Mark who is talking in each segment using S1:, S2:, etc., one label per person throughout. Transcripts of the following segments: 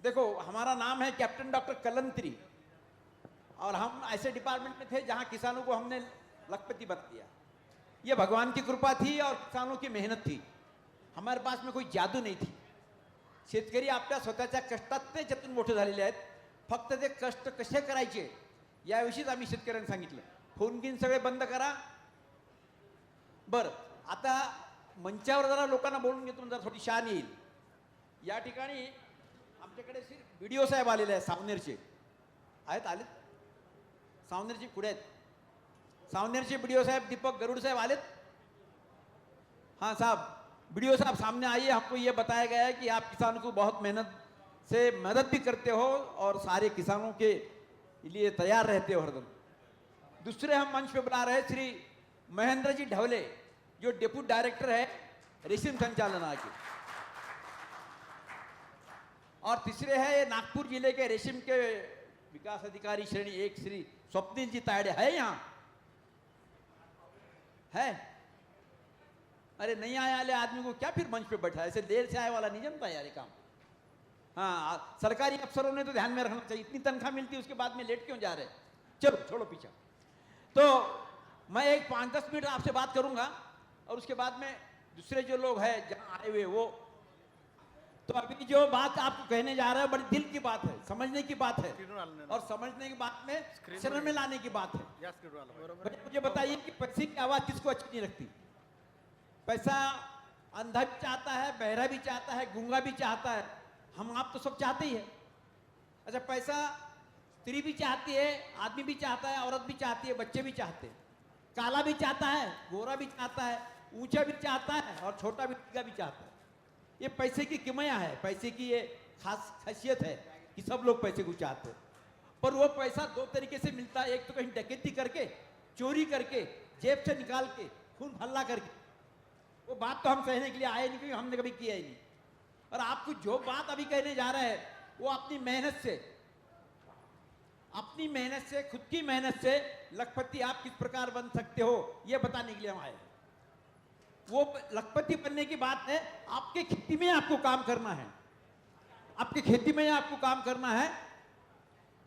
S1: देखो हमारा नाम है कैप्टन डॉक्टर कलंत्री और हम ऐसे डिपार्टमेंट में थे जहां किसानों को हमने लखपति बना दिया। ये भगवान की कृपा थी और किसानों की मेहनत थी। हमारे पास में कोई जादू नाही थी। शेतकरी आपल्या स्वतःच्या कष्टात त्यातून मोठे झालेले आहेत। फक्त ते कष्ट कसे करायचे याविषयीच आम्ही शेतकऱ्यांना सांगितलं। फोन गिन सगळे बंद करा। बरं आता मंचावर जरा लोकांना बोलून घेतो जरा थोडी शान येईल। या ठिकाणी आमच्याकडे व्हिडिओ साहेब आलेले आहेत सावनेरचे आहेत आलेत सावनेरचे पुढे आहेत सावनेरचे व्हिडिओ साहेब दीपक गरुड़ साहब आलेत। हाँ साहब वीडियो साहब सामने आइए। आपको ये बताया गया है कि आप किसानों को बहुत मेहनत से मदद भी करते हो और सारे किसानों के लिए तैयार रहते हो हरदम। दूसरे हम मंच पे बुला रहे हैं श्री महेंद्र जी ढवले जो डेप्यूटी डायरेक्टर है रेशम संचालनालय के और तीसरे है नागपुर जिले के रेशम के विकास अधिकारी श्रेणी 1 श्री स्वप्निल जी तायड़े है यहाँ है। अरे नहीं आए वाले आदमी को क्या फिर मंच पे बैठा ऐसे देर से आए वाला नहीं जनता यार ये काम। हाँ सरकारी अफसरों ने तो ध्यान में रखना चाहिए। इतनी तनख्वाह मिलती है उसके बाद में लेट क्यों जा रहे। चलो छोड़ो पीछा। तो मैं एक 5-10 मिनट आपसे बात करूंगा और उसके बाद में दूसरे जो लोग हैं जहां आए हुए वो तो अभी जो बात आपको कहने जा रहा है बड़ी दिल की बात है समझने की बात है और समझने की बात में शरण में लाने की बात है। मुझे बताइए कि पैसे की आवाज किसको अच्छी नहीं लगती। पैसा अंधा भी चाहता है बहरा भी चाहता है गूंगा भी चाहता है। हम आप तो सब चाहते ही है। अच्छा पैसा स्त्री भी चाहती है आदमी भी चाहता है औरत भी चाहती है बच्चे भी चाहते हैं। काला भी चाहता है गोरा भी चाहता है ऊंचा भी चाहता है और छोटा भी चाहता है। ये पैसे की किमया है। पैसे की ये खास खासियत है कि सब लोग पैसे को चाहते हैं पर वो पैसा 2 तरीके से मिलता है। एक तो कहीं डकैती करके चोरी करके जेब से निकाल के खून हल्ला करके। वो बात तो हम कहने के लिए आए नहीं क्योंकि हमने कभी किया ही नहीं। और आपको जो बात अभी कहने जा रहे हैं वो अपनी मेहनत से खुद की मेहनत से लखपति आप किस प्रकार बन सकते हो ये बताने के लिए हम आए। वो लखपति बनने की बात है आपके खेती में आपको काम करना है। आपकी खेती में आपको काम करना है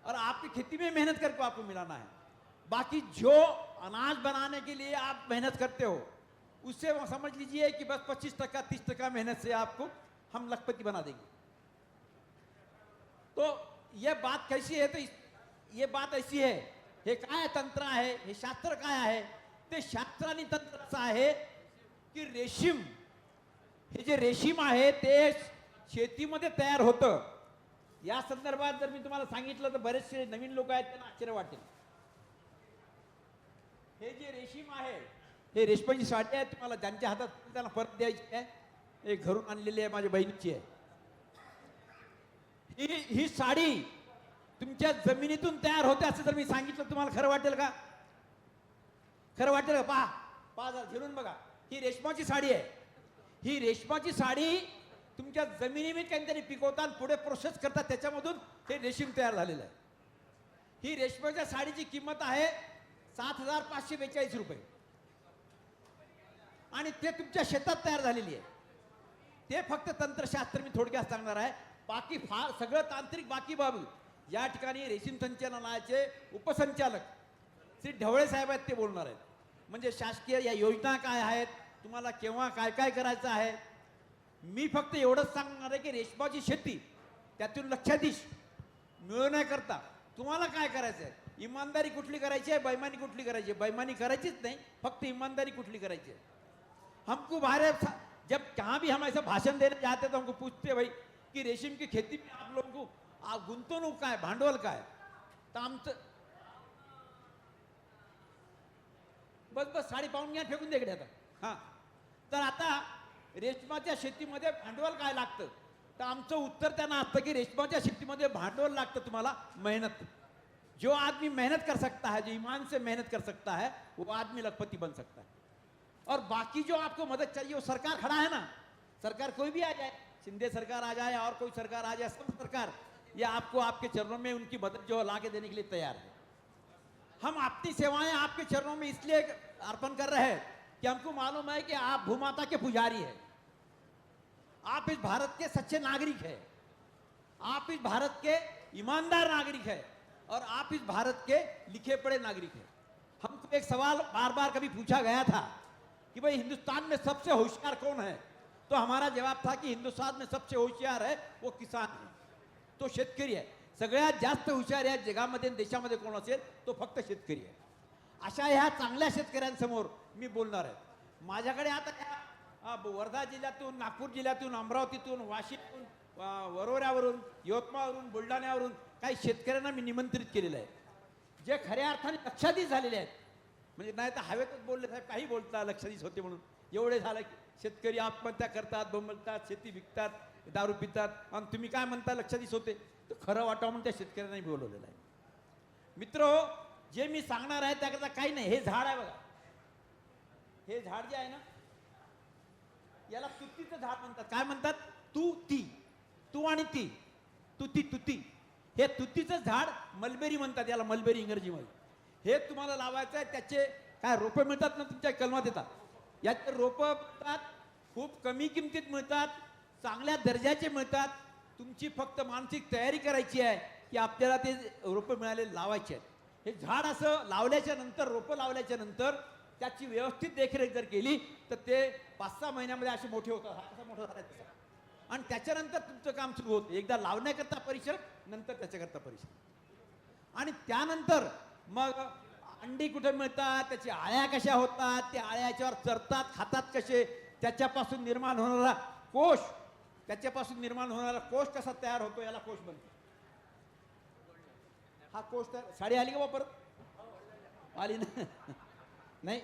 S1: और आपकी खेती में मेहनत करके आपको मिलाना है। बाकी जो अनाज बनाने के लिए आप मेहनत करते हो उससे वो समझ लीजिए कि बस 25% 30% मेहनत से आपको हम लखपति बना देंगे। तो ये बात कैसी है तो ये बात ऐसी है हे काय तंत्र आहे हे शास्त्र काय आहे ते शास्त्र आणि तंत्र असं आहे की रेशीम हे जे रेशीम आहे ते शेतीमध्ये तयार होतं। या संदर्भात जर मी तुम्हाला सांगितलं तर बरेचसे नवीन लोक आहेत त्यांना आश्चर्य वाटेल। हे जे रेशीम आहे हे रेशमाची साडी आहे तुम्हाला ज्यांच्या हातात त्यांना परत द्यायची आहे। एक घरून आणलेली आहे माझ्या बहिणीची आहे। ही साडी तुमच्या जमिनीतून तयार होते असं जर मी सांगितलं तुम्हाला खरं वाटेल का। खरं वाटेल का। पहा जरा झिरून बघा ही रेशमाची साडी आहे। ही रेशमाची साडी तुमच्या जमिनीमध्ये काहीतरी पिकवतात पुढे प्रोसेस करतात त्याच्यामधून हे रेशीम तयार झालेलं आहे। ही रेशमाच्या साडीची किंमत आहे 7,542 रुपये आणि ते तुमच्या शेतात तयार झालेली आहे। ते फक्त तंत्रशास्त्र मी थोडक्यात सांगणार आहे। बाकी फार सगळं तांत्रिक बाकी बाबी या ठिकाणी रेशीम संचालनालयाचे उपसंचालक श्री ढवळे साहेब आहेत ते बोलणार आहेत। म्हणजे शासकीय या योजना काय आहेत तुम्हाला केव्हा काय काय करायचं आहे। मी फक्त एवढंच सांगणार आहे की रेशमाची शेती त्यातून लक्षाधीश मिळवण्याकरता तुम्हाला काय करायचं आहे। ईमानदारी कुठली करायची है बेईमानी कुठली करायची है। बेईमानी करायचीच नहीं फक्त ईमानदारी कुठली करायची है। हमको बाहर जब कहाँ भी हम ऐसा भाषण देने जाते हैं तो हमको पूछते हैं भाई कि रेशम की खेती में आप लोगों को गुंतवणूक काय भांडवल काय तर आमचं बस साडी पाहून घ्या फेकून दे इकडे आता। हां तर आता रेशमाच्या शेतीमध्ये भांडवल काय लागतं तर आमचं उत्तर त्यांना असतं की रेशमाच्या शेतीमध्ये भांडवल लागतं तुम्हाला मेहनत। जो आदमी मेहनत कर सकता है जो ईमान से मेहनत कर सकता है वो आदमी लखपति बन सकता है। और बाकी जो आपको मदद चाहिए वो सरकार खड़ा है ना। सरकार कोई भी आ जाए शिंदे सरकार आ जाए और कोई सरकार आ जाए सब सरकार ये आपको आपके चरणों में उनकी मदद जो ला के देने के लिए तैयार है। हम अपनी सेवाएं आपके चरणों में इसलिए अर्पण कर रहे हैं कि हमको मालूम है कि आप भूमाता के पुजारी हैं। आप इस भारत के सच्चे नागरिक हैं। आप आप इस भारत के ईमानदार नागरिक हैं और आप इस भारत के लिखे पढ़े नागरिक हैं। हमको एक सवाल बार बार कभी पूछा गया था कि भाई हिंदुस्तान में सबसे होशियार कौन है, तो हमारा जवाब था कि हिंदुस्तान में सबसे होशियार है वो किसान है, तो शेतकरी आहे. सगळ्यात जास्त हुशार या जगामध्ये देशामध्ये कोण असेल तो फक्त शेतकरी आहे. अशा ह्या चांगल्या शेतकऱ्यांसमोर मी बोलणार आहे. माझ्याकडे आता वर्धा जिल्ह्यातून, नागपूर जिल्ह्यातून, अमरावतीतून, वाशिमतून, वरोऱ्यावरून, यवतमाळवरून, बुलढाण्यावरून काही शेतकऱ्यांना मी निमंत्रित केलेलं आहे, जे खऱ्या अर्थाने लक्षाधीश झालेले आहेत. म्हणजे नाही तर हवेतच बोलले साहेब, काही बोलता लक्षाधीश होते म्हणून. एवढे झालं की शेतकरी आत्महत्या करतात, बोंबलतात, शेती विकतात, दारू पितात, आणि तुम्ही काय म्हणता लक्षाधीश होते. तर खरं वाटावं म्हणून त्या शेतकऱ्यांनाही बोलवलेलं आहे. मित्र, जे मी सांगणार आहे त्याकरता काही नाही. हे झाड आहे बघा, हे झाड जे आहे ना, याला तुतीचं झाड म्हणतात. काय म्हणतात? तू ती, तू आणि ती, तुती तुती. हे तुतीचं झाड मलबेरी म्हणतात याला, मलबेरी इंग्रजीमध्ये. हे तुम्हाला लावायचं आहे. त्याचे काय रोपं मिळतात ना, तुमच्या कलमात येतात. याचे रोपं मिळतात, खूप कमी किमतीत मिळतात, चांगल्या दर्जाचे मिळतात. तुमची फक्त मानसिक तयारी करायची आहे की आपल्याला ते रोपं मिळाले लावायचे आहेत. हे झाड असं लावल्याच्या नंतर, रोपं लावल्याच्या नंतर त्याची व्यवस्थित देखरेख जर केली तर ते 5-6 महिन्यामध्ये असे मोठे होतात. हा कसा मोठा झाला तसा. आणि त्याच्यानंतर तुमचं काम सुरू होतं. एकदा लावण्याकरता परिश्रम, नंतर त्याच्याकरता परिश्रम. आणि त्यानंतर मग अंडी कुठे मिळतात, त्याची आळ्या कशा होतात, त्या आळ्याच्यावर चरतात, खातात कसे, त्याच्यापासून निर्माण होणारा कोश, त्याच्यापासून निर्माण होणारा कोश कसा तयार होतो, याला कोश बनतो. हा कोश तयार. साडी आली का परत? आली ना? नाही,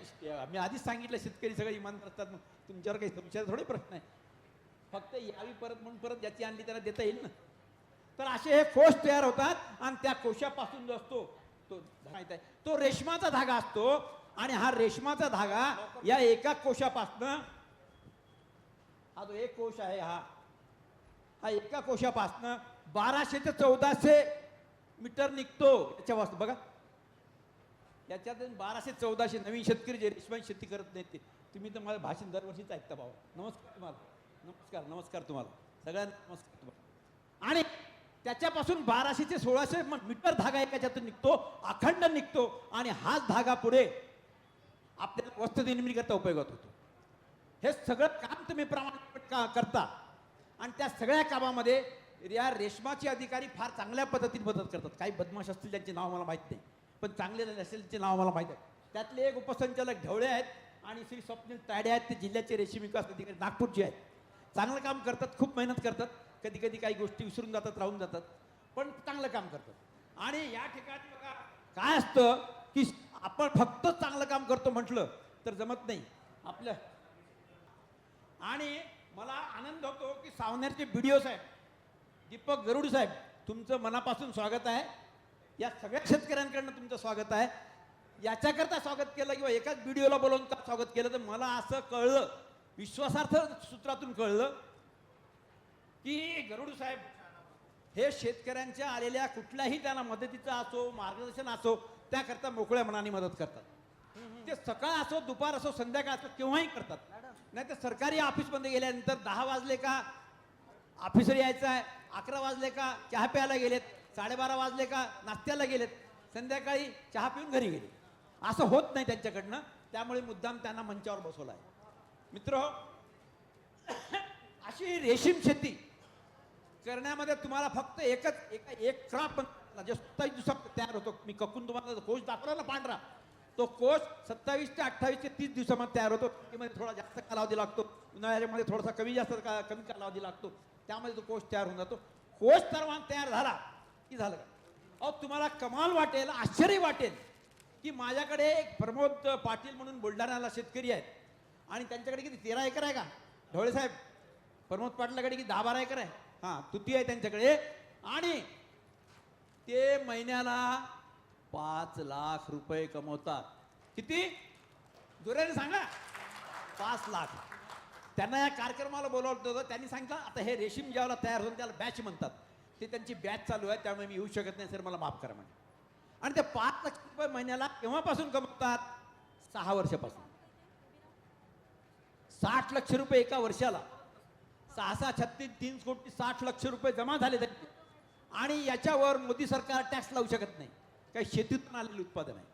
S1: मी आधीच सांगितलं शेतकरी सगळे इमानदार असतात. मग तुमच्यावर काही तुमच्यावर थोडे प्रश्न आहे. फक्त यावी परत म्हणून परत ज्याची आणली त्याला देता येईल ना. तर असे हे कोश तयार होतात आणि त्या कोशापासून जो असतो तो माहित आहे, तो रेशमाचा धागा असतो. आणि हा रेशमाचा धागा या एका कोशापासनं, हा जो एक कोश आहे, हा एका कोशापासनं 1200 ते 1400 मीटर निघतो याच्यापासून. बघा, याच्यातून 1200-1400. नवीन शेतकरी जे रेशमी शेती करत नाहीत ते, तुम्ही तर मला भाषण दरवर्षीच ऐकता भाऊ. नमस्कार तुम्हाला, नमस्कार, नमस्कार तुम्हाला सगळ्यांना, नमस्कार तुम्हाला. आणि त्याच्यापासून 1200 ते 1600 मीटर धागा एकाच्यातून निघतो, अखंड निघतो. आणि हाच धागा पुढे आपल्याला वस्त्र निर्मिती करता उपयोगात होतो. हे सगळं काम तुम्ही प्रामाणिकपणे करता. आणि त्या सगळ्या कामामध्ये या रेशमाचे अधिकारी फार चांगल्या पद्धतीने मदत करतात. काही बदमाश असतील त्यांचे नाव मला माहीत नाही, पण चांगले नसेलचे नाव मला माहीत आहे. त्यातले एक उपसंचालक ढवळे आहेत आणि श्री स्वप्नील ताडे आहेत, ते जिल्ह्याचे रेशीम विकास अधिकारी नागपूरचे आहेत. चांगलं काम करतात, खूप मेहनत करतात. कधी कधी काही गोष्टी विसरून जातात, राहून जातात, पण चांगलं काम करतात. आणि या ठिकाणी बघा काय असतं की आपण फक्त चांगलं काम करतो म्हटलं तर जमत नाही आपलं. आणि मला आनंद होतो की सावनेरचे BDO साहेब दीपक गरुड साहेब, तुमचं मनापासून स्वागत आहे. या सगळ्या शेतकऱ्यांकडनं तुमचं स्वागत आहे. याच्याकरता स्वागत केलं किंवा एकाच BDOला बोलवून का स्वागत केलं, तर मला असं कळलं, विश्वासार्थ सूत्रातून कळलं की गरुड साहेब हे शेतकऱ्यांच्या आलेल्या कुठल्याही त्यांना मदतीचा असो, मार्गदर्शन असो, त्याकरता मोकळ्या मनाने मदत करतात. ते सकाळ असो, दुपार असो, संध्याकाळ असो, केव्हाही करतात. नाही तर सरकारी ऑफिसमध्ये गेल्यानंतर 10 वाजले का ऑफिसर यायचं आहे, 11 वाजले का चहा प्यायला गेलेत, 12:30 वाजले का नाश्त्याला गेलेत, संध्याकाळी चहा पिऊन घरी गेले. असं होत नाही त्यांच्याकडनं. त्यामुळे मुद्दाम त्यांना मंचावर बसवलं आहे. मित्र, अशी रेशीम शेती करण्यामध्ये तुम्हाला फक्त एक क्रॉप जे 27 दिवसात तयार होतो. मी ककून तुम्हाला कोश दाखवला ना पांढरा, तो कोश 27 ते 28 ते 30 दिवसामध्ये तयार होतो. त्यामध्ये थोडा जास्त कालावधी लागतो, उन्हाळ्यामध्ये थोडासा कमी कालावधी लागतो. त्यामध्ये तो कोश तयार होऊन जातो. कोश तयार झाला की झालं का? अहो, तुम्हाला कमाल वाटेल, आश्चर्य वाटेल की माझ्याकडे एक प्रमोद पाटील म्हणून बुलढाण्याला शेतकरी आहेत आणि त्यांच्याकडे किती 13 एकर आहे का ढवळे साहेब? प्रमोद पाटलाकडे किती 10-12 एकर आहे. हां, तुती आहे त्यांच्याकडे. आणि ते महिन्याला 5 लाख रुपये कमवतात. किती? जोराने सांगा. 5 लाख. त्यांना या कार्यक्रमाला बोलवलं होतं. त्यांनी सांगितलं आता हे रेशीम ज्यावेळेला तयार होऊन त्याला बॅच म्हणतात, ते त्यांची बॅच चालू आहे, त्यामुळे मी येऊ शकत नाही सर, मला माफ करा म्हणजे. आणि ते 5 लाख रुपये महिन्याला केव्हापासून कमवतात? 6 वर्षापासून. 60 लक्ष रुपये एका वर्षाला. 6-6 36 3 कोटी 60 लक्ष रुपये जमा झाले त्यांचे. आणि याच्यावर मोदी सरकार टॅक्स लावू शकत नाही, काही शेतीतून आलेलं उत्पादन आहे.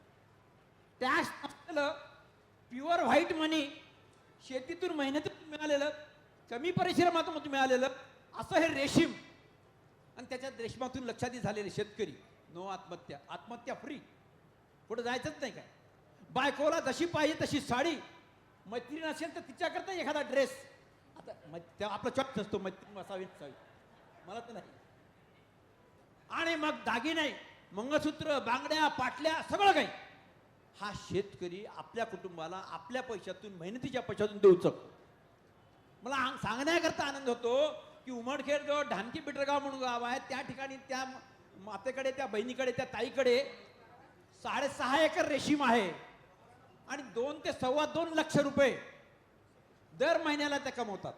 S1: टॅक्स नसलेलं प्युअर व्हाईट मनी, शेतीतून मेहनतीतून मिळालेलं, कमी परिश्रमातून मिळालेलं असं हे रेशीम. आणि त्याच्यात रेशमातून लक्षात झालेले शेतकरी. नो आत्महत्या, आत्महत्या फ्री, पुढे जायचंच नाही काय. बायकोला जशी पाहिजे तशी साडी, मैत्रीण असेल तर तिच्याकरता एखादा ड्रेस. आता आपला चॉईस असतो, मैत्रीण असावी नसावी, मला तर नाही. आणि मग दागिने, मंगळसूत्र, बांगड्या, पाटल्या, सगळं काही हा शेतकरी आपल्या कुटुंबाला आपल्या पैशातून, मेहनतीच्या पैशातून देऊ शकतो. मला सांगण्याकरता आनंद होतो की उमरखेड जवळ ढानकी बिटरगाव म्हणून गाव आहे, त्या ठिकाणी त्या मातेकडे, त्या बहिणीकडे, त्या ताईकडे 6.5 एकर रेशीम आहे आणि 2 ते 2.25 लाख रुपये दर महिन्याला त्या कमवतात.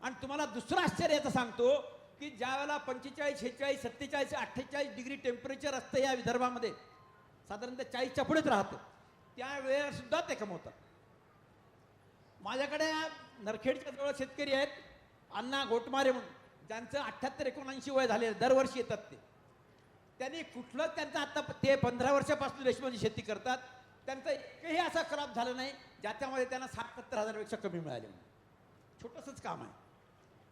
S1: आणि तुम्हाला दुसरं आश्चर्याचं सांगतो की ज्या वेळेला 45, 46, 47, 48 डिग्री टेम्परेचर असतं या विदर्भामध्ये, साधारणतः 40च्या पुढेच राहतं, त्यावेळेला सुद्धा ते कमवतात. माझ्याकडे नरखेडच्या जवळ शेतकरी आहेत, अण्णा गोटमारे म्हणून, ज्यांचं 78-79 वय झाले, दरवर्षी येतात ते. त्यांनी कुठलं, त्यांचं आता ते 15 वर्षापासून रेशमाची शेती करतात, त्यांचं एकही असं खराब झालं नाही ज्याच्यामध्ये त्यांना 60-70 हजारपेक्षा कमी मिळाले. छोटंसंच काम आहे.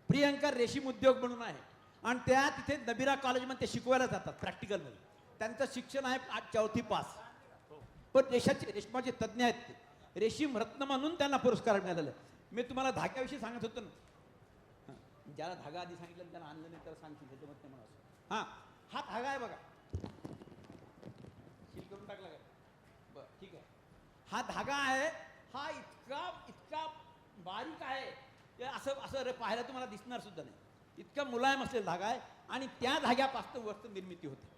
S1: प्रियंका रेशीम उद्योग म्हणून आहे आणि त्या तिथे नबिरा कॉलेजमध्ये ते शिकवायला जातात प्रॅक्टिकलमध्ये. त्यांचं शिक्षण आहे 4थी पास, पण देशाचे रेशमाचे तज्ज्ञ आहेत ते. रेशीम रत्न म्हणून त्यांना पुरस्कार मिळालेला आहे. मी तुम्हाला धाग्याविषयी सांगत होतो ना, ज्याला धागा आधी सांगितलं त्याला आणलं नाही तर सांगतील त्याच्यामध्ये म्हणा. हां, हा धागा आहे बघा, सील करून टाकला काय, बरं ठीक आहे. हा धागा आहे, हा इतका बारीक आहे, असं असं पाहायला तुम्हाला दिसणार सुद्धा नाही, इतका मुलायम असलेला धागा आहे. आणि त्या धाग्यापासून वस्त्र निर्मिती होते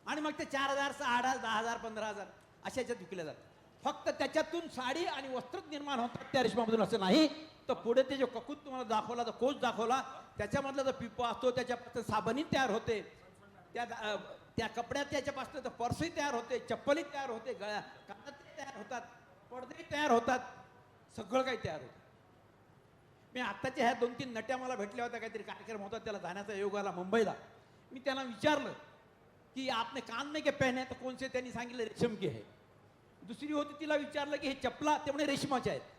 S1: आणि मग ते 4,000, 6,000, 10,000, 15,000 अशा याच्यात विकल्या जातात. फक्त त्याच्यातून साडी आणि वस्त्र निर्माण होतात त्या रेशमामधून असं नाही. तर पुढे ते जो ककूत तुम्हाला दाखवला, जो कोच दाखवला, त्याच्यामधला जो पिपा असतो, त्याच्यापासून साबणी तयार होते, त्या कपड्यात त्याच्यापासून पर्सही तयार होते, चप्पलही तयार होते, गळ्या कानातले तयार होतात, पडदेही तयार होतात, सगळं काही तयार होतं. मी आत्ताच्या ह्या 2-3 नट्या मला भेटल्या होत्या, काहीतरी कार्यक्रम होता, त्याला जाण्याचा योग आला मुंबईला. मी त्यांना विचारलं की आपने कान में क्या पहने, तर कोणचे, त्यांनी सांगितलं रेशम के है. दुसरी होती, तिला विचारलं की हे चप्पला, ते म्हणे रेशमाचे आहेत.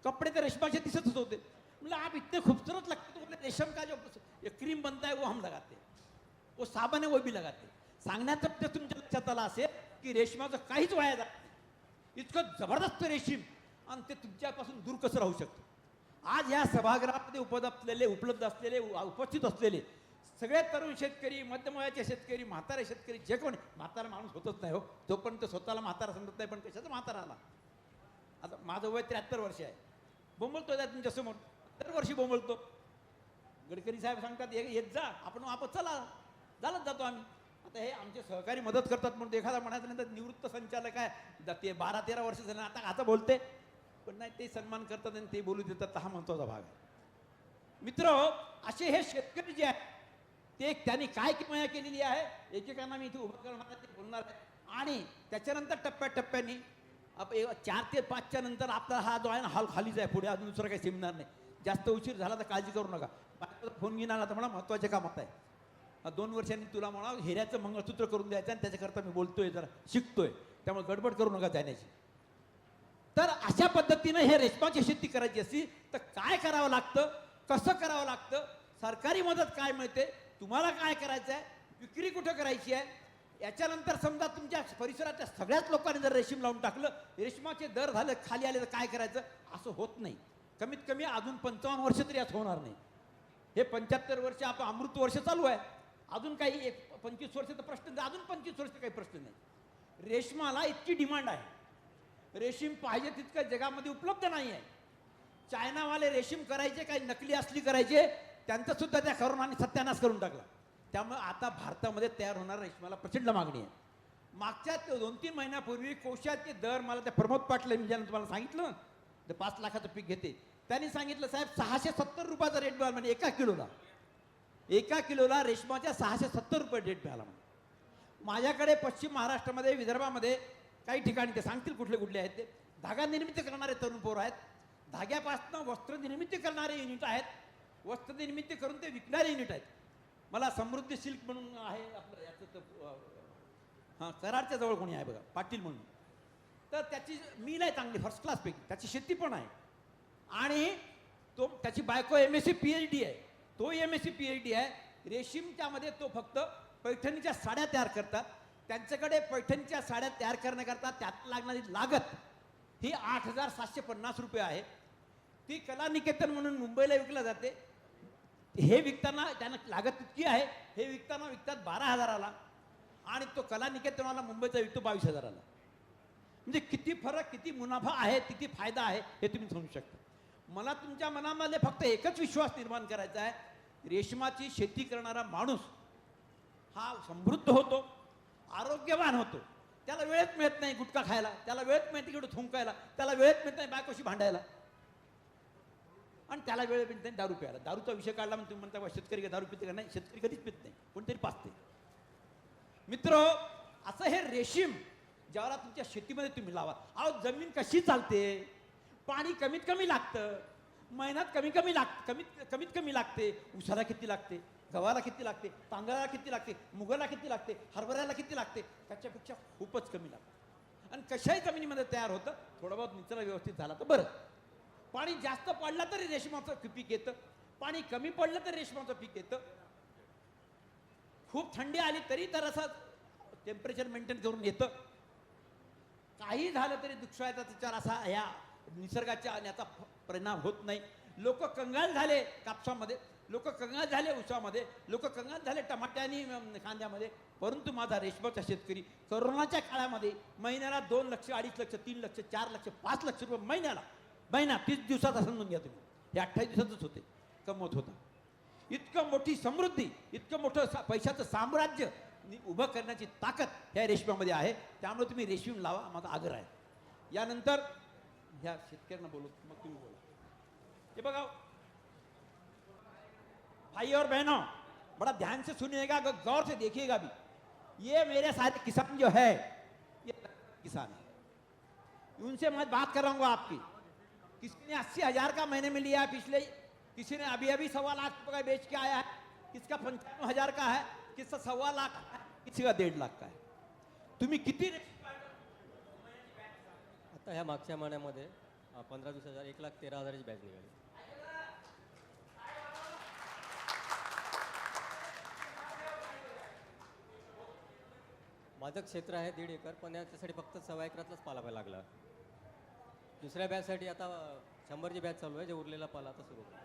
S1: कपडे तर रेशमाचे दिसतच होते. मतलब आप इतने खूबसूरत लगते, तो रेशम का जो क्रीम बनता है वो हम लगाते, वो साबण है वो भी लगाते. सांगण्याचं तुमच्या लक्षात आलं असेल की रेशमाचं काहीच वाया जात नाही, इतकं जबरदस्त रेशीम, आणि ते तुमच्यापासून दूर कसं राहू शकतं. आज या सभागृहामध्ये उपलब्ध असलेले उपस्थित असलेले सगळे तरुण शेतकरी, मध्यमवयाचे शेतकरी, म्हातारे शेतकरी, जे कोण, म्हातारा माणूस होतच नाही हो, तोपर्यंत स्वतःला म्हातारा समजत नाही, पण कशाचं म्हातारा आला. आता माझं वय 73 वर्ष आहे, बोंबलतो त्या तुमच्यासमोर, दरवर्षी बोंबलतो. गडकरी साहेब सांगतात येत जा, आपण चला, झालंच जातो आम्ही. आता हे आमचे सहकारी मदत करतात म्हणून एखादा म्हणायचं नाही तर निवृत्त संचालक आहे, ते 12-13 वर्ष झाले, आता बोलते, पण नाही, ते सन्मान करतात आणि ते बोलू देतात, हा महत्वाचा भाग आहे. मित्र, असे हे शेतकरी जे आहेत ते त्यांनी काय किमया केलेली आहे, एकेकांना मी इथे उभं करणार आहे, ते बोलणार आहे. आणि त्याच्यानंतर टप्प्याटप्प्याने 4 ते 5च्या नंतर आपला हा जो आहे ना, हॉल खालीच आहे, पुढे अजून दुसरं काही सेमिनार नाही. जास्त उशीर झाला तर काळजी करू नका, फोन घेऊन आला तर मला महत्वाचे कामात आहे, 2 वर्षांनी तुला म्हणा हिऱ्याचं मंगळसूत्र करून द्यायचं आणि त्याच्याकरता मी बोलतोय, जरा शिकतोय, त्यामुळे गडबड करू नका जाण्याची. तर अशा पद्धतीनं हे रेशमाची शेती करायची असती तर काय करावं लागतं, कसं करावं लागतं, सरकारी मदत काय मिळते, तुम्हाला काय करायचं आहे, विक्री कुठं करायची आहे, याच्यानंतर समजा तुमच्या परिसराच्या सगळ्याच लोकांनी जर रेशीम लावून टाकलं, रेशमाचे दर झाले खाली आले तर काय करायचं, असं होत नाही. कमीत कमी अजून 55 वर्ष तरी असं होणार नाही. हे 75 वर्ष आपण अमृत वर्ष चालू आहे, अजून काही 25 वर्षाचा प्रश्न, अजून 25 वर्ष काही प्रश्न नाही. रेशमाला इतकी डिमांड आहे, रेशीम पाहिजे तितकं जगामध्ये उपलब्ध नाही आहे. चायनावाले रेशीम करायचे, काही नकली असली करायचे, त्यांचं सुद्धा त्या करोनाने सत्यानाश करून टाकला. त्यामुळे आता भारतामध्ये तयार होणाऱ्या रेशमाला प्रचंड मागणी आहे. मागच्या 2-3 महिन्यापूर्वी कोशाचे दर, मला त्या प्रमोद पाटील मी ज्यांना तुम्हाला सांगितलं ना, ते 5 लाखाचं पीक घेते, त्यांनी सांगितलं साहेब 670 रुपयाचा रेट मिळाला, म्हणजे एका किलोला रेशमाच्या 670 रुपये रेट मिळाला. माझ्याकडे पश्चिम महाराष्ट्रामध्ये, विदर्भामध्ये काही ठिकाणी, ते सांगतील कुठले कुठले आहेत ते, धागा निर्मिती करणारे तरुण पोर आहेत, धाग्यापासून वस्त्र निर्मिती करणारे युनिट आहेत, वस्त्र निर्मिती करून ते विकणारे युनिट आहेत. मला समृद्धी सिल्क म्हणून आहे आपलं याचं तर हां कराडच्या जवळ कोणी आहे बघा पाटील म्हणून, तर त्याची मिल आहे चांगली फर्स्ट क्लासपैकी, त्याची शेती पण आहे आणि तो त्याची बायको MSc PhD आहे, तो MSc PhD आहे. रेशीमच्यामध्ये तो फक्त पैठणीच्या साड्या तयार करतात. त्यांच्याकडे पैठणीच्या साड्या तयार करण्याकरता त्यात लागणारी लागत ही 8,750 रुपये आहे. ती कलानिकेतन म्हणून मुंबईला विकल्या जाते. हे विकताना त्यांना लागत इतकी आहे, हे विकतात 12,000ला आणि तो कलानिकेतनवाला मुंबईचा विकतो 22,000ला. म्हणजे किती फरक, किती मुनाफा आहे, किती फायदा आहे हे तुम्ही समजू शकता. मला तुमच्या मनामध्ये फक्त एकच विश्वास निर्माण करायचा आहे, रेशमाची शेती करणारा माणूस हा समृद्ध होतो, आरोग्यवान होतो. त्याला वेळच मिळत नाही गुटखा खायला, त्याला वेळच मिळत नाही थुंकायला, त्याला वेळच मिळत नाही बायकोशी भांडायला, आणि त्याला वेळ मिळत नाही दारू प्यायला. दारूचा विषय काढला म्हणजे तुम्ही म्हणता शेतकरी दारू पिते का? नाही, शेतकरी कधीच पित नाही, कोणतरी पाचते. मित्र, असं हे रेशीम ज्याला तुमच्या शेतीमध्ये तुम्ही लावा. अहो जमीन कशी चालते, पाणी कमीत कमी लागतं, मेहनत कमीत कमी लागते. उसाला किती लागते, गव्हाला किती लागते, तांदळाला किती लागते, मुगाला किती लागते, हरभऱ्याला किती लागते, त्याच्यापेक्षा खूपच कमी लागतं. आणि कशाही जमिनीमध्ये तयार होतं, थोडा बहुत निचरा व्यवस्थित झाला तर बरं. पाणी जास्त पडलं तरी रेशमाचं पीक येतं, पाणी कमी पडलं तर रेशमाचं पीक येतं. खूप थंडी आली तरी तर असं टेम्परेचर मेंटेन करून येतं. काही झालं तरी दुष्काळाचा विचार असा या निसर्गाच्या याचा परिणाम होत नाही. लोक कंगाल झाले कापसामध्ये, लोक कंगाल झाले ऊसामध्ये, लोक कंगाल झाले टमाट्या आणि कांद्यामध्ये. परंतु माझा रेशमाचा शेतकरी कोरोनाच्या काळामध्ये महिन्याला 2 लाख, 2.5 लाख, 3 लाख, 4 लाख, 5 लाख रुपये महिना 30 दिवसाचा समजून घ्या तुम्ही, हे 28 दिवसातच होते कमवत होता. इतकं मोठी समृद्धी, इतकं मोठं पैशाचं साम्राज्य उभं करण्याची ताकद ह्या रेशमामध्ये आहे. त्यामुळे तुम्ही रेशीम लावा, माझा आग्रह आहे. यानंतर ह्या शेतकऱ्यांना बोलू, मग तुम्ही बोला. हे बघा भाई और बहनों, बड़ा ध्यान से सुनिएगा, गौर से देखिएगा भी. ये मेरे सारे किसान जो है ये किसान है, उनसे मैं बात कर रहा हूँ आपकी. किसी ने 80,000 का महीने में लिया पिछले, किसी ने अभी 1.25 लाख रुपए का बेच के आया है, किसका 95,000 का है, किसका 1.25 लाख का है, किसी का 1.5 लाख का है. तुम्ही किती
S2: आता ह्या मागच्या महिन्यामध्ये 15 दिवसाच्या 1,13,000ची बॅच निघाली. माझं क्षेत्र आहे 1.5 एकर, पण याच्यासाठी फक्त 1.25 एकरातलाच पाला पाहिजे लागला. दुसऱ्या बॅचसाठी आता 100ची बॅच चालू आहे, जे उरलेला पाला आता सुरू होतो.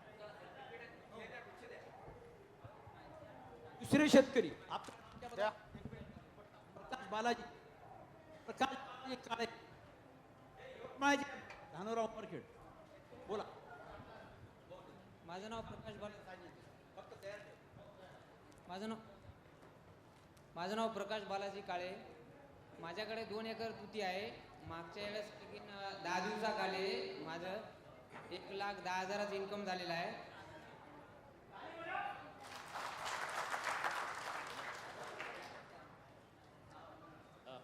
S1: दुसरे शेतकरी प्रकाश बालाजी काळे, धानोराव मार्केट, बोला.
S3: माझं नाव प्रकाश बालाजी, माझं नाव प्रकाश बालाजी काळे. माझ्याकडे 2 एकर तुती आहे. मागच्या वेळेस 10 दिवसाखाली माझं 1,10,000चं इन्कम झालेलं आहे.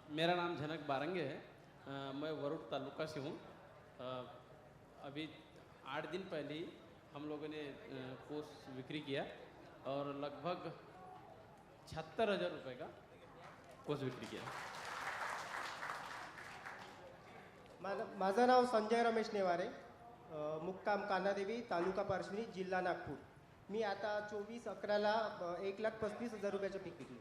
S4: मेरा नाम जनक बारंगे है. मैं वरुड तालुका से हूँ. अभी 8 दिन पहले ही हम लोगों ने कोस बिक्री किया और लगभग 76,000 रुपये का कोस बिक्री किया.
S5: माझं नाव संजय रमेश नेवारे, मुक्काम कान्हादेवी, तालुका पारशिवनी, जिल्हा नागपूर. मी आता 24/11ला 1,35,000 रुपयाचं पीक विकले.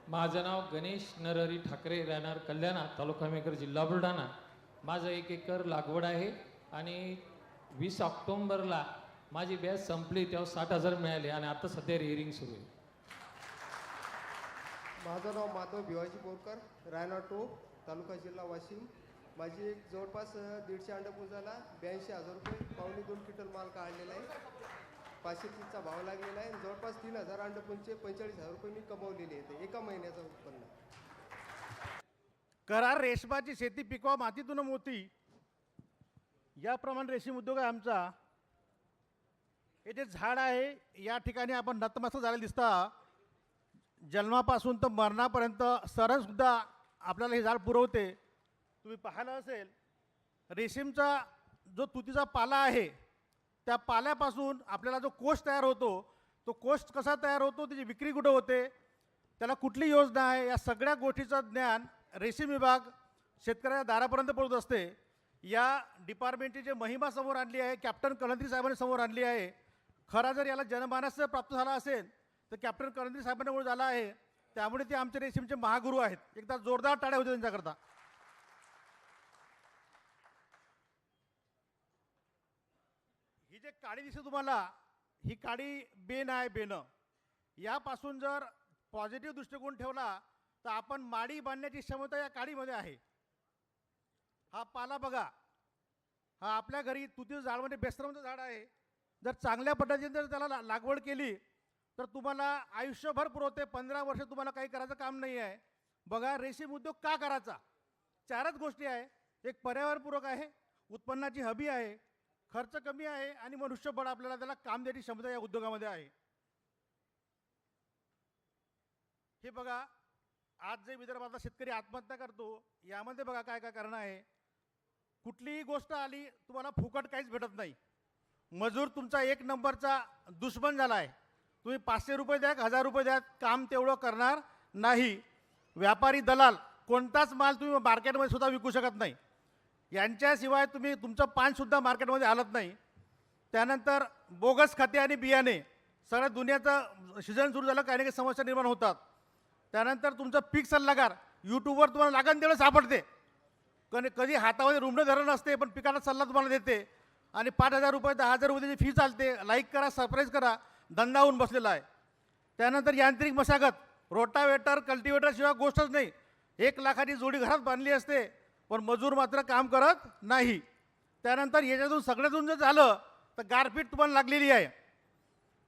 S6: माझं नाव गणेश नरहरी ठाकरे, राहणार कल्याणा, तालुका मेकर, जिल्हा बुलढाणा. माझं 1 एकर लागवड आहे आणि 20 ऑक्टोंबरला माझी बॅच संपली तेव्हा 60,000 मिळाले आणि आता सध्या रिअरिंग सुरू आहे.
S7: माझं नाव माधव भिवाजी बोरकर, रायना टोक, तालुका जिल्हा वाशिम. माझी एक जवळपास 150 अंडपुंजाला 82,000 रुपये, 2.25 क्विंटल माल काढलेला आहे. 530चा भाव लागलेला आहे. जवळपास 3,000 अंडपुंजचे 45,000 रुपये मी कमवलेले आहेत एका महिन्याचं उत्पन्न.
S8: करार रेशमाची शेती पिकवा मातीतून मोती, याप्रमाणे रेशीम उद्योग आहे आमचा. हे जे झाड आहे या ठिकाणी आपण नतमस्तक झालेलं दिसता. जन्मापासून तर मरणापर्यंत सरणसुद्धा आपल्याला हे झाड पुरवते. तुम्ही पाहिलं असेल रेशीमचा जो तुतीचा पाला आहे त्या पाल्यापासून आपल्याला जो कोष तयार होतो, तो कोष कसा तयार होतो, त्याची विक्री कुठं होते, त्याला कुठली योजना आहे, या सगळ्या गोष्टीचं ज्ञान रेशीम विभाग शेतकऱ्याच्या दारापर्यंत पोहोचत असते. या डिपार्टमेंटची जे महिमा समोर आणली आहे, कॅप्टन कलंत्री साहेबांनी समोर आणली आहे. खरा जर याला जनमानस प्राप्त झाला असेल तर कॅप्टन कलंत्री साहेबांमुळे झाला आहे. त्यामुळे ते आमचे रेशीमचे महागुरू आहेत. एकदा जोरदार टाळ्या होते त्यांच्याकरता. ही जे काडी दिसते तुम्हाला, ही काडी बेन आहे, बेनं. यापासून जर पॉझिटिव्ह दृष्टिकोन ठेवला तर आपण माडी बांधण्याची क्षमता या काडीमध्ये आहे. हा पाला बघा, हा आपल्या घरी तुतीचं झाड म्हणजे बेस्तराचं झाड आहे. जर चांगल्या पद्धतीने जर त्याला लागवड केली तर तुम्हाला आयुष्यभर पुरवते. 15 वर्ष तुम्हाला काही करायचं काम नाही आहे. बघा, रेशीम उद्योग का करायचा? 4च गोष्टी आहे. एक पर्यावरणपूरक आहे, उत्पन्नाची हमी आहे, खर्च कमी आहे आणि मनुष्यबळ आपल्याला त्याला काम देण्याची क्षमता या उद्योगामध्ये आहे. हे बघा, आज जे विदर्भातला शेतकरी आत्महत्या करतो, यामध्ये बघा काय काय कारण आहे. कुठलीही गोष्ट आली तुम्हाला फुकट काहीच भेटत नाही. मजूर तुमचा 1 नंबरचा दुश्मन झाला आहे. तुम्ही 500 रुपये द्या, 1000 रुपये द्या, काम तेवढं करणार नाही. व्यापारी दलाल कोणताच माल तुम्ही मार्केटमध्ये सुद्धा विकू शकत नाही. यांच्याशिवाय तुम्ही तुमचं पानसुद्धा मार्केटमध्ये हलत नाही. त्यानंतर बोगस खते आणि बियाणे, सगळ्या दुनियाचं सीझन सुरू झालं, काही ना काही समस्या निर्माण होतात. त्यानंतर तुमचं पीक सल्लागार यूट्यूबवर तुम्हाला लागण तेवढं सापडते. कधी हातामध्ये रुमणं धरण असते, पण पिकाला सल्ला तुम्हाला देते. आणि 5,000 रुपये 10,000 रुपये त्याची फी चालते. लाईक करा, सरप्राईज करा, धंदा होऊन बसलेला आहे. त्यानंतर यांत्रिक मशागत, रोटावेटर, कल्टिवेटर शिवाय गोष्टच नाही. 1 लाखाची जोडी घरात बांधली असते, पण मजूर मात्र काम करत नाही. त्यानंतर याच्यातून सगळ्यातून जर झालं तर गारपीट तुम्हाला लागलेली आहे.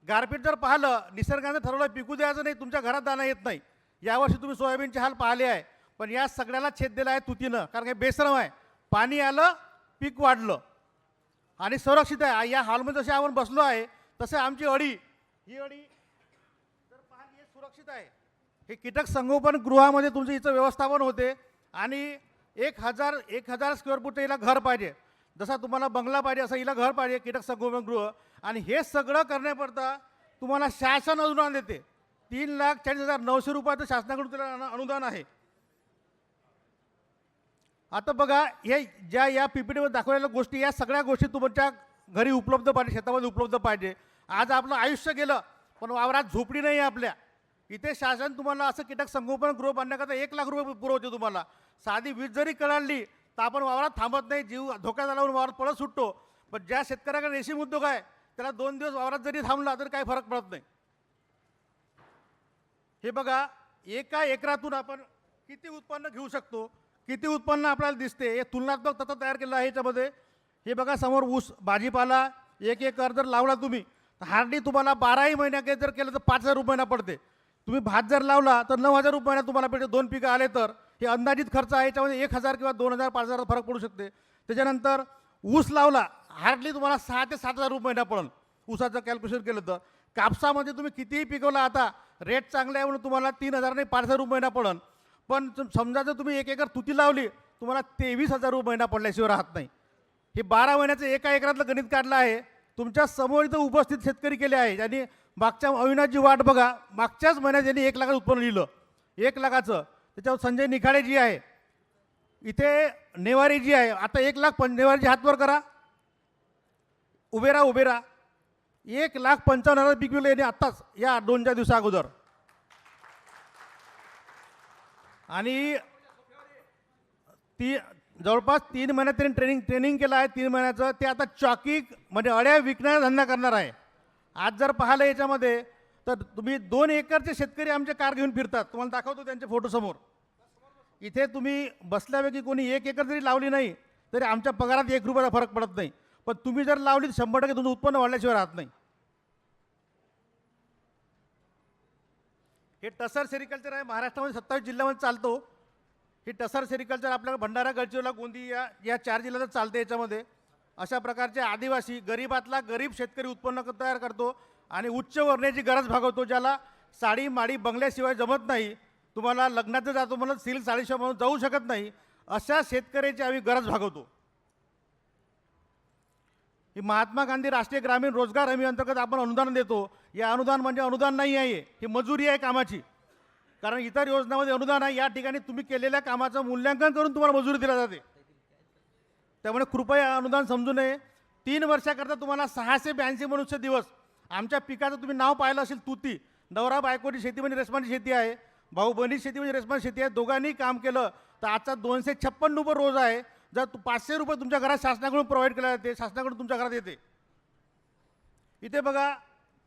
S8: गारपीट जर पाहिलं, निसर्गाने ठरवलं पिकू द्यायचं नाही, तुमच्या घरात दाणा येत नाही. यावर्षी तुम्ही सोयाबीनचे हाल पाहिले आहे, पण या सगळ्याला छेद दिला आहे तुतीनं. कारण हे बेश्रम आहे. पाणी आलं, पीक वाढलं आणि सुरक्षित आहे. या हॉलमध्ये जसे आपण बसलो आहे तसे आमची अडी, ही अडी जर पाहाल, हे सुरक्षित आहे. हे कीटक संगोपन गृहामध्ये तुमचं हिचं व्यवस्थापन होते. आणि 1,000 स्क्वेअर फूटचं हिला घर पाहिजे. जसा तुम्हाला बंगला पाहिजे असं हिला घर पाहिजे, कीटक संगोपन गृह. आणि हे सगळं करण्याकरता तुम्हाला शासन अनुदान देते. 3,40,900 रुपयाचं शासनाकडून त्याला अनुदान आहे. आता बघा, हे ज्या या PPT दाखवलेल्या गोष्टी, या सगळ्या गोष्टी तुमच्या घरी उपलब्ध पाहिजे, शेतामध्ये उपलब्ध पाहिजे. आज आपलं आयुष्य गेलं, पण वावरात झोपडी नाही आहे आपल्या. इथे शासन तुम्हाला असं कीटक संगोपन गृह बांधण्याकरता 1 लाख रुपये पुरवते तुम्हाला. साधी वीज जरी कळाली तर आपण वावरात थांबत नाही, जीव धोक्यात आल्यावर वावरात पळत सुटतो. पण ज्या शेतकऱ्याकडे रेशीम उद्योग आहे त्याला 2 दिवस वावरात जरी थांबला तरी काही फरक पडत नाही. हे बघा, एका एकरातून आपण किती उत्पन्न घेऊ शकतो, किती उत्पन्न आपल्याला दिसते, हे तुलनात्मक तत्व तयार केलं आहे याच्यामध्ये. हे बघा, समोर ऊस, भाजीपाला 1 एकर जर लावला तुम्ही, हार्डली तुम्हाला 12ही महिन्यात जर केलं तर 5,000 रुपयांना पडते. तुम्ही भात जर लावला तर 9,000 रुपयांना तुम्हाला भेटते. 2 पिकं आले तर हे अंदाजित खर्च आहे. याच्यामध्ये 1,000 किंवा 2,000 5,000 फरक पडू शकते. त्याच्यानंतर ऊस लावला, हार्डली तुम्हाला 6,000 ते 7,000 रुपयांना पडेल ऊसाचं कॅल्क्युलेशन केलं तर. कापसामध्ये तुम्ही कितीही पिकवला, आता रेट चांगले आहे म्हणून तुम्हाला 3,000 नाही 5,000 रुपयांना पडेल. पण समजा जर तुम्ही 1 एकर तुती लावली, तुम्हाला 23,000 रुपयांना पडल्याशिवाय राहत नाही. हे 12 महिन्याचं एका एकरातलं गणित काढलं आहे. तुमच्या समोर इथं उपस्थित शेतकरी केले आहे. ज्यांनी मागच्या अविनाशजी वाट बघा, मागच्याच महिन्यात त्यांनी 1 लाखाचं उत्पन्न लिहिलं, 1 लाखाचं. त्याच्यावर संजय निखाडे जी आहे, इथे नेवारी जी आहे, आता 1 लाख नेवारीची हात वर करा, उभे राहा. 1,55,000 पीक विकलं यांनी आत्ताच या 2-4 दिवसा अगोदर. आणि ती जवळपास 3 महिन्यात त्यांनी ट्रेनिंग केलं आहे. 3 महिन्याचं ते आता चॉकी म्हणजे अड्या विकण्याचा धंदा करणार आहे. आज जर पाहिलं याच्यामध्ये तर तुम्ही 2 एकरचे शेतकरी आमचे कार घेऊन फिरतात. तुम्हाला दाखवतो त्यांचे फोटो समोर. इथे तुम्ही बसल्यापैकी कोणी 1 एकर जरी लावली नाही तरी आमच्या पगारात 1 रुपयाचा फरक पडत नाही. पण तुम्ही जर लावली तर 100% तुमचं उत्पन्न वाढल्याशिवाय राहत नाही. हे टसर सेरिकल्चर आहे, महाराष्ट्रामध्ये 27 जिल्ह्यामध्ये चालतो. हे टसर सेरिकल्चर आपल्याला भंडारा, गडचिरोली, गोंदिया या 4 जिल्ह्यात चालते. याच्यामध्ये अशा प्रकारचे आदिवासी, गरीबातला गरीब शेतकरी उत्पन्न तयार करतो आणि उच्च वर्णाची गरज भागवतो. ज्याला साडी माडी बंगल्याशिवाय जमत नाही, तुम्हाला लग्नाचं जातो म्हणून सिल्क साडीशिवाय म्हणून जाऊ शकत नाही, अशा शेतकऱ्याची आम्ही गरज भागवतो. ही महात्मा गांधी राष्ट्रीय ग्रामीण रोजगार हमी अंतर्गत आपण अनुदान देतो. हे अनुदान म्हणजे अनुदान नाही आहे, ही मजुरी आहे कामाची. कारण इतर योजनांमध्ये अनुदान आहे, या ठिकाणी तुम्ही केलेल्या कामाचं मूल्यांकन करून तुम्हाला मजुरी दिली जाते. त्यामुळे कृपया अनुदान समजू नये. 3 वर्षाकरता तुम्हाला 682 मनुष्य दिवस. आमच्या पिकाचं तुम्ही नाव पाहिलं असेल, तुती. नवरा बायकोची शेती म्हणजे रेस्पॉन्स शेती आहे, भाऊ बहिणी शेती म्हणजे रेस्पॉन्स शेती आहे. दोघांनी काम केलं तर आजचा 256 रुपये रोज आहे. जर 500 रुपये तुमच्या घरात शासनाकडून प्रोव्हाइड केले जाते, शासनाकडून तुमच्या घरात येते. इथे बघा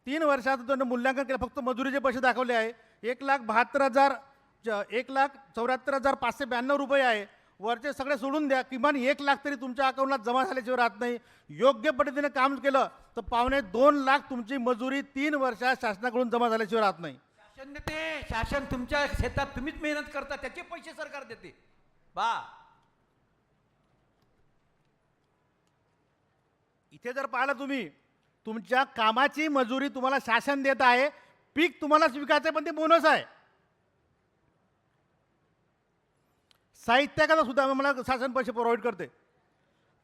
S8: 3 वर्षाचं त्यांनी मूल्यांकन केलं, फक्त मजुरीचे पैसे दाखवले आहे. 1,74,592 रुपये आहे. वरचे सगळे सोडून द्या, किमान 1 लाख तरी तुमच्या अकाउंटला जमा झाल्याशिवाय राहत नाही. योग्य पद्धतीने काम केलं तर 2.25 लाख तुमची मजुरी 3 वर्षात शासनाकडून जमा झाल्याशिवाय राहत नाही.
S1: शासन देते, शासन तुमच्या शेतात तुम्हीच मेहनत करता, त्याचे पैसे सरकार देते. बा
S8: इथे जर पाहिलं तुम्ही, तुमच्या कामाची मजुरी तुम्हाला शासन देत आहे, पीक तुम्हालाच विकायचं, पण ते बोनस आहे. साहित्याकरता सुद्धा मला शासन पैसे प्रोव्हाइड करते.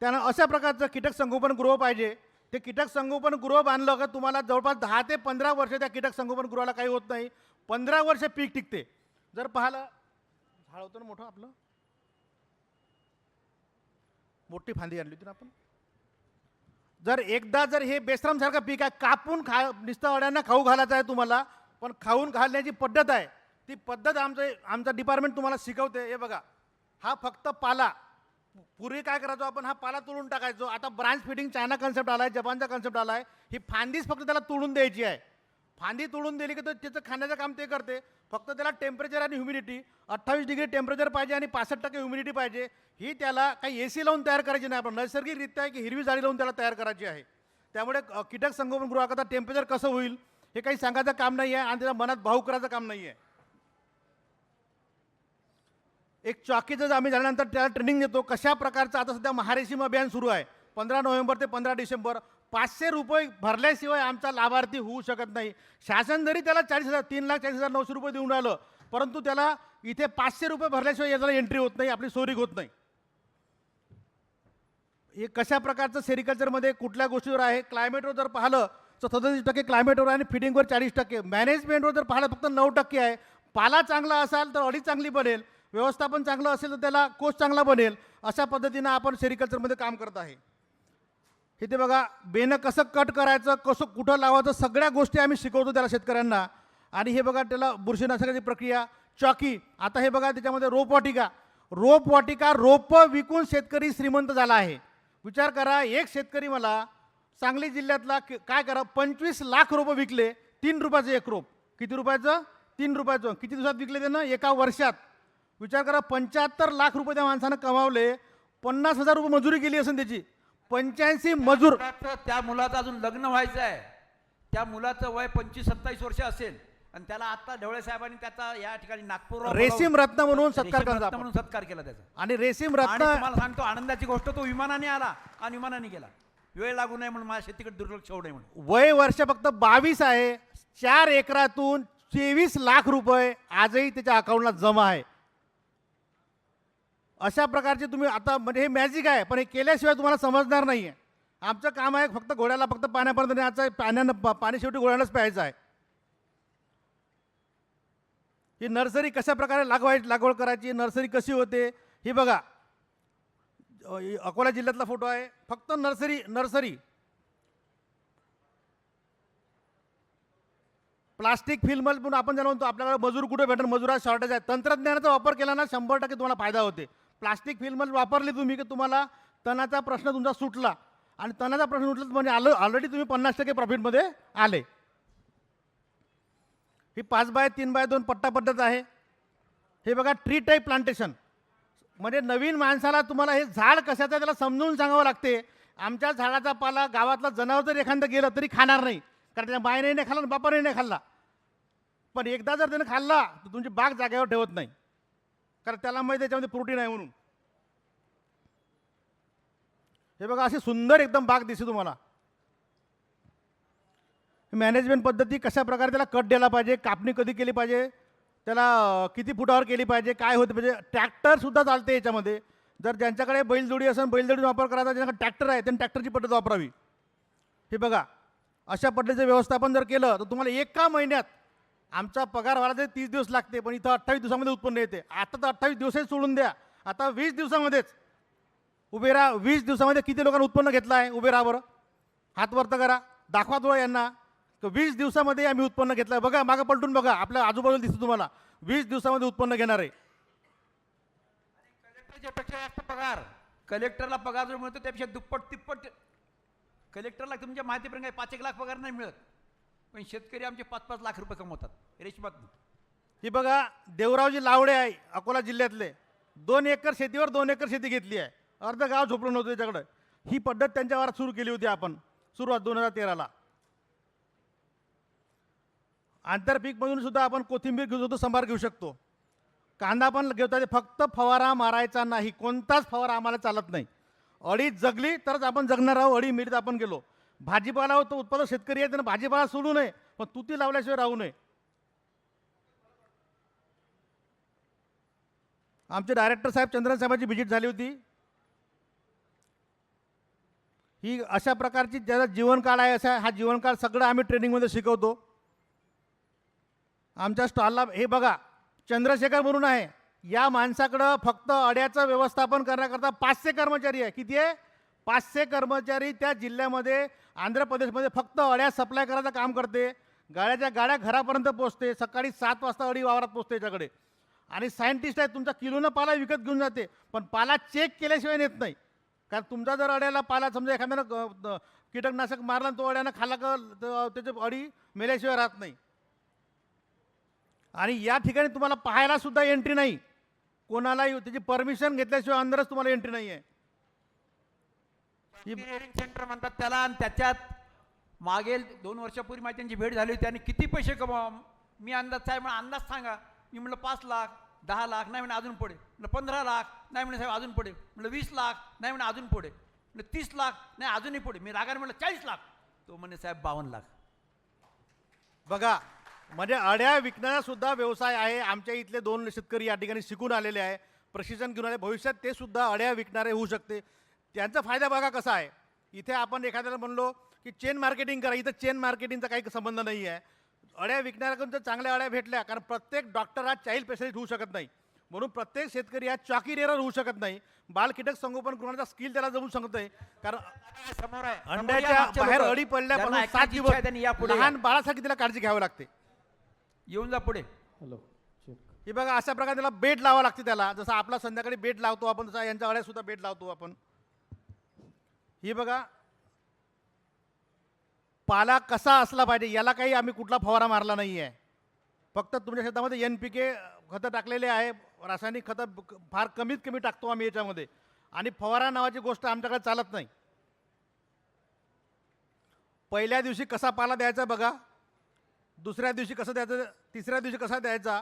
S8: त्यानं अशा प्रकारचं कीटक संगोपन गृह पाहिजे. ते कीटक संगोपन गृह बांधलं का तुम्हाला जवळपास 10 ते 15 वर्ष त्या कीटक संगोपन गृहाला काही होत नाही. 15 वर्ष पीक टिकते. जर पाहिलं, झाड होतं ना मोठं आपलं, मोठी फांदी आणली होती ना आपण. जर एकदा जर हे बेसरामसारखं पीक आहे, कापून नुसतं अड्यांना खाऊ घालायचं आहे तुम्हाला, पण खाऊन घालण्याची पद्धत आहे. ती पद्धत आमचं डिपार्टमेंट तुम्हाला शिकवते. हे बघा, हा फक्त पाला. पूर्वी काय करायचो आपण, हा पाला तोडून टाकायचो. आता ब्रांच फिडिंग चायना कन्सेप्ट आला आहे, जपानचा कन्सेप्ट आला आहे. ही फांदीच फक्त त्याला तोडून द्यायची आहे. फांदी तोडून दिली की तो त्याचं खाण्याचं काम ते करते. फक्त त्याला टेम्परेचर आणि ह्युमिडिटी 28 डिग्री टेम्परेचर पाहिजे आणि 65% ह्युमिडिटी पाहिजे. ही त्याला काही AC लावून तयार करायची नाही, आपण नैसर्गिकरित्या आहे की हिरवी जाळी लावून त्याला तयार करायची आहे. त्यामुळे कीटक संगोपन गृहाकरता टेम्परेचर कसं होईल हे काही सांगायचं काम नाही आहे आणि त्याच्या मनात भाऊ करायचं काम नाही आहे. एक चॉकीचं आम्ही झाल्यानंतर त्याला ट्रेनिंग देतो कशा प्रकारचं. आता सध्या महारेशीम अभियान सुरू आहे 15 नोव्हेंबर ते 15 डिसेंबर. 500 रुपये भरल्याशिवाय आमचा लाभार्थी होऊ शकत नाही. शासन जरी त्याला 3,40,900 रुपये देऊन राहिलं, परंतु त्याला इथे 500 रुपये भरल्याशिवाय याला एंट्री होत नाही, आपली सोरी होत नाही. हे कशा प्रकारचं सेरिकल्चरमध्ये कुठल्या गोष्टीवर आहे. क्लायमेटवर जर पाहिलं तर 37% क्लायमेटवर आहे आणि फिडिंगवर 40%. मॅनेजमेंटवर जर पाहिलं फक्त 9% आहे. पाला चांगला असाल तर अडी चांगली बनेल, व्यवस्थापन चांगलं असेल तर त्याला कोष चांगला बनेल. अशा पद्धतीनं आपण सेरिकल्चरमध्ये काम करत आहे. इथे बघा, बेनं कसं कट करायचं, कसं कुठं लावायचं, सगळ्या गोष्टी आम्ही शिकवतो त्याला शेतकऱ्यांना. आणि हे बघा, त्याला बुरशीनाशकाची प्रक्रिया, चॉकी. आता हे बघा, त्याच्यामध्ये रोपवाटिका. रोपं विकून शेतकरी श्रीमंत झाला आहे. विचार करा, एक शेतकरी मला सांगली जिल्ह्यातला काय करा, 25 लाख रोपं विकले. 3 रुपयाचं एक रोप. किती रुपयाचं? 3 रुपयाचं. किती दिवसात विकले त्यानं? एका वर्षात. विचार करा, 75 लाख रुपये त्या माणसानं कमावले. 50,000 रुपये मजुरी केली असेल त्याची. 85 मजूर.
S1: त्या मुलाचं अजून लग्न व्हायचं आहे. त्या मुलाचं वय 25-27 वर्ष असेल आणि त्याला आता ढवळे साहेबांनी त्याचा या ठिकाणी नागपूर
S8: रेशीम रत्न म्हणून सत्कार केला.
S1: म्हणून सत्कार केला त्याचा.
S8: आणि रेशीम रत्न,
S1: तुम्हाला सांगतो आनंदाची गोष्ट, तो विमानाने आला आणि विमानाने गेला. वेळ लागू नये म्हणून, माझ्या शेतीकडे दुर्लक्ष होऊ नये म्हणून.
S8: वय वर्ष फक्त 22 आहे. 4 एकरातून 23 लाख रुपये आजही त्याच्या अकाउंटला जमा आहे. अशा प्रकारचे तुम्ही आता, म्हणजे हे मॅजिक आहे, पण हे केल्याशिवाय तुम्हाला समजणार नाही आहे. आमचं काम आहे फक्त घोड्याला फक्त पाण्यापर्यंत न्यायचं आहे. पाणी शेवटी घोड्यालाच प्यायचं आहे. ही नर्सरी कशा प्रकारे लागवड करायची, नर्सरी कशी होते हे बघा. अकोला जिल्ह्यातला फोटो आहे. फक्त नर्सरी प्लास्टिक फिल्म म्हणून आपण जाणून म्हणतो, आपल्याला मजूर कुठे भेटेल, मजुरात शॉर्टेज आहे. तंत्रज्ञानाचा वापर केला ना 100% तुम्हाला फायदा होते. प्लास्टिक फिल्म वापरली तुम्ही की तुम्हाला तणाचा प्रश्न तुमचा सुटला. आणि तणाचा प्रश्न सुटला म्हणजे ऑलरेडी तुम्ही 50% प्रॉफिटमध्ये आले. ही 5x3x2 पट्टा पद्धत आहे. हे बघा, ट्री टाईप प्लांटेशन. म्हणजे नवीन माणसाला तुम्हाला हे झाड कशाचं आहे त्याला समजून सांगावं लागते. आमच्या झाडाचा पाला गावातला जनावर जर एखादं गेलं तरी खाणार नाही, कारण त्याच्या बाईने नाही खाल्ला, बापाने नाही खाल्ला. पण एकदा जर त्याने खाल्ला तर तुमची बाग जागेवर ठेवत नाही, कारण त्याला माहिती त्याच्यामध्ये प्रोटीन आहे म्हणून. हे बघा, अशी सुंदर एकदम बाग दिसते तुम्हाला. मॅनेजमेंट पद्धती कशा प्रकारे त्याला कट द्यायला पाहिजे, कापणी कधी केली पाहिजे, त्याला किती फुटावर केली पाहिजे, काय होतं पाहिजे. ट्रॅक्टरसुद्धा चालते याच्यामध्ये. जर ज्यांच्याकडे बैलजोडी असेल बैलजोडीचा वापर करायचा, ज्यांच्याकडे ट्रॅक्टर आहे त्यांनी ट्रॅक्टरची पद्धत वापरावी. हे बघा, अशा पद्धतीचं व्यवस्थापन जर केलं तर तुम्हाला एका महिन्यात आमचा पगार व्हायला तरी 30 दिवस लागते, पण इथं 28 दिवसामध्ये उत्पन्न येते. आता तर 28 दिवसही सोडून द्या, आता 20 दिवसामध्येच उभे राहा. 20 दिवसामध्ये किती लोकांना उत्पन्न घेतलं आहे? उभे राहा बरं, हात वरतं करा, दाखवा थोडं यांना. तर 20 दिवसामध्ये आम्ही उत्पन्न घेतलं आहे. बघा, मागं पलटून बघा, आपल्या आजूबाजूला दिसतं तुम्हाला 20 दिवसामध्ये उत्पन्न घेणार आहे.
S1: कलेक्टरच्या पेक्षा जास्त पगार, कलेक्टरला पगार जो मिळतो त्यापेक्षा दुप्पट तिप्पट. कलेक्टरला तुमच्या माहितीप्रमाणे 5-1 लाख पगार नाही मिळत, पण शेतकरी आमचे 5-5 लाख रुपये कमवतात. रेशमात
S8: ही बघा, देवरावजी लावडे आहे अकोला जिल्ह्यातले, 2 एकर शेतीवर 2 एकर शेती घेतली आहे. अर्ध गाव झोपलं नव्हतं त्याच्याकडं. ही पद्धत त्यांच्या वारात सुरू केली होती आपण, सुरुवात 2013ला. आंतरपीकमधून सुद्धा आपण कोथिंबीर घेऊ शकतो, संभार घेऊ शकतो, कांदा पण घेता येते. फक्त फवारा मारायचा नाही, कोणताच फवारा आम्हाला चालत नाही. अळी जगली तरच आपण जगणार आहोत. अळी मिळत आपण गेलो. भाजीपाला तो उत्पादक शेतकरी आहे, त्यानं भाजीपाला सोडू नये, पण तुती लावल्याशिवाय राहू नये. आमचे डायरेक्टर साहेब चंद्रन साहेबांची व्हिजिट झाली होती. ही अशा प्रकारची ज्याचा जीवनकाळ आहे, असा हा जीवनकाळ सगळं आम्ही ट्रेनिंगमध्ये शिकवतो. आमच्या स्टॉलला हे बघा, चंद्रशेखर म्हणून आहे, या माणसाकडं फक्त अड्याचं व्यवस्थापन करण्याकरता 500 कर्मचारी आहे. किती आहे? 500 कर्मचारी त्या जिल्ह्यामध्ये, आंध्र प्रदेशमध्ये फक्त अड्या सप्लाय करायचं काम करते. गाड्या घरापर्यंत पोचते. सकाळी 7 वाजता अडी वावरात पोचते याच्याकडे. आणि सायंटिस्ट आहे, तुमचा किलोनं पाला विकत घेऊन जाते, पण पाला चेक केल्याशिवाय नेत नाही. कारण तुमचा जर अड्याला पाला समजा एखाद्यानं कीटकनाशक मारला, तो अड्यानं खाला का त्याची अडी मेल्याशिवाय राहत नाही. आणि या ठिकाणी तुम्हाला पाहायला सुद्धा एंट्री नाही, कोणालाही त्याची परमिशन घेतल्याशिवाय अंदरच तुम्हाला एंट्री नाही आहे.
S1: इंजिनिअरिंग सेंटर म्हणतात त्याला. आणि त्याच्यात मागेल 2 वर्षापूर्वी माझी त्यांची भेट झाली होती. आणि किती पैसे कमावा मी अंदाज साहेब म्हणा, अंदाज सांगा. मी म्हटलं 5 लाख, 10 लाख, नाही म्हणे अजून पुढे. म्हटलं 15 लाख, नाही म्हणे साहेब अजून पुढे. म्हटलं 20 लाख, नाही म्हणे अजून पुढे. म्हटलं 30 लाख, नाही अजूनही पुढे. मी रागाने म्हटलं 40 लाख. तो म्हणे साहेब 52 लाख.
S8: बघा, म्हणजे अड्या विकण्याचा सुद्धा व्यवसाय आहे. आमच्या इथले 2 शेतकरी या ठिकाणी शिकून आलेले आहे, प्रशिक्षण घेऊन आले. भविष्यात ते सुद्धा अड्या विकणारे होऊ शकते. त्यांचा फायदा बघा कसा आहे. इथे आपण एखाद्याला म्हणलो की चेन मार्केटिंग करा, इथं चेन मार्केटिंगचा काही संबंध नाही आहे. अड्या विकणाऱ्याकडून जर चांगल्या अड्या भेटल्या, कारण प्रत्येक डॉक्टर हा चाइल्ड स्पेशलिस्ट होऊ शकत नाही, म्हणून प्रत्येक शेतकरी हा चॉकी रेअर होऊ शकत नाही. बाल कीटक संगोपन करण्याचा स्किल त्याला जमू शकत नाही. कारण
S1: समोर आहे,
S8: अंड्याच्या बाहेर अडी पडल्यापासून 7 दिवस लहान बाळासाठी त्याला काळजी घ्यावी लागते.
S1: येऊन जा पुढे.
S6: हॅलो,
S8: हे बघा, अशा प्रकारे त्याला बेड लावावं लागते. त्याला जसं आपला संध्याकाळी बेड लावतो आपण, तसा यांच्या अड्या सुद्धा बेड लावतो आपण. ही बघा, पाला कसा असला पाहिजे, याला काही आम्ही कुठला फवारा मारला नाही आहे. फक्त तुमच्या शेतामध्ये NPK खतं टाकलेले आहे. रासायनिक खतं फार कमीत कमी टाकतो आम्ही याच्यामध्ये. आणि फवारा नावाची गोष्ट आमच्याकडे चालत नाही. पहिल्या दिवशी कसा पाला द्यायचा बघा, दुसऱ्या दिवशी कसं द्यायचं, तिसऱ्या दिवशी कसा द्यायचा,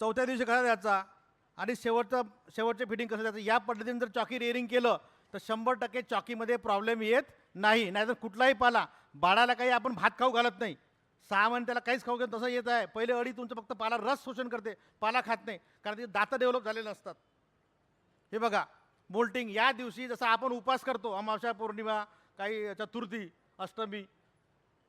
S8: चौथ्या दिवशी कसा द्यायचा, आणि शेवटचे फिटिंग कसं द्यायचं. या पद्धतीने जर चॉकी रेअरिंग केलं तर 100% चॉकीमध्ये प्रॉब्लेम येत नाही. नाहीतर कुठलाही पाला, बाळाला काही आपण भात खाऊ घालत नाही, 6 महिने त्याला काहीच खाऊ घालत, तसं येत आहे. पहिले अडी तुमचं फक्त पाला रस शोषण करते, पाला खात नाही, कारण ते दातं डेव्हलप झालेले नसतात. हे बघा, मोल्टिंग या दिवशी जसं आपण उपास करतो, अमावस्या, पौर्णिमा, काही चतुर्थी, अष्टमी,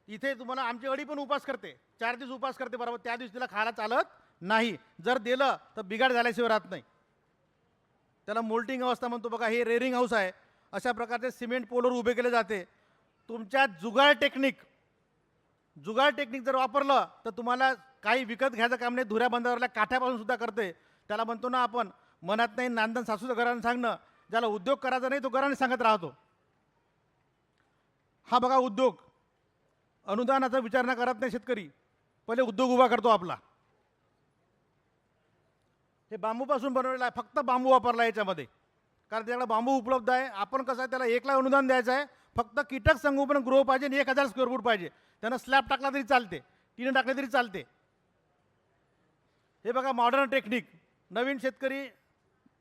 S8: इथे तुम्हाला आमची अडी पण उपास करते, 4 दिवस उपास करते बरोबर. त्या दिवशी तिला खायला चालत नाही. जर दिलं तर बिघाड झाल्याशिवाय राहत नाही. त्याला मोल्टिंग अवस्था म्हणतो. बघा, हे रेअरिंग हाऊस आहे. अशा प्रकारचे सिमेंट पोलवर उभे केले जाते. तुमच्या जुगाड टेक्निक जर वापरलं तर तुम्हाला काही विकत घ्यायचं काम नाही. धुऱ्या बंधावरल्या काठ्यापासून सुद्धा करते. त्याला म्हणतो ना आपण, मनात नाही नांदन सासूचं घराने सांगणं. ज्याला उद्योग करायचा नाही तो घराने सांगत राहतो. हा बघा उद्योग, अनुदानाचा विचार न करत नाही शेतकरी, पहिले उद्योग उभा करतो आपला. हे बांबूपासून बनवलेलं आहे, फक्त बांबू वापरला याच्यामध्ये, कारण त्याला बांबू उपलब्ध आहे. आपण कसं आहे, त्याला 1 लाख अनुदान द्यायचं आहे. फक्त कीटक संगोपन गृह पाहिजे आणि 1000 स्क्वेअर फूट पाहिजे. त्यानं स्लॅब टाकला तरी चालते, टीनं टाकले तरी चालते. हे बघा मॉडर्न टेक्निक. नवीन शेतकरी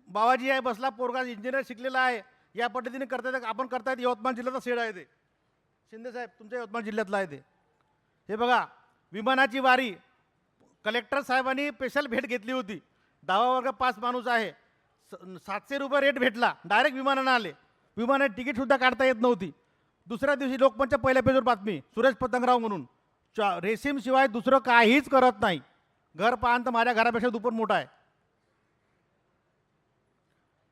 S8: बाबाजी आहे बसला, पोरगा इंजिनियर शिकलेला आहे. या पद्धतीने करता आपण करतायत. यवतमाळ जिल्ह्याचा सेड आहे ते, शिंदे साहेब तुमच्या यवतमाळ जिल्ह्यातला आहे ते. हे बघा, विमानाची वारी, कलेक्टर साहेबांनी स्पेशल भेट घेतली होती. 10वा वर्ग 5 माणूस आहे, 700 रुपये रेट भेटला. डायरेक्ट विमानानं आले. विमानात तिकीटसुद्धा काढता येत नव्हती. दुसऱ्या दिवशी लोकमतच्या पहिल्या पेजवर बातमी, सुरेश पतंगराव म्हणून रेशीम शिवाय दुसरं काहीच करत नाही, घर पाहन तर माझ्या घरापेक्षा दुप्पट मोठा आहे.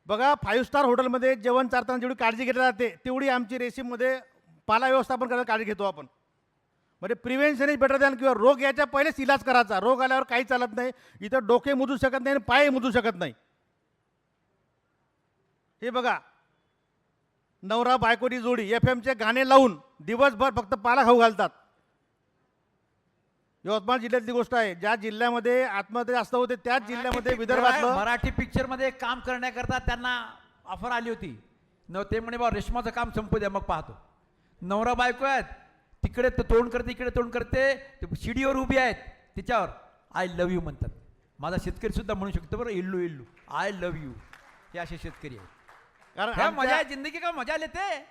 S8: बघा 5 स्टार हॉटेलमध्ये जेवण चारताना जेवढी काळजी घेतली जाते तेवढी आमची रेशीममध्ये पाला व्यवस्थापन करायला काळजी घेतो आपण. म्हणजे प्रिव्हेन्शन इज बेटर दॅन किंवा रोग याच्या पहिलेच इलाज करायचा. रोग आल्यावर काही चालत नाही. इथं डोके मुजू शकत नाही आणि पाय मुजू शकत नाही. हे बघा, नवरा बायकोची जोडी FM चे गाणे लावून दिवसभर फक्त पाला खाऊ घालतात. यवतमाळ जिल्ह्यातली गोष्ट आहे. ज्या जिल्ह्यामध्ये आत्महत्या जास्त होते त्याच जिल्ह्यामध्ये विदर्भातलं
S1: मराठी पिक्चर मध्ये काम करण्याकरता त्यांना ऑफर आली होती. ते म्हणे बा रेशमाचं काम संपू द्या मग पाहतो. नवरा बायको आहेत, तिकडे तोंड करते इकडे तोंड करते, शिडीवर उभी आहेत, तिच्यावर आय लव्ह यू म्हणतात. माझा शेतकरी सुद्धा म्हणू शकतो बरं, इल्लू इल्लू आय लव्ह यू. हे असे शेतकरी आहेत. कारण मजा आहे जिंदगी का मजा लेते.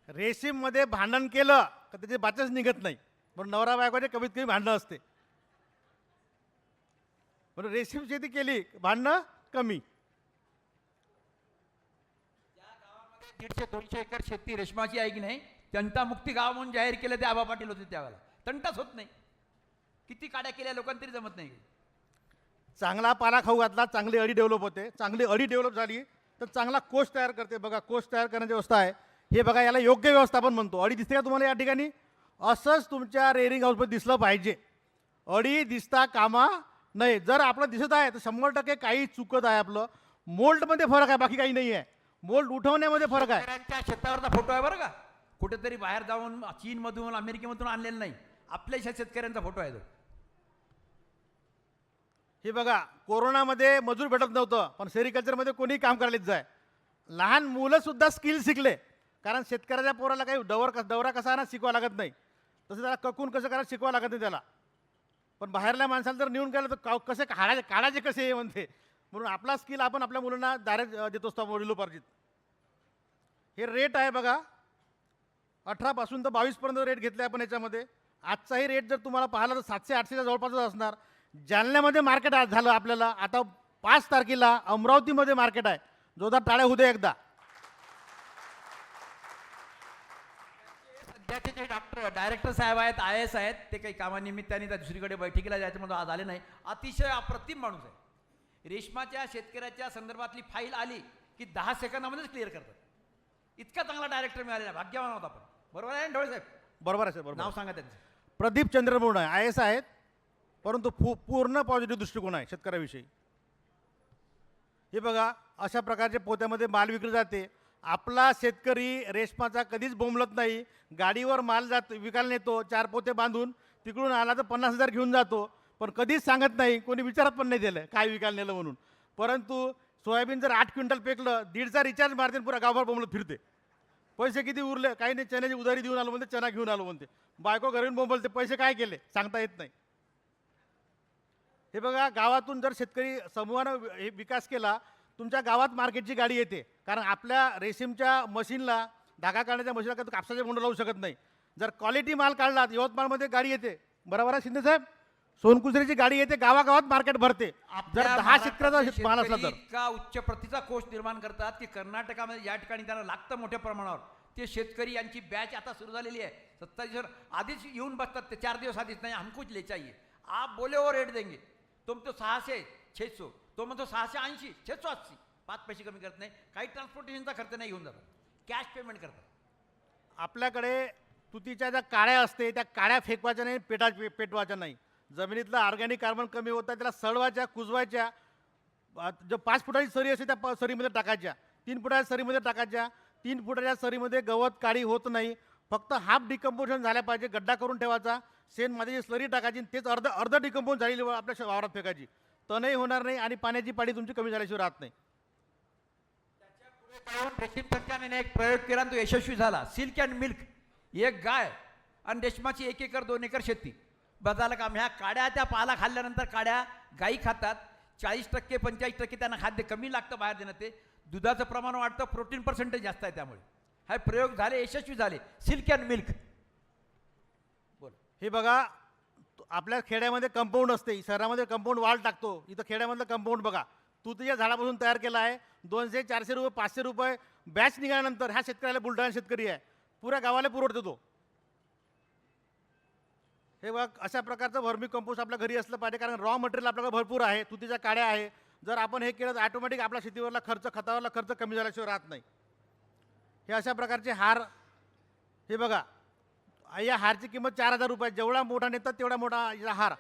S8: रेशीम मध्ये भांडण केलं का त्याचे बाचच निघत नाही. म्हणून नवरा बायकोचे कमीत कमी भांडणं असते. म्हणून रेशीम शेती केली भांडणं कमी.
S1: 150-200 एकर शेती रेशमाची आहे की नाही, तंटामुक्ती गाव म्हणून जाहीर केलं ते आबा पाटील होते त्यावेळेला. तंटाच होत नाही. किती काड्या केल्या लोकांना तरी जमत नाही.
S8: चांगला पाला खाऊ घातला, चांगली अडी डेव्हलप होते. चांगली अडी डेव्हलप झाली तर चांगला कोष तयार करते. बघा कोष तयार करण्याची व्यवस्था आहे. हे बघा, याला योग्य व्यवस्थापन म्हणतो. अडी दिसते का तुम्हाला या ठिकाणी? असंच तुमच्या रेअरिंग हाऊसमध्ये दिसलं पाहिजे. अडी दिसता कामा नाही. जर आपलं दिसत आहे तर 100% काही चुकत आहे. आपलं मोल्डमध्ये फरक आहे, बाकी काही नाही आहे. मोल्ड उठवण्यामध्ये फरक आहे.
S1: शेतकऱ्यांच्या शेतावरचा फोटो आहे बरं का, कुठेतरी बाहेर जाऊन चीनमधून अमेरिकेमधून आणलेला नाही, आपल्या शेतकऱ्यांचा फोटो आहे तो.
S8: हे बघा, कोरोनामध्ये मजूर भेटत नव्हतं, पण सेरिकल्चरमध्ये कोणी काम करायला जाय. लहान मुलंसुद्धा स्किल शिकले, कारण शेतकऱ्याच्या पोराला काही दौरा कसा ना शिकवा लागत नाही, तसं त्याला ककून कसं करायला शिकवा लागत नाही त्याला. पण बाहेरल्या माणसाला जर नेऊन गेलं तर कसे काढायचे कसे म्हणते. म्हणून आपला स्किल आपण आपल्या मुलांना डायरेक्ट देतो असतो वडिलोपार्जित. हे रेट आहे बघा, 18 पासून तर 22 पर्यंत रेट घेतले आपण याच्यामध्ये. आजचाही रेट जर तुम्हाला पाहिला तर 700-800च्या जवळपासच असणार. जालन्यामध्ये मार्केट आज झालं आपल्याला. आता 5 तारखेला अमरावतीमध्ये मार्केट आहे. जोरदार टाळ्या होऊ दे एकदा.
S1: सध्याचे जे डॉक्टर डायरेक्टर साहेब आहेत, IAS आहेत, ते काही कामानिमित्ताने त्या दुसरीकडे बैठकीला जायचं म्हणून आज आले नाही. अतिशय अप्रतिम माणूस आहे. रेशमाच्या शेतकऱ्याच्या संदर्भातली फाईल आली की 10 सेकंदामध्येच क्लिअर करतात. इतका चांगला डायरेक्टर मिळालेला, भाग्यवान होता आपण. बरोबर आहे ढोळे साहेब?
S8: बरोबर आहे सर, बरोबर.
S1: नाव सांगा त्यांचं.
S8: प्रदीप चंद्रपूर्ण आहे, IAS आहेत, परंतु पूर्ण पॉझिटिव्ह दृष्टिकोन आहे शेतकऱ्याविषयी. हे बघा, अशा प्रकारचे पोत्यामध्ये माल विकले जाते. आपला शेतकरी रेशमाचा कधीच बोंबलत नाही. गाडीवर माल विकायला नेतो, 4 पोते बांधून, तिकडून आला तर 50,000 घेऊन जातो, पण कधीच सांगत नाही, कोणी विचारत पण नाही दिलं काय विकायला नेलं म्हणून. परंतु सोयाबीन जर 8 क्विंटल पेकलं, 1.5चा रिचार्ज मारते, पुरा गावभर बोंबलत फिरते. पैसे किती उरले, काही नाही, चण्याची उधारी देऊन आलो म्हणते, चना घेऊन आलो म्हणते. बायको घरून बोंबलते, पैसे काय केले सांगता येत नाही. हे बघा, गावातून जर शेतकरी समूहानं विकास केला, तुमच्या गावात मार्केटची गाडी येते. कारण आपल्या रेशीमच्या मशीनला, धागा काढण्याच्या मशीनला कापसाचे बोंड लावू शकत नाही. जर क्वालिटी माल काढला, यवतमाळमध्ये गाडी येते. बरोबर आहे शिंदे साहेब? सोनकुसरीची गाडी येते, गावागावात मार्केट भरते. जर 10 शेतकऱ्याचा माल असला तर
S1: इतका उच्च प्रतीचा कोष निर्माण करतात की कर्नाटकामध्ये या ठिकाणी त्यांना लागतं मोठ्या प्रमाणावर. ते शेतकरी यांची बॅच आता सुरू झालेली आहे. 27 आधीच येऊन बसतात ते, 4 दिवस आधीच. नाही हमको ले चाहिए, आप बोले वो रेट देंगे. तुम तो 600-600, तो म्हणतो 680, 680. 5 पैसे कमी करत नाही. काही ट्रान्सपोर्टेशनचा खर्च नाही घेऊन जातात, कॅश पेमेंट करतात.
S8: आपल्याकडे तुतीच्या ज्या काड्या असते त्या काड्या फेकवायच्या नाही, पेटवायच्या नाही. जमिनीतलं ऑर्गॅनिक कार्बन कमी होतं, त्याला सडवायच्या, कुजवायच्या. जो 5 फुटाची सरी असते त्या सरीमध्ये टाकायच्या, 3 फुटाच्या सरीमध्ये टाकायच्या. 3 फुटाच्या सरीमध्ये गवत काळी होत नाही, फक्त हाफ डिकम्पोजन झाल्या पाहिजे. गड्डा करून ठेवायचा, शेण माझी स्लरी टाकायची, तेच अर्ध डिकम्पोज झालेली आपल्या वावरात फेकायची. तणही होणार नाही आणि पाण्याची पाडी तुमची कमी झाल्याशिवाय राहत नाही.
S1: रेशीम तंत्रज्ञानाने एक प्रयोग केला आणि तो यशस्वी झाला. Silk and milk. एक गाय आणि रेशमाची 1 एकर 2 एकर शेती. बघायला काम, ह्या काड्या त्या पाला खाल्ल्यानंतर काड्या गायी खातात. 40% 45% त्यांना खाद्य कमी लागतं बाहेर देणं. ते दुधाचं प्रमाण वाढतं, प्रोटीन पर्सेंटेज जास्त आहे. त्यामुळे हे प्रयोग झाले, यशस्वी झाले. Silk and milk. बोल.
S8: हे बघा, आपल्या खेड्यामध्ये कंपाऊंड असते, शहरामध्ये कंपाऊंड वाल टाकतो. इथं खेड्यामधलं कंपाऊंड बघा, तुतीच्या झाडापासून तयार केला आहे. 200-400 रुपये 500 रुपये बॅच निघाल्यानंतर ह्या शेतकऱ्याला, बुलढाणा शेतकरी आहे, पुऱ्या गावाला पुरवठतो तो. हे बघ, अशा प्रकारचं व्हर्मी कंपोस्ट आपल्या घरी असलं पाहिजे, कारण रॉ मटेरियल आपल्याकडे भरपूर आहे, तुतीच्या काड्या आहे. जर आपण हे केलं तर ऑटोमॅटिक आपला शेतीवरला खर्च, खतावरला खर्च कमी झाल्याशिवाय राहत नाही. हे अशा प्रकारचे हार, हे बघा, या हारची किंमत 4000 रुपये. जेवढा मोठा नेतात तेवढा मोठा याचा हार.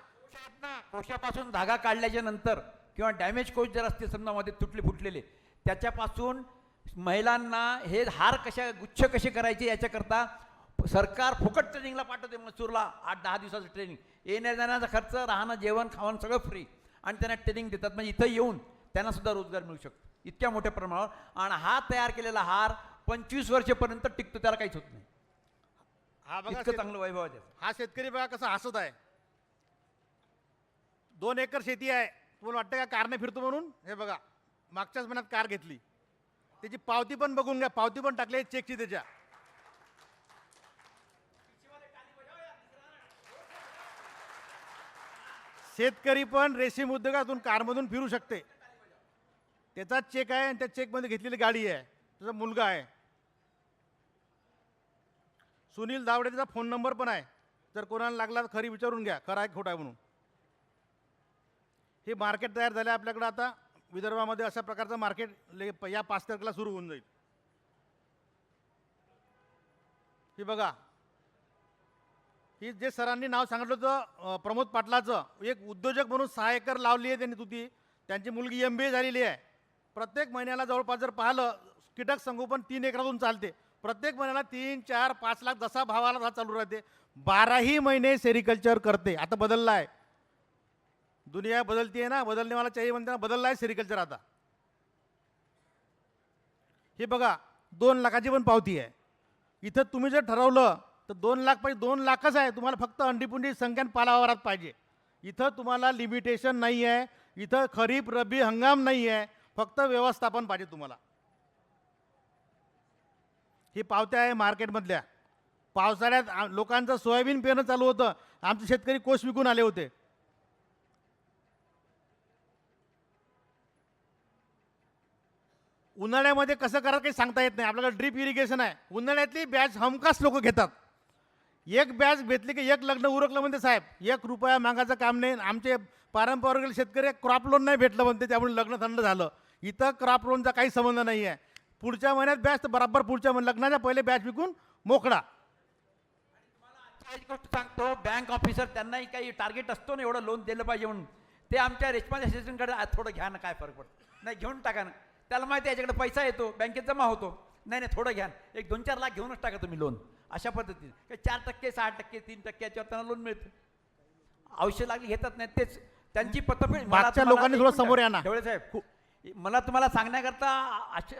S1: कोशापासून धागा काढल्याच्या नंतर किंवा डॅमेज कोश जर असते समजा मध्ये तुटले फुटलेले, त्याच्यापासून महिलांना हे हार गुच्छ कसे करायचे याच्याकरता सरकार फुकट ट्रेनिंगला पाठवते. मसूरला 8-10 दिवसाचं ट्रेनिंग, येण्या जाण्याचा खर्च, राहणं, जेवण, खावण सगळं फ्री, आणि त्यांना ट्रेनिंग देतात. म्हणजे इथं येऊन त्यांना सुद्धा रोजगार मिळू शकतो इतक्या मोठ्या प्रमाणावर. आणि हा तयार केलेला हार 25 वर्षापर्यंत टिकतो, त्याला काहीच होत नाही.
S8: हा बघा,
S1: इतकं चांगलं वैभव आहे त्याचं.
S8: हा शेतकरी बघा कसा हसत आहे. 2 एकर शेती आहे. तुम्हाला वाटतं का कारने फिरतो म्हणून? हे बघा, मागच्याच महिन्यात कार घेतली, त्याची पावती पण बघून घ्या, पावती पण टाकली चेकची त्याच्या. शेतकरी पण रेशीम उद्योगातून कारमधून फिरू शकते. त्याचा चेक आहे आणि त्या चेकमध्ये घेतलेली गाडी आहे, त्याचा मुलगा आहे सुनील दावडे, त्याचा फोन नंबर पण आहे. जर कोणाला लागला तर खरी विचारून घ्या, खरं आहे खोटा आहे म्हणून. हे मार्केट तयार झालं आपल्याकडं. आता विदर्भामध्ये अशा प्रकारचं मार्केट या 5 तारखेला सुरू होऊन जाईल. हे बघा, ही जे सरांनी नाव सांगितलं होतं प्रमोद पाटलाचं, एक उद्योजक म्हणून 6 एकर लावली आहे त्यांनी तुती. त्यांची मुलगी MBA झालेली आहे. प्रत्येक महिन्याला जवळपास जर पाहिलं, कीटक संगोपन 3 एकरातून चालते. प्रत्येक महिन्याला 3, 4, 5 लाख जसा भावाला तसा चालू राहते. 12ही महिने सेरिकल्चर करते. आता बदलला आहे, दुनिया बदलती आहे ना, बदलने वाला चाहिए म्हणते ना, बदलला आहे सेरिकल्चर आता. हे बघा, 2 लाखाची पण पावती आहे. इथं तुम्ही जर ठरवलं तर 2 लाख पाहिजे, 2 लाखच आहे. तुम्हाला फक्त अंडीपुंडी संख्यान पालावारात पाहिजे. इथं तुम्हाला लिमिटेशन नाही आहे. इथं खरीप रब्बी हंगाम नाही आहे, फक्त व्यवस्थापन पाहिजे तुम्हाला. ही पावत्या आहे मार्केटमधल्या. पावसाळ्यात लोकांचं सोयाबीन पेरणं चालू होतं, आमचे शेतकरी कोष विकून आले होते. उन्हाळ्यामध्ये कसं करा काही सांगता येत नाही. आपल्याकडे ड्रीप इरिगेशन आहे. उन्हाळ्यातली बॅच हमखास लोक घेतात. एक बॅच भेटली की एक लग्न उरकलं म्हणते साहेब, 1 रुपया मागायचं काम नाही. आमचे पारंपरिक शेतकरी क्रॉप लोन नाही भेटलं म्हणते, त्यामुळे लग्न थंड झालं. इथं क्रॉप लोनचा काही संबंध नाही आहे. पुढच्या महिन्यात बॅच तर बरोबर पुढच्या लग्नाच्या पहिले बॅच विकून मोकळा.
S1: एक गोष्ट सांगतो, बँक ऑफिसर त्यांनाही काही टार्गेट असतो ना, एवढं लोन दिलं पाहिजे म्हणून. ते आमच्या रेशमाच्या सेशनकडे थोडं घ्या ना, काय फरक पडतो नाही, घेऊन टाका ना. त्याला माहिती आहे याच्याकडे पैसा येतो, बँकेत जमा होतो. नाही थोडं घ्या, 1-2-4 लाख घेऊनच टाका तुम्ही लोन. अशा पद्धतीने 4%, 6%, 3% याच्यावर त्यांना लोन मिळतं. औषध लागली घेतात नाही, तेच त्यांची पतफेड.
S8: मागच्या लोकांनी थोडं समोर या ना.
S1: ठेवळे साहेब, मला तुम्हाला सांगण्याकरता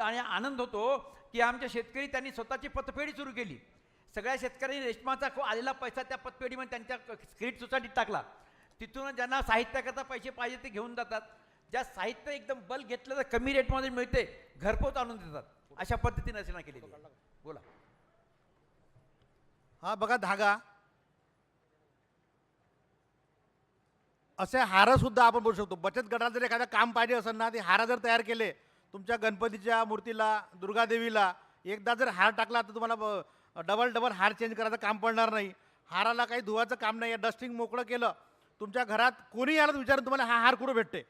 S1: आणि आनंद होतो की आमच्या शेतकरी त्यांनी स्वतःची पतफेडी सुरू केली. सगळ्या शेतकऱ्यांनी रेशमाचा आलेला पैसा त्या पतपेढीमध्ये त्यांच्या क्रेडिट सोसायटीत टाकला. तिथून ज्यांना साहित्याकरता पैसे पाहिजे ते घेऊन जातात. ज्या साहित्य एकदम बल्क घेतलं तर कमी रेटमध्ये मिळते, घरपोच आणून देतात. अशा पद्धतीने रचना केलेली. बोला.
S8: हा बघा धागा, असे हार सुद्धा आपण बोलू शकतो. बचत गटाला जर एखादं काम पाहिजे असेल ना, ते हार जर तयार केले, तुमच्या गणपतीच्या मूर्तीला, दुर्गादेवीला एकदा जर हार टाकला तर तुम्हाला डबल हार चेंज करायचं काम पडणार नाही. हाराला काही धुवायचं काम नाही आहे. डस्टिंग मोकळं केलं, तुमच्या घरात कोणी आलं तर विचारून तुम्हाला हा हार कुठं भेटते.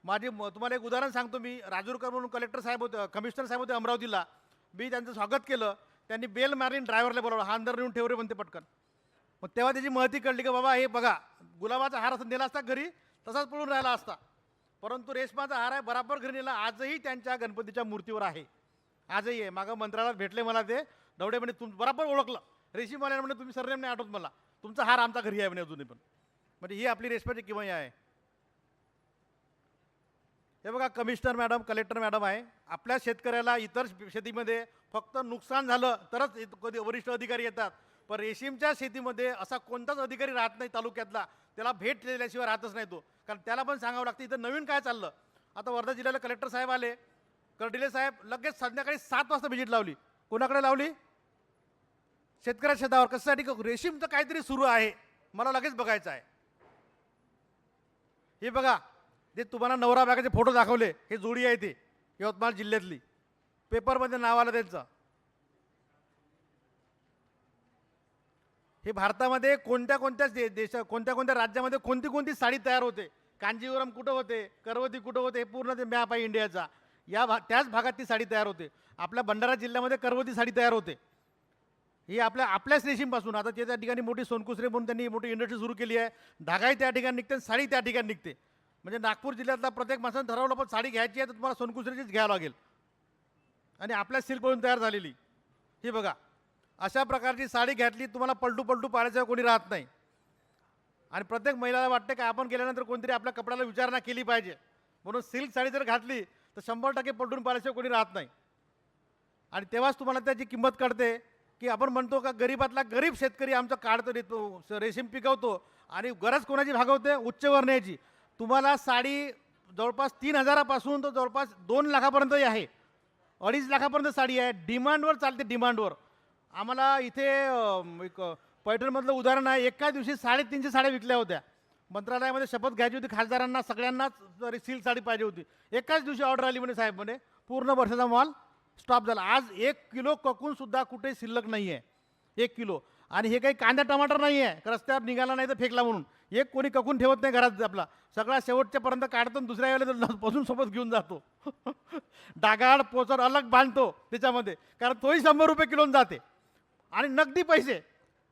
S8: तुम्हाला एक उदाहरण सांगतो. मी राजूरकर म्हणून कलेक्टर साहेब होते, कमिशनर साहेब होते अमरावतीला. मी त्यांचं स्वागत केलं. त्यांनी बेल मारली, ड्रायव्हरला बोलावलं, हा अंदर नेऊन ठेव रे म्हणते पटकन. मग तेव्हा त्याची महती कळली की बाबा हे बघा, गुलाबाचा हार असं नेला असता घरी तसाच पळून राहिला असता, परंतु रेशमाचा हार आहे, बराबर घरी नेला. आजही त्यांच्या गणपतीच्या मूर्तीवर आहे, आजही आहे. मागं मंत्रालयात भेटले मला ते दवडे म्हणे, बराबर ओळखलं रेशीमवाल्याने, म्हणे तुम्ही सरनेम नाही आठवत मला, तुमचा हार आमचा घरी आहे म्हणे अजूनही पण. म्हणजे ही आपली रेशमाची किमया आहे. हे बघा, कमिशनर मॅडम, कलेक्टर मॅडम आहे. आपल्या शेतकऱ्याला इतर शेतीमध्ये फक्त नुकसान झालं तरच कधी वरिष्ठ अधिकारी येतात, पण रेशीमच्या शेतीमध्ये असा कोणताच अधिकारी राहत नाही तालुक्यातला, त्याला भेट दिल्याशिवाय राहतच नाही तो. कारण त्याला पण सांगावं लागतं इथं नवीन काय चाललं. आता वर्धा जिल्ह्याला कलेक्टर साहेब आले, कर्डिले साहेब लगेच संध्याकाळी 7 वाजता व्हिजिट लावली. कोणाकडे लावली? शेतकऱ्या शेतावर. कशासाठी? रेशीमचं काहीतरी सुरू आहे, मला लगेच बघायचं आहे. हे बघा, जे तुम्हाला नवरा बायकाचे फोटो दाखवले, हे जोडी आहे ती यवतमाळ जिल्ह्यातली, पेपरमध्ये नाव आलं त्यांचं. हे भारतामध्ये कोणत्या कोणत्या कोणत्या कोणत्या राज्यामध्ये कोणती कोणती साडी तयार होते, कांजीवरम कुठं होते, करवती कुठं होते, हे पूर्ण ते मॅप आहे इंडियाचा. त्याच भागात ती साडी तयार होते. आपल्या भंडारा जिल्ह्यामध्ये करवती साडी तयार होते. ही आपल्याच रेशीमपासून. आता ते त्या ठिकाणी मोठी सोनकुसरे म्हणून त्यांनी मोठी इंडस्ट्री सुरू केली आहे. धागाही त्या ठिकाणी निघते आणि साडी त्या ठिकाणी निघते. म्हणजे नागपूर जिल्ह्यातला प्रत्येक माणसानं ठरवलं पण साडी घ्यायची आहे तर तुम्हाला सोनकुसरेचीच घ्यावं लागेल. आणि आपल्या सिल्कवरून तयार झालेली ही बघा, अशा प्रकारची साडी घातली तुम्हाला पलटू पलटू पाहायचं कोणी राहत नाही. आणि प्रत्येक महिलाला वाटते का आपण गेल्यानंतर कोणतरी आपल्या कपड्याला विचारणा केली पाहिजे. म्हणून सिल्क साडी जर घातली तर 100% पलटून पाहायचं कोणी राहत नाही. आणि तेव्हाच तुम्हाला त्याची किंमत कळते की आपण म्हणतो का गरीबातला गरीब शेतकरी आमचा काढतो देतो, रेशीम पिकवतो आणि गरज कोणाची भागवते, उच्चवर्णीयाची. तुम्हाला साडी जवळपास 3,000 पासून तर जवळपास 2 लाखापर्यंत आहे, 2.5 लाखापर्यंत साडी आहे. डिमांडवर चालते, डिमांडवर. आम्हाला इथे एक पैठणमधलं उदाहरण आहे. एका दिवशी 350 साड्या विकल्या होत्या. मंत्रालयामध्ये शपथ घ्यायची होती खासदारांना, सगळ्यांनाच सिल्क साडी पाहिजे होती. एकाच दिवशी ऑर्डर आली म्हणे साहेब, म्हणे पूर्ण वर्षाचा माल स्टॉप झाला. आज 1 किलो ककूनसुद्धा कुठे शिल्लक नाही आहे, 1 किलो. आणि हे काही कांदा टमाटर नाही आहे रस्त्यावर निघाला नाही तर फेकला म्हणून. एक कोणी ककून ठेवत नाही घरात आपला, सगळा शेवटच्यापर्यंत काढतो आणि दुसऱ्या वेळेला पासून सोबत घेऊन जातो. डागाड पोचर अलग बांधतो त्याच्यामध्ये, कारण तोही 100 रुपये किलोन जाते. आणि नगदी पैसे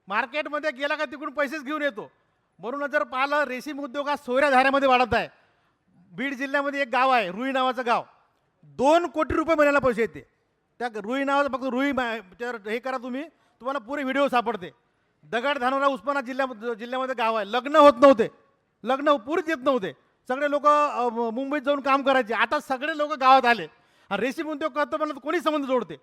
S8: मार्केटमध्ये गेला का तिकडून पैसेच घेऊन येतो. म्हणून जर पाहिलं रेशीम उद्योग हा सोयऱ्या धाऱ्यामध्ये वाढत आहे. बीड जिल्ह्यामध्ये एक गाव आहे रुई नावाचं गाव, 2 कोटी रुपये महिन्याला पैसे येते. त्या रुई नावाचं फक्त रुई हे करा तुम्ही, तुम्हाला पुरे व्हिडिओ सापडते. दगड धानोरा उस्मानाबाद जिल्ह्यामध्ये गाव आहे. लग्न होत नव्हते, लग्न पुरीच येत नव्हते. सगळे लोक मुंबईत जाऊन काम करायचे. आता सगळे लोक गावात आले. आणि रेशीम उद्योग करतो म्हणलं तर कोणी संबंध जोडते.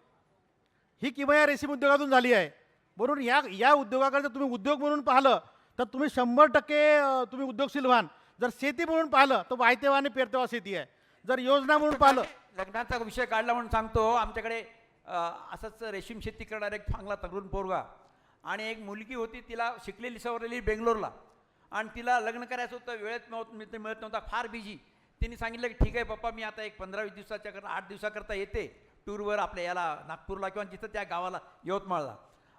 S8: ही किमया रेशीम उद्योगातून झाली आहे. म्हणून या उद्योगाकडे जर तुम्ही उद्योग म्हणून पाहिलं तर तुम्ही 100% तुम्ही उद्योगशील व्हाल. जर शेती म्हणून पाहिलं तर वायतेवा आणि पेरतेवा शेती आहे. जर योजना म्हणून पाहिलं,
S1: लग्नाचा विषय काढला म्हणून सांगतो, आमच्याकडे असंच रेशीम शेती करणारा एक चांगला तरुण पोरगा आणि एक मुलगी होती, तिला शिकलेली सवरलेली बेंगलोरला, आणि तिला लग्न करायचं होतं, वेळेत मिळत नव्हता, फार बिझी. तिने सांगितलं की ठीक आहे पप्पा, मी आता एक 15-20 दिवसाच्या 8 दिवसाकरता येते टूरवर आपल्या याला नागपूरला किंवा जिथं त्या गावाला यवतमाळला.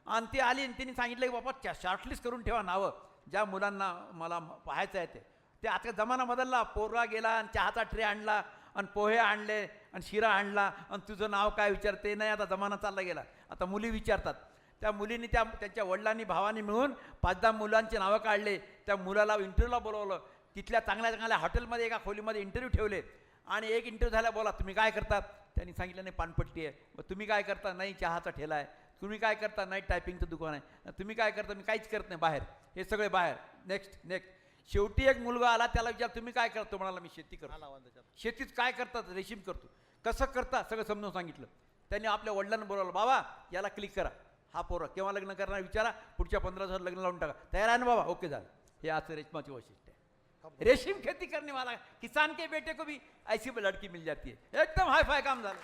S1: आणि ती आली आणि तिने सांगितलं की बाबा शॉर्टलिस्ट करून ठेवा नावं, ज्या मुलांना मला पाहायचं आहे ते. आता जमाना बदलला, पोरगा गेला आणि चहाचा ट्रे आणला आणि पोहे आणले आणि शिरा आणला आणि तुझं नाव काय विचारते नाही. आता जमाना चालला गेला, आता मुली विचारतात. त्या मुलींनी त्यांच्या वडिलांनी भावानी मिळून 5-10 मुलांची नावं काढले. त्या मुलाला इंटरव्ह्यूला बोलवलं. तिथल्या चांगल्या चांगल्या हॉटेलमध्ये एका खोलीमध्ये इंटरव्ह्यू ठेवले. आणि एक इंटरव्ह्यू झाला, बोला तुम्ही काय करतात. त्यांनी सांगितलं नाही पानपट्टी आहे. मग तुम्ही काय करता, नाही चहाचा ठेला आहे. तुम्ही काय करता, नाही टायपिंगचं दुकान आहे. तुम्ही काय करता, मी काहीच करत नाही, बाहेर. हे सगळे बाहेर. नेक्स्ट शेवटी एक मुलगा आला, त्याला विचार तुम्ही काय करतो, म्हणाला मी शेती करतो. शेतीत काय करतात, रेशीम करतो. कसं करता सगळं समजून सांगितलं. त्यांनी आपल्या वडिलांना बोलावलं, बाबा याला क्लिक करा, हा पोरं केव्हा लग्न करणार विचारा, पुढच्या 15 दिवसात लग्न लावून टाका, तयार आहे ना बाबा, ओके झालं. हे असं रेशमाची वैशिष्ट्य आहे. रेशीम खेती करने वाला किसान के बेटे को भी ऐसी लड़की मिल जाती है. एकदम हाय फाय काम झालं.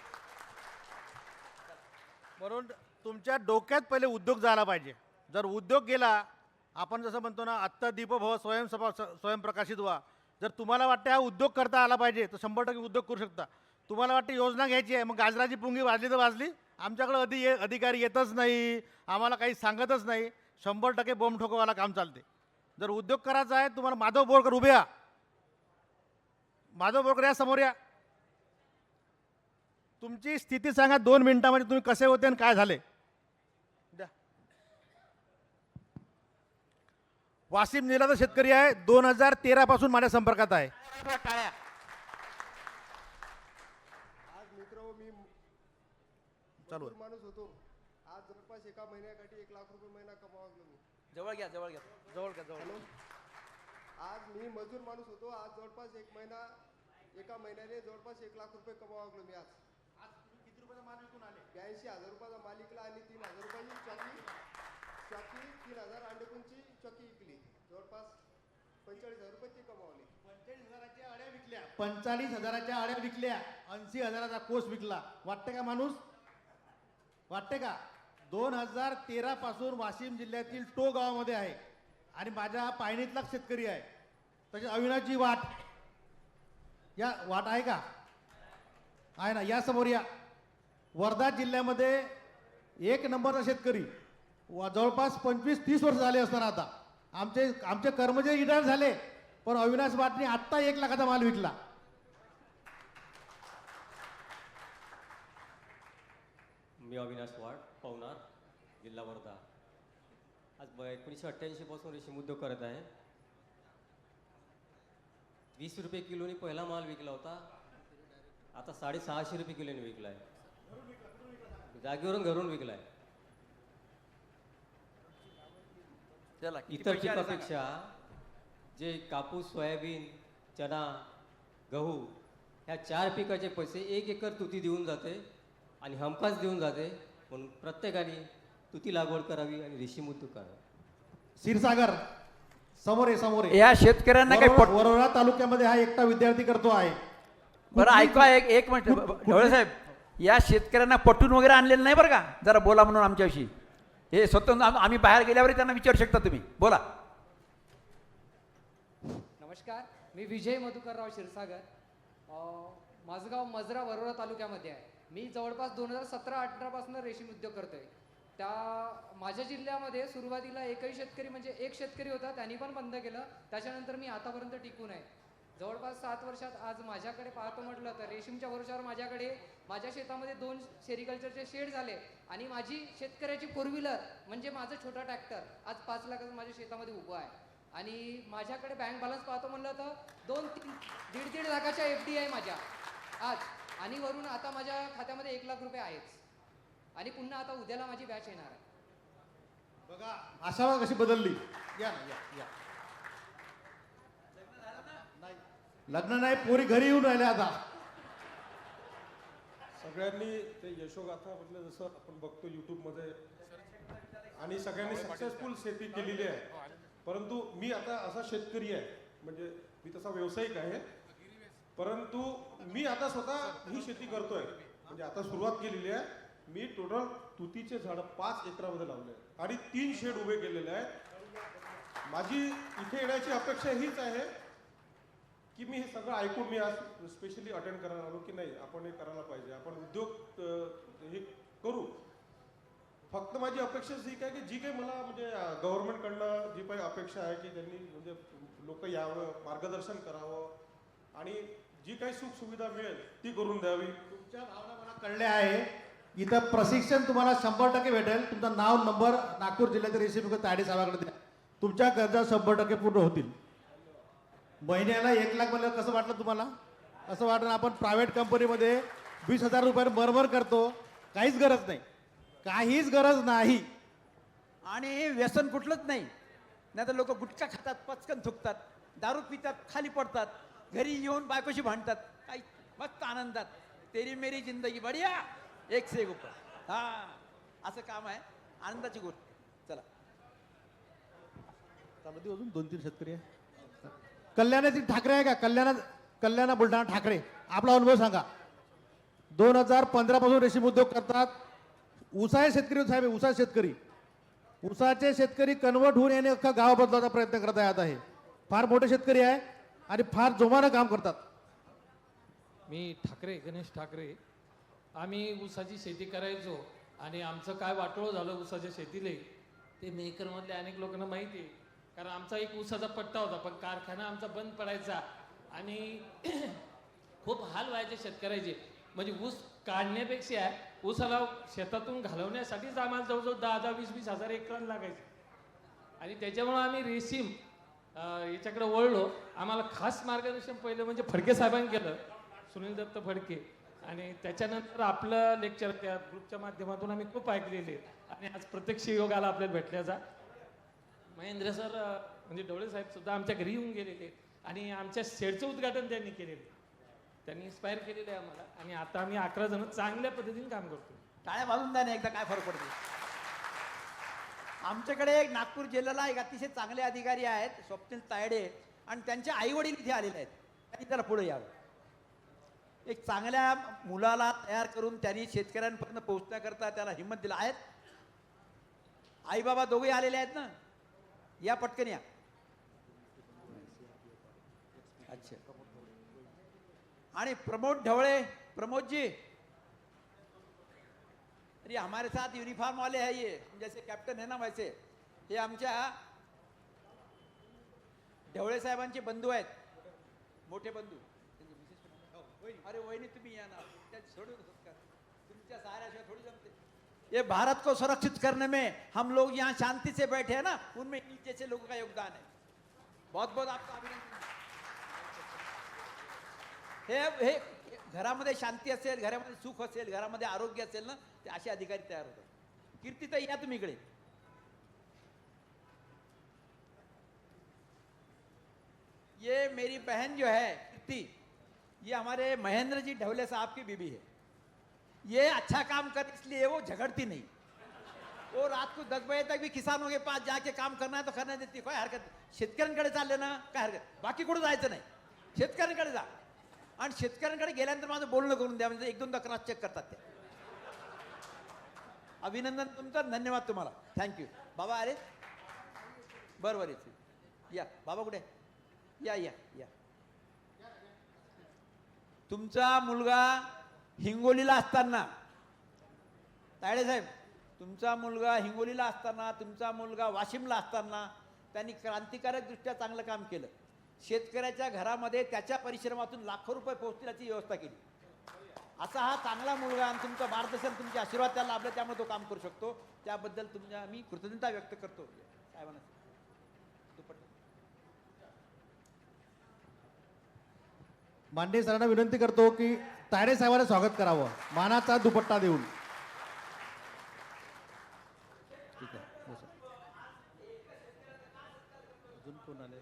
S8: म्हणून तुमच्या डोक्यात पहिले उद्योग झाला पाहिजे. जर उद्योग गेला, आपण जसं म्हणतो ना, आत्ता दीपभव स्वयंप्रकाशित व्हा. जर तुम्हाला वाटतं हा उद्योग करता आला पाहिजे तर 100% उद्योग करू शकता. तुम्हाला वाटतं योजना घ्यायची आहे, मग गाजराची पुंगी वाजली तर वाजली. आमच्याकडे अधिकारी येतच नाही, आम्हाला काही सांगतच नाही. 100% बॉम्ब ठोकवायला काम चालते. जर उद्योग करायचा आहे तुम्हाला, माधव बोरकर उभे या, माधव बोरकर या समोर या. तुमची स्थिती सांगा 2 मिनिटामध्ये, तुम्ही कसे होते आणि काय झाले. वाशिम जिल्ह्याचा शेतकरी आहे, 2013 पासून माझ्या संपर्कात आहे.
S7: आज मित्र मी
S8: चालू
S7: माणूस होतो. आज जवळपास एका महिन्यासाठी 1 लाख रुपये महिना कमावलो मी.
S1: जवळ घ्या.
S7: आज मी मजूर माणूस होतो. आज जवळपास एका महिन्याने जवळपास 1 लाख रुपये कमावलो मी. आज
S8: किती रुपयाचा माल विकून आले?
S7: 82,000 रुपयाचा माल विकला आणि 3,000 रुपयाची चॉकी 3,000 अंडेकुंची चॉकी विकली. जवळपास 45,000 रुपये ती कमावली.
S8: 45,000च्या अड्या विकल्या, 45,000च्या अड्या विकल्या, 80,000चा कोस विकला. वाटते का माणूस, वाटते का? 2013 पासून वाशिम जिल्ह्यातील टो गावामध्ये आहे आणि माझ्या पायणीतला शेतकरी आहे. तसेच अविनाशजी वाट, या वाट आहे का? आहे ना, या समोर या. वर्धा जिल्ह्यामध्ये एक नंबरचा शेतकरी जवळपास 25-30 वर्ष झाले असताना आता आमचे कर्मचारी रिटायर झाले, पण अविनाश वाटने आत्ता 1 लाखाचा माल विकला.
S2: मी अविनाश वाड, पवनार, जिल्हा वर्धा. आज 1988 पासून रेशीम उद्योग करत आहे. 20 रुपये किलोनी पहिला माल विकला होता, आता 650 रुपये किलोने विकलाय. जागेवरून घरून विकलाय.
S1: चला, किती
S2: इतर
S1: पैसे आले सांगा.
S2: पिकापेक्षा जे कापूस, सोयाबीन, चना, गहू ह्या 4 पिकाचे पैसे 1 एकर तुती देऊन जाते आणि हमखास देऊन जाते. म्हणून प्रत्येकाने तुती लागवड करावी आणि रेशीम उद्योग करावा.
S8: क्षीरसागर समोर आहे, समोर आहे.
S1: या शेतकऱ्यांना काही पट
S8: वरोरा तालुक्यामध्ये हा एकटा विद्यार्थी करतो आहे.
S1: बरं ऐका, एक मिनिट ढवळे साहेब, या शेतकऱ्यांना पटून वगैरे आणलेलं नाही बरं का, जरा बोला म्हणून आमच्याविषयी. हे स्वतः आम्ही बाहेर गेल्यावर त्यांना विचारू शकता तुम्ही, बोला.
S9: नमस्कार, मी विजय मधुकरराव क्षीरसागर. माझं गाव मजरा वरोरा तालुक्यामध्ये आहे. मी जवळपास 2017-18 पासून रेशीम उद्योग करतोय. त्या माझ्या जिल्ह्यामध्ये सुरुवातीला एकही शेतकरी म्हणजे एक शेतकरी होता, त्यांनी पण बंद केलं. त्याच्यानंतर मी आतापर्यंत टिकून आहे. जवळपास 7 वर्षात आज माझ्याकडे पाहतो म्हटलं तर रेशीमच्या भरोश्यावर माझ्या शेतामध्ये 2 सेरिकल्चरचे शेड झाले आणि माझी शेतकऱ्याची 4 व्हीलर म्हणजे माझं छोटा ट्रॅक्टर आज 5 लाखाचं माझ्या शेतामध्ये उभं आहे. आणि माझ्याकडे बँक बॅलन्स पाहतो म्हणलं तर 2-3-1.5 लाखाच्या FD आहे माझ्या आज. आणि वरून आता माझ्या खात्यामध्ये 1 लाख रुपये आहेच. आणि पुन्हा आता उद्याला माझी बॅच येणार आहे.
S8: बघा आशा कशी बदलली. या ना, या. लग्न नाही, पोरी घरी येऊन राहिले आता.
S10: सगळ्यांनी ते यशोगाथा म्हटलं जसं आपण बघतो यूट्यूबमध्ये, आणि सगळ्यांनी सक्सेसफुल शेती केलेली आहे. परंतु मी आता असा शेतकरी आहे, म्हणजे मी तसा व्यावसायिक आहे, परंतु मी आता स्वतः ही शेती करतोय. म्हणजे आता सुरुवात केलेली आहे. मी टोटल तुतीचे झाड 5 एकरामध्ये लावले आहे आणि 3 शेड उभे केलेले आहेत. माझी इथे येण्याची अपेक्षा हीच आहे की मी हे सगळं ऐकून मी आज स्पेशली अटेंड करायला आलो की नाही, आपण हे करायला पाहिजे, आपण उद्योग हे करू. फक्त माझी अपेक्षा ही काय की जी काही मला म्हणजे गव्हर्नमेंटकडनं जी काही अपेक्षा आहे की त्यांनी म्हणजे लोक यावं, मार्गदर्शन करावं आणि जी काही सुखसुविधा मिळेल ती करून द्यावी.
S8: तुमच्या भावना मला कळल्या आहे. इथं प्रशिक्षण तुम्हाला 100% भेटेल. तुमचं नाव, नंबर, नागपूर जिल्ह्यातील रेशीम विकास तायडे साहेबांकडे द्या. तुमच्या गरजा 100% पूर्ण होतील. महिन्याला 1 लाख म्हणलं कसं वाटलं तुम्हाला? असं वाटलं आपण प्रायव्हेट कंपनीमध्ये 20,000 रुपये बरोबर करतो. काहीच गरज नाही, काहीच गरज नाही.
S1: आणि व्यसन कुठलंच नाही. नाही तर लोक गुटखा खातात, पचकन थुकतात, दारू पितात, खाली पडतात, घरी येऊन बायकोशी भांडतात. काही मस्त आनंदात तेरी मेरी जिंदगी बढिया, एक से एक ऊपर. हा, असं काम आहे, आनंदाची गोष्ट. चला,
S8: त्यामध्ये अजून 2-3 शेतकरी आहे. कल्याणाची ठाकरे आहे का? कल्याणा बुलढाणा ठाकरे, आपला अनुभव सांगा. 2015 पासून रेशीम उद्योग करतात. ऊसाचे शेतकरी साहेब, ऊसाचे शेतकरी, ऊसाचे शेतकरी कन्वर्ट होऊन याने अख्खा गाव बदलायचा प्रयत्न करत आहे. आता हे फार मोठे शेतकरी आहे आणि फार जोमानं काम करतात.
S6: मी ठाकरे, गणेश ठाकरे. आम्ही ऊसाची शेती करायचो आणि आमचं काय वाटोळं झालं ऊसाच्या शेतीले ते मेकरमधल्या अनेक लोकांना माहिती आहे. कारण आमचा एक ऊसाचा पट्टा होता, पण कारखाना आमचा बंद पडायचा आणि खूप हाल व्हायचे शेतकऱ्याचे. म्हणजे ऊस काढण्यापेक्षा ऊसाला शेतातून घालवण्यासाठीच आम्हाला जवळजवळ 10,000, 20,000, 20,000 एकराला लागायचे. आणि त्याच्यामुळं आम्ही रेशीम याच्याकडे वळलो. आम्हाला खास मार्गदर्शन पहिलं म्हणजे फडके साहेबांनी केलं, सुनील दत्त फडके. आणि त्याच्यानंतर आपलं लेक्चर त्या ग्रुपच्या माध्यमातून आम्ही खूप ऐकलेले आणि आज प्रत्यक्ष योग आला आपल्याला भेटल्याचा. महेंद्र सर म्हणजे ढवळे साहेब सुद्धा आमच्या घरी येऊन गेलेले आणि आमच्या शेडचं उद्घाटन त्यांनी केलेलं. त्यांनी इन्स्पायर केलेलं आहे आम्हाला आणि आता आम्ही 11 जण चांगल्या पद्धतीने काम करतो.
S1: टाळ्या वाजून द्या ना एकदा, काय फरक पडतो. आमच्याकडे एक नागपूर जिल्ह्याला एक अतिशय चांगले अधिकारी आहेत, स्वप्नील तायडे, आणि त्यांचे आई वडील इथे आलेले आहेत. त्यांनी त्याला पुढे यावं. एक चांगल्या मुलाला तयार करून त्यांनी शेतकऱ्यांपर्यंत पोहोचण्याकरता त्याला हिंमत दिला. आहेत आई बाबा दोघे आलेले आहेत ना, या पटकन या. अच्छा, आणि प्रमोद ढवळे, प्रमोद जी, अरे हमारे साथ यूनिफॉर्म वाले हैं ये, जैसे कैप्टन है ना वैसे, हे आमच्या ढवळे साहेबांचे बंधू आहेत, मोठे बंधू. अरे वहिनी तुम्ही या ना, छोड़ो तुमच्या सहाऱ्याशिवाय थोड़ी जमते. ये भारत को सुरक्षित करने में हम लोग यहाँ शांति से बैठे हैं ना, उनमें इन जैसे लोगों का योगदान है. बहुत बहुत आपका अभिनंदन. हे घरामध्ये शांती असेल, घरामध्ये सुख असेल, घरामध्ये आरोग्य असेल ना, ते असे अधिकारी तयार होतात. कीर्तीताई या तुम्ही इकडे. ये मेरी बहन जो है कीर्ति, ये हमारे महेंद्र जी ढवले साहब की बीबी है. ये अच्छा काम कर इसलिए वो झगड़ती नहीं. वो रात को 10 बजे तक भी किसानों के पास जाके काम करना है तो करने देती, काय हरकत नाही. शेतकऱ्यांकडे चालले ना काय हरकत, बाकी कुठं जायचं नाही, शेतकऱ्यांकडे जा. आणि शेतकऱ्यांकडे गेल्यानंतर माझं बोलणं करून द्या, म्हणजे 1-2दा क्रॉस चेक करतात ते. अभिनंदन तुमचं, धन्यवाद तुम्हाला, थँक्यू. बाबा अरे बरोबर या बाबा कुठे, या या या. तुमचा मुलगा हिंगोलीला असताना, तायडे साहेब, तुमचा मुलगा हिंगोलीला असताना, तुमचा मुलगा वाशिमला असताना त्यांनी क्रांतिकारक दृष्ट्या चांगलं काम केलं. शेतकऱ्याच्या घरामध्ये त्याच्या परिश्रमातून लाखो रुपये पोहोचतील याची व्यवस्था केली. असा हा चांगला मुलगा आणि तुमचं मार्गदर्शन, तुमचे आशीर्वाद त्याला लाभले, त्यामुळे तो काम करू शकतो. त्याबद्दल तुमच्या मी कृतज्ञता व्यक्त करतो. साहेबांना
S8: माननीय सरांना विनंती करतो की तायडे साहेबांना स्वागत करावं मानाचा दुपट्टा देऊन. ठीक आहे, हो सर. अजून कोण आले?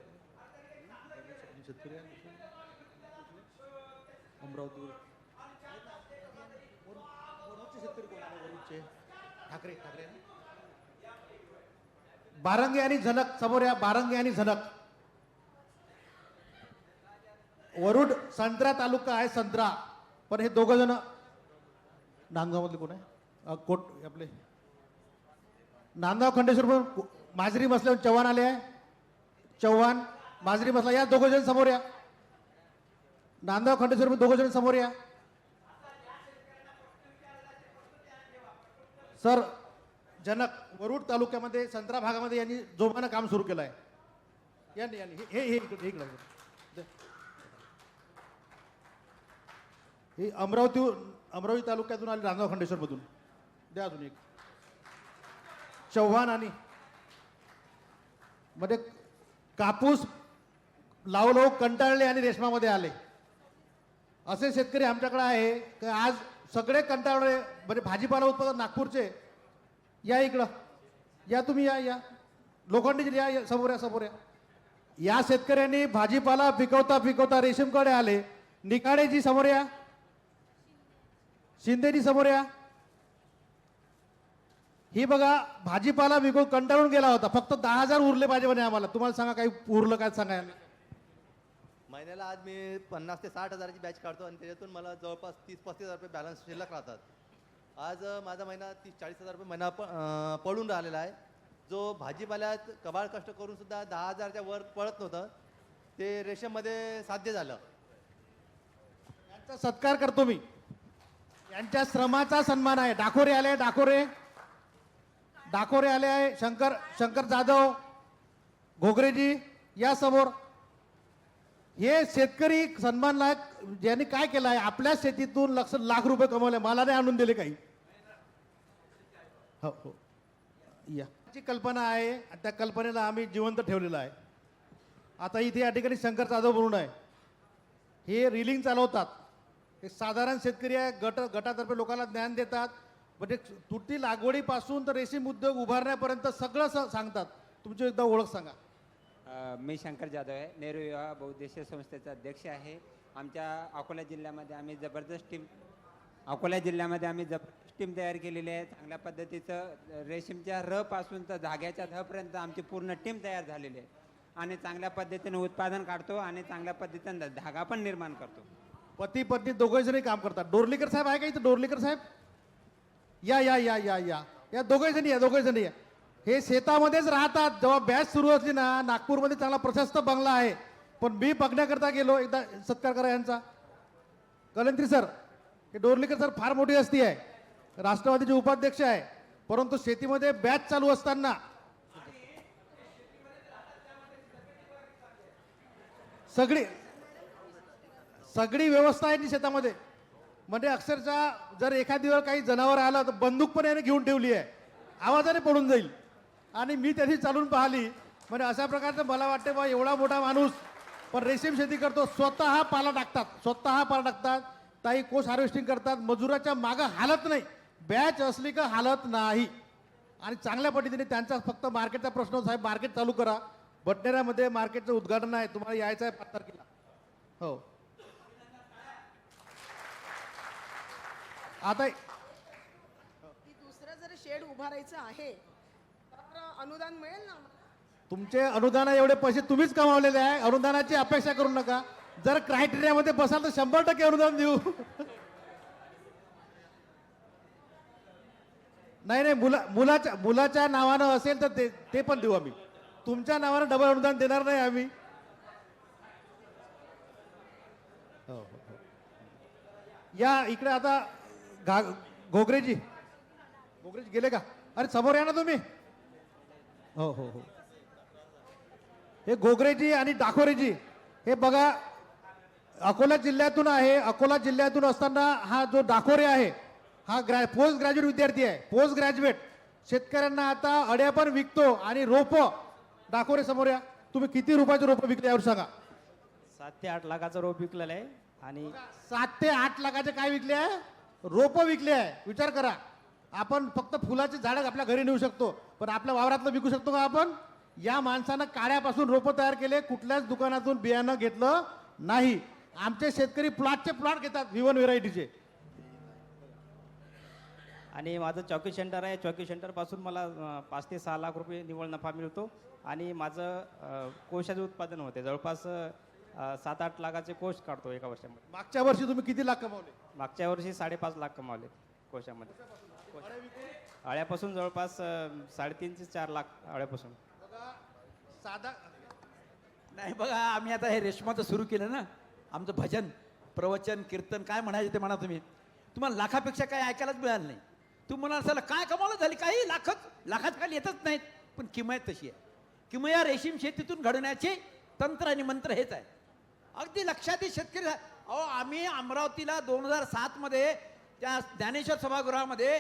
S8: शेतकरी अमरावती शेतकरी कोण आले? वरुडचे ठाकरे बारंगे आणि झनक समोर या. बारंगे आणि झनक. वरुड संत्रा तालुका आहे, संत्रा. पण हे दोघं जण नांदगाव मधले कोण आहे? कोट आपले नांदगाव खंडेश्वर पण माजरी बसल्यावर चव्हाण आले आहे. चव्हाण माजरी बसला. या दोघं जण समोर या. नांदगाव खंडेश्वर पण दोघं जण समोर या. सर जनक वरुड तालुक्यामध्ये संत्रा भागामध्ये यांनी जोमानं काम सुरू केलं आहे. यांनी हे हे अमरावती तालुक्यातून आले, नांदगाव खंडेश्वर मधून. द्या अजून एक. चव्हाण आणि मध्ये कापूस लावलो कंटाळले आणि रेशमामध्ये आले असे शेतकरी आमच्याकडे आहे की आज सगळे कंटाळले. म्हणजे भाजीपाला उत्पादन नागपूरचे. या इकडं या, तुम्ही या लोखंडीचे या समोर या. या शेतकऱ्यांनी भाजीपाला पिकवता रेशीमकडे आले. निकाडेजी समोर या. शिंदेजी समोर या. ही बघा भाजीपाला विकून कंटाळून गेला होता. फक्त 10,000 उरले पाहिजे म्हणे आम्हाला. तुम्हाला सांगा काही उरलं काय सांगा.
S11: महिन्याला आज मी 50 ते 60 हजाराची बॅच काढतो आणि त्याच्यातून मला जवळपास 30-35 हजार रुपये बॅलन्स शिल्लक राहतात. आज माझा महिना 30-40 हजार रुपये महिना पडून राहिलेला आहे. जो भाजीपाल्यात कबाड कष्ट करून सुद्धा 10,000च्या वर पडत नव्हतं ते रेशममध्ये साध्य झालं.
S8: यांचा सत्कार करतो मी. यांच्या श्रमाचा सन्मान आहे. डाकोरे आले. डाकोरे आले आहे. शंकर जाधव घोगरेजी या समोर. हे शेतकरी सन्मानलायक ज्यांनी काय केलं आहे, आपल्या शेतीतून लाख रुपये कमवले, मला नाही आणून दिले काही. हो या कल्पना आहे. त्या कल्पनेला आम्ही जिवंत ठेवलेलं आहे. आता इथे या ठिकाणी शंकर जाधव म्हणून आहे. हे रिलिंग चालवतात. हे साधारण शेतकरी आहे. गटातर्फे लोकांना ज्ञान देतात. म्हणजे तुटी लागवडीपासून तर रेशीम उद्योग उभारण्यापर्यंत सगळं सांगतात. तुमची एकदा ओळख सांगा.
S12: मी शंकर जाधव आहे. नेहरू युवा बहुउद्देशीय संस्थेचा अध्यक्ष आहे. आमच्या अकोला जिल्ह्यामध्ये आम्ही जबरदस्त टीम तयार केलेली आहे. चांगल्या पद्धतीचं रेशीमच्या र पासून तर धाग्याच्या धपर्यंत आमची पूर्ण टीम तयार झालेली आहे आणि चांगल्या पद्धतीने उत्पादन काढतो आणि चांगल्या पद्धतीने धागा पण निर्माण करतो.
S8: पती पत्नी दोघे जणी काम करतात. डोरलीकर साहेब आहे का इथं? डोरलीकर साहेब या या या या या या दोघे जणी या. हे शेतामध्येच राहतात. जेव्हा बॅच सुरू असली ना, नागपूरमध्ये चांगला प्रशस्त बंगला आहे. पण मी बघण्याकरता गेलो. एकदा सत्कार करा यांचा. कलंत्री सर, हे डोरलीकर सर फार मोठी हस्ती आहे, राष्ट्रवादीचे उपाध्यक्ष आहे, परंतु शेतीमध्ये बॅच चालू असताना सगळी व्यवस्था आहे ती शेतामध्ये. म्हणजे अक्षरशः जर एखादी वेळ काही जनावर आलं तर बंदूक पण याने घेऊन ठेवली आहे, आवाजाने पडून जाईल. आणि मी त्याची चालून पाहिली. म्हणजे अशा प्रकारचं मला वाटते बा एवढा मोठा माणूस पण रेशीम शेती करतो, स्वतः पाला टाकतात, ताई कोष हार्वेस्टिंग करतात, मजुराच्या मागं हालत नाही, बॅच असली का हालत नाही. आणि चांगल्या पद्धतीने त्यांचा फक्त मार्केटचा प्रश्न, साहेब मार्केट चालू करा. बटनेऱ्यामध्ये मार्केटचं उद्घाटन आहे, तुम्हाला यायचं आहे 5 तारखेला. हो, आता
S13: दुसरं जर शेड उभारायचं आहे तर अनुदान मिळेल ना?
S8: तुमचे अनुदान एवढे पैसे तुम्हीच कमावलेले आहे, अनुदानाची अपेक्षा करू नका. जर क्रायटेरियामध्ये बसाल तर 100% अनुदान देऊ. नाही, मुलाच्या नावानं असेल तर ते पण देऊ आम्ही. तुमच्या नावानं डबल अनुदान देणार नाही आम्ही. हो. या इकडे आता घोगरेजी गेले का? अरे समोर या ना तुम्ही. हो. हे घोगरेजी आणि डाखोरेजी हे बघा अकोला जिल्ह्यातून आहे. अकोला जिल्ह्यातून असताना हा जो डाखोरे आहे हा पोस्ट ग्रॅज्युएट विद्यार्थी आहे, पोस्ट ग्रॅज्युएट. शेतकऱ्यांना आता अड्या पण विकतो आणि रोप. डाखोरे समोर या. तुम्ही किती रुपयाचे रोप विकले यावर सांगा.
S14: 7 ते 8 लाखाचं रोप विकलेलं आहे. आणि
S8: 7 ते 8 लाखाचे काय विकले आहे? रोप विकले आहे. विचार करा, आपण फक्त फुलाचे झाड आपल्या घरी नेऊ शकतो, पण आपल्या वावरातलं विकू शकतो का आपण? या माणसानं काड्यापासून रोप तयार केले, कुठल्याच दुकानातून बियाणं घेतलं नाही. आमचे शेतकरी प्लॉटचे प्लॉट घेतात V1 व्हेरायटीचे.
S14: आणि माझं चॉकी सेंटर आहे. चॉकी सेंटरपासून मला 5 ते 6 लाख रुपये निव्वळ नफा मिळतो. आणि माझं कोशाचे उत्पादन होते, जवळपास 7-8 लाखाचे कोश काढतो एका वर्षामध्ये.
S8: मागच्या वर्षी तुम्ही किती लाख कमावले?
S14: मागच्या वर्षी 5.5 लाख कमावले कोशामध्ये. अळ्यापासून जवळपास 3.5 ते 4 लाख अळ्यापासून.
S8: साधा
S1: नाही बघा, आम्ही आता हे रेशमाचं सुरू केलं ना, आमचं भजन प्रवचन कीर्तन काय म्हणायचे ते म्हणा तुम्ही. तुम्हाला लाखापेक्षा काय ऐकायलाच मिळालं नाही. तुम्ही म्हणाल चला काय कमावलं झाली, काही लाखात खाली येतच नाहीत. पण किमया तशी आहे. किमया रेशीम शेतीतून घडवण्याचे तंत्र आणि मंत्र हेच आहे. अगदी लक्षात येईल शेतकरी. अहो आम्ही अमरावतीला 2007 मध्ये त्या ज्ञानेश्वर सभागृहामध्ये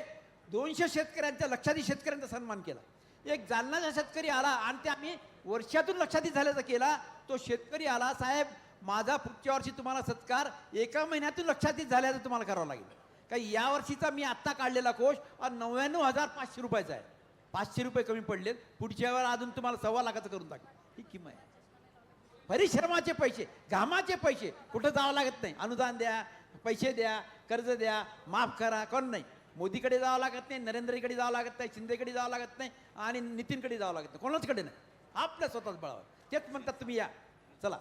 S1: 200 शेतकऱ्यांच्या लक्षाधी शेतकऱ्यांचा सन्मान केला. एक जालनाचा शेतकरी आला आणि ते आम्ही वर्षातून लक्षाधी झाल्याचा केला. तो शेतकरी आला, साहेब माझा पुढच्या वर्षी तुम्हाला सत्कार 1 महिन्यातून लक्षाधी झाल्याचं तुम्हाला करावं लागेल. काही या वर्षीचा मी आत्ता काढलेला कोष 99,500 रुपयाचा आहे. 500 रुपये कमी पडलेत. पुढच्या वेळेला अजून तुम्हाला 1.25 लाखाचं करून टाकेल. ही किंमत आहे. परिश्रमाचे पैसे, घामाचे पैसे कुठं जावं लागत नाही. अनुदान द्या, पैसे द्या, कर्ज द्या, माफ करा, कोण नाही. मोदीकडे जावं लागत नाही, नरेंद्रकडे जावं लागत नाही, शिंदेकडे जावं लागत नाही आणि नितीनकडे जावं लागत नाही, कोणाचकडे नाही. आपल्या स्वतःच बळावर. तेच म्हणतात तुम्ही या चला.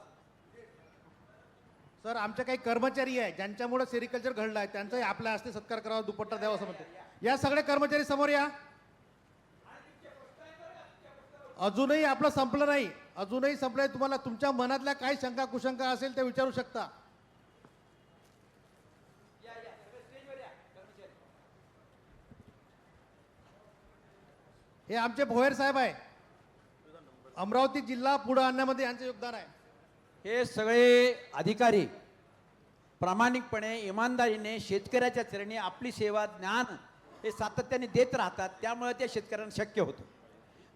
S8: सर आमचे काही कर्मचारी आहे ज्यांच्यामुळे सेरिकल्चर घडलं आहे, त्यांचाही आपल्या हस्ते सत्कार करावा, दुपट्टा द्यावा असं म्हणते. या सगळे कर्मचारी समोर या. अजूनही आपलं संपलं नाही, अजूनही संपलंय. तुम्हाला तुमच्या मनातल्या काही शंका कुशंका असेल ते विचारू शकता. हे आमचे भोयर साहेब आहे. अमरावती जिल्हा पुढे आणण्यामध्ये यांचं योगदान आहे.
S1: हे सगळे अधिकारी प्रामाणिकपणे इमानदारीने शेतकऱ्याच्या चरणी आपली सेवा ज्ञान हे सातत्याने देत राहतात. त्यामुळे ते शेतकऱ्यांना शक्य होतं.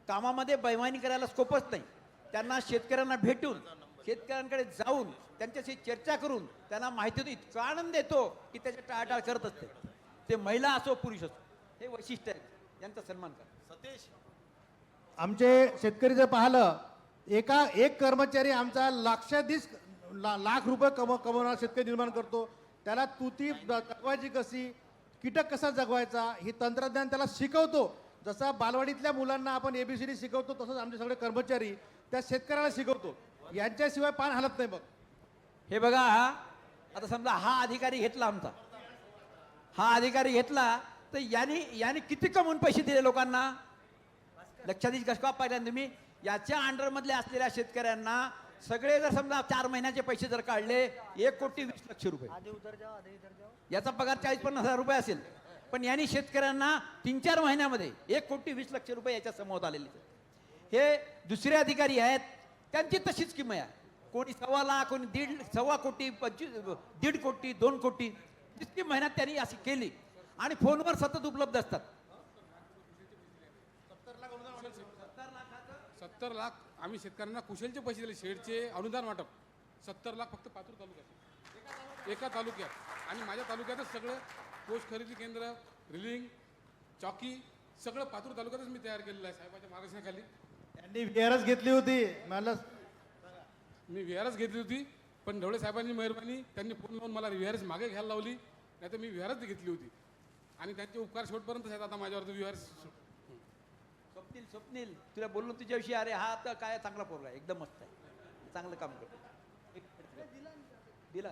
S1: कामामध्ये बैमानी करायला स्कोपच नाही. त्यांना शेतकऱ्यांना भेटून, शेतकऱ्यांकडे जाऊन त्यांच्याशी चर्चा करून त्यांना माहिती होती. इतका आनंद येतो की त्याच्या टाळाटाळ करत असते. ते महिला असो पुरुष असो. हे वैशिष्ट्य आहे. यांचा सन्मान करा. सतेश
S8: आमचे शेतकरी जर पाहिलं, एक कर्मचारी आमचा लाख रुपये कमवणारा शेतकरी निर्माण करतो. त्याला तुती जगवायची कशी, कीटक कसा जगवायचा, ही तंत्रज्ञान त्याला शिकवतो. जसा बालवाडीतल्या मुलांना आपण ABCD शिकवतो, तसंच आमचे सगळे कर्मचारी त्या शेतकऱ्याला शिकवतो. यांच्याशिवाय पान हलत नाही. बघ
S1: हे बघा, आता समजा हा अधिकारी घेतला आमचा, हा अधिकारी घेतला तर याने किती कमवून पैसे दिले लोकांना. लक्षात येईल कसं का? पहिल्यांदा तुम्ही याच्या अंडरमधल्या असलेल्या शेतकऱ्यांना सगळे जर समजा 4 महिन्याचे पैसे जर काढले 1,20,00,000 रुपये, याचा पगार 40-50,000 रुपये असेल, पण यांनी शेतकऱ्यांना 3-4 महिन्यामध्ये 1,20,00,000 रुपये याच्या समोर आलेले आहेत. हे दुसरे अधिकारी आहेत, त्यांची तशीच किंमत आहे. कोणी 1.25 लाख, कोणी 1.25 कोटी, 1.5 कोटी, 2 कोटी, जितकी मेहनत त्यांनी अशी केली आणि फोनवर सतत उपलब्ध असतात.
S15: 70 लाख आम्ही शेतकऱ्यांना कुशलचे पैसे दिले, शेडचे अनुदान वाटप 70 लाख फक्त पातूर तालुक्यात, एका तालुक्यात. आणि माझ्या तालुक्यातच सगळं कोष खरेदी केंद्र, रिलिंग, चौकी सगळं पातूर तालुक्यातच मी तयार केलेलं आहे साहेबांच्या मार्गदर्शनाखाली.
S8: त्यांनी व्हीआरएस घेतली होती, मला
S15: मी व्हीआरएस घेतली होती, पण ढवळे साहेबांनी मेहरबानी त्यांनी फोन लावून मला व्हीआरएस मागे घ्यायला लावली, नाही तर मी व्हीआरएस घेतली होती. आणि त्यांचे उपकार शेवटपर्यंत आहेत आता माझ्यावरती व्हीआरएस.
S1: स्वप्नील तुला बोललो तुझ्याविषयी, अरे हा तर काय चांगला पोरगा आहे, एकदम मस्त आहे, चांगलं काम करतो. दिला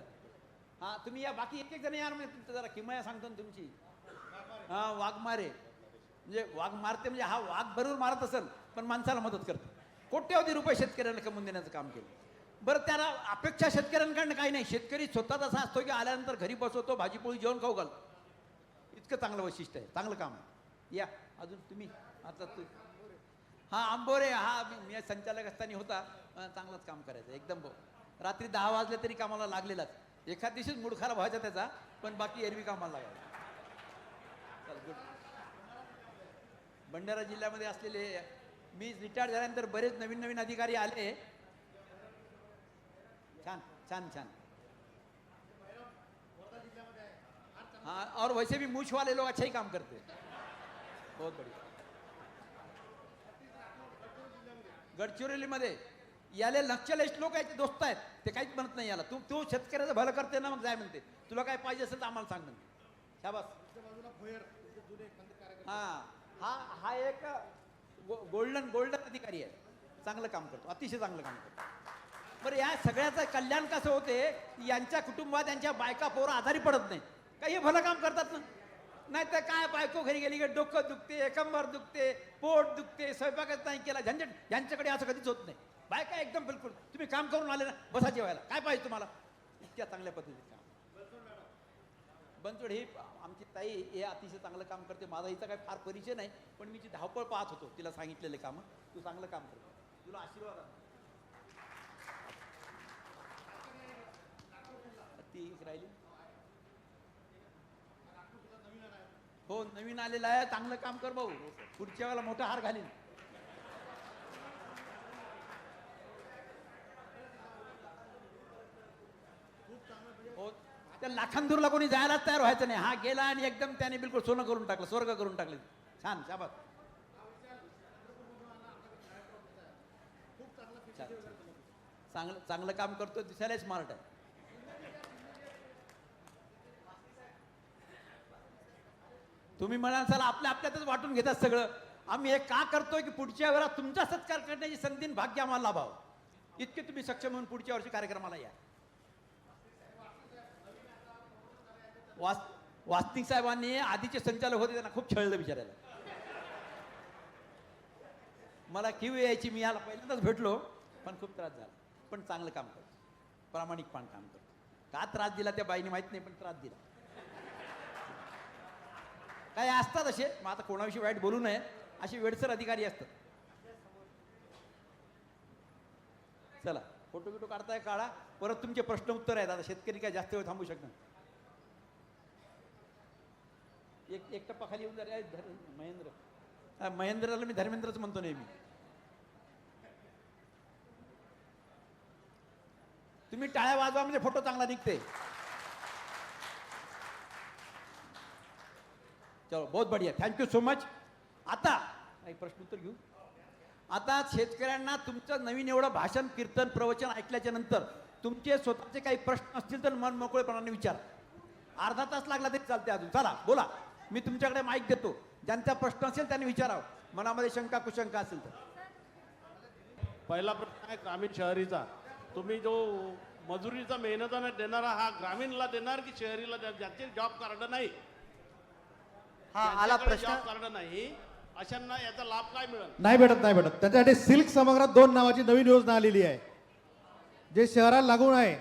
S1: हा तुम्ही या बाकी एक जण यार, म्हणजे तुमचं जरा किमया सांगतो ना तुमची. हा वाघमारे म्हणजे वाघ मारते, म्हणजे हा वाघ बरोबर मारत असेल पण माणसाला मदत करतो. कोट्यवधी रुपये शेतकऱ्यांना कमवून देण्याचं काम केलं. बरं, त्याला अपेक्षा शेतकऱ्यांकडनं काही नाही, शेतकरी स्वतःच असा असतो की आल्यानंतर घरी बसवतो, भाजीपोळी जेवण खाऊ घालतो. इतकं चांगलं वैशिष्ट्य आहे, चांगलं काम आहे. या अजून तुम्ही आता हा आंबोरे, हा मी संचालक असताना होता, चांगलंच काम करायचं एकदम. रात्री 10 वाजले तरी कामाला लागलेलाच, एखाद दिवशीच मूड खराब व्हायचा त्याचा, पण बाकी एरवी कामाला लागायचं. चल गुड. भंडारा जिल्ह्यामध्ये असलेले, मी रिटायर झाल्यानंतर बरेच नवीन नवीन अधिकारी आले. छान छान छान. हाँ, और वैसे भी मूछ वाले लोग अच्छा ही काम करते हैं, बहुत बढ़िया. गडचिरोलीमध्ये याले नक्षलिस्ट लोक याचे दोस्त आहेत, ते काहीच म्हणत नाही याला. तू शेतकऱ्याचं भलं करते ना, मग जाय म्हणते. तुला काय पाहिजे असेल तर आम्हाला सांग म्हणते. शाबास. हा एक गोल्डन अधिकारी आहे, चांगलं काम करतो, अतिशय चांगलं काम करतो. बरं, या सगळ्याचं कल्याण कसं होते, यांच्या कुटुंबात यांच्या बायका पोरं आजारी पडत नाही, काही हे भलं काम करतात ना. नाही तर काय, बायको घरी गेली की डोकं दुखते, कंबर दुखते, पोट दुखते, स्वयंपाकच नाही केला, झंझट. यांच्याकडे असं कधीच होत नाही. बायका एकदम बिलकुल, तुम्ही काम करून आले ना, बसा जेवायला, काय पाहिजे तुम्हाला, इतक्या चांगल्या पद्धतीने काम. बनसोड ही आमची ताई, हे अतिशय चांगलं काम करते. माझा हिचा काही फार परिचय नाही, पण मी ती धावपळ पाहत होतो, तिला सांगितलेले कामं. तू चांगलं काम करतो, तुला आशीर्वाद आहे. ती राहिली हो, नवीन आलेला आहे, चांगलं काम कर भाऊ, पुढच्या वेळेला मोठा हार घालीन. हो, त्या लाखांदूरला कोणी जायलाच तयार व्हायचं नाही. हा गेला आणि एकदम त्याने बिलकुल सोनं करून टाकलं, स्वर्ग करून टाकले. छान, शाबास. चांगलं काम करतो, दिसायला स्मार्ट आहे. तुम्ही म्हणाल चला आपल्यातच वाटून घेतात सगळं. आम्ही हे का करतोय की पुढच्या वेळेला तुमचा सत्कार करण्याची संधी भाग्य आम्हाला लाभावं, इतके तुम्ही सक्षम होऊन पुढच्या वर्षी कार्यक्रमाला या. वासनिक साहेबांनी आधीचे संचालक होते, त्यांना खूप छळलं बिचारायला. मला किव यायची, मी याला पहिल्यांदाच भेटलो, पण खूप त्रास झाला. पण चांगलं काम करतो, प्रामाणिकपणे काम करतो. का त्रास दिला त्या बाईने माहित नाही, पण त्रास दिला. काय असतात असे, मग आता कोणाविषयी वाईट बोलू नये, असे वेडसर अधिकारी असतात. चला, फोटो बिटो काढताय, काढा. परत तुमचे प्रश्न उत्तर आहेत. आता शेतकरी काय जास्त वेळ थांबू शकणार. एक टप्पा खाली येऊन महेंद्र, महेंद्रला मी धर्मेंद्रच म्हणतो नेहमी. तुम्ही टाळ्या वाजवा म्हणजे फोटो चांगला निघते. चलो, बहुत बढ़िया, थँक्यू सो मच. आता एक प्रश्न उत्तर घेऊ. आता शेतकऱ्यांना तुमचं नवीन एवढं भाषण, कीर्तन, प्रवचन ऐकल्याच्या नंतर तुमचे स्वतःचे काही प्रश्न असतील तर मन मोकळेपणाने विचारा. अर्धा तास लागला तरी चालते अजून. चला बोला, मी तुमच्याकडे माईक देतो. ज्यांचा प्रश्न असेल त्यांनी विचारावं, मनामध्ये शंका कुशंका असेल तर.
S16: पहिला प्रश्न आहे ग्रामीण शहरीचा. तुम्ही जो मजुरीचा मेहनताना देणारा हा ग्रामीणला देणार की शहरीला देणार? ज्याचे जॉब कार्ड नाही,
S17: आला प्रश्न.
S16: जॉब कार्ड नाही अशांना याचा लाभ काय मिळेल?
S8: नाही भेटत. त्याच्यासाठी सिल्क समग्रात 2 नावाची नवीन योजना आलेली आहे. जे शहराला लागून आहे,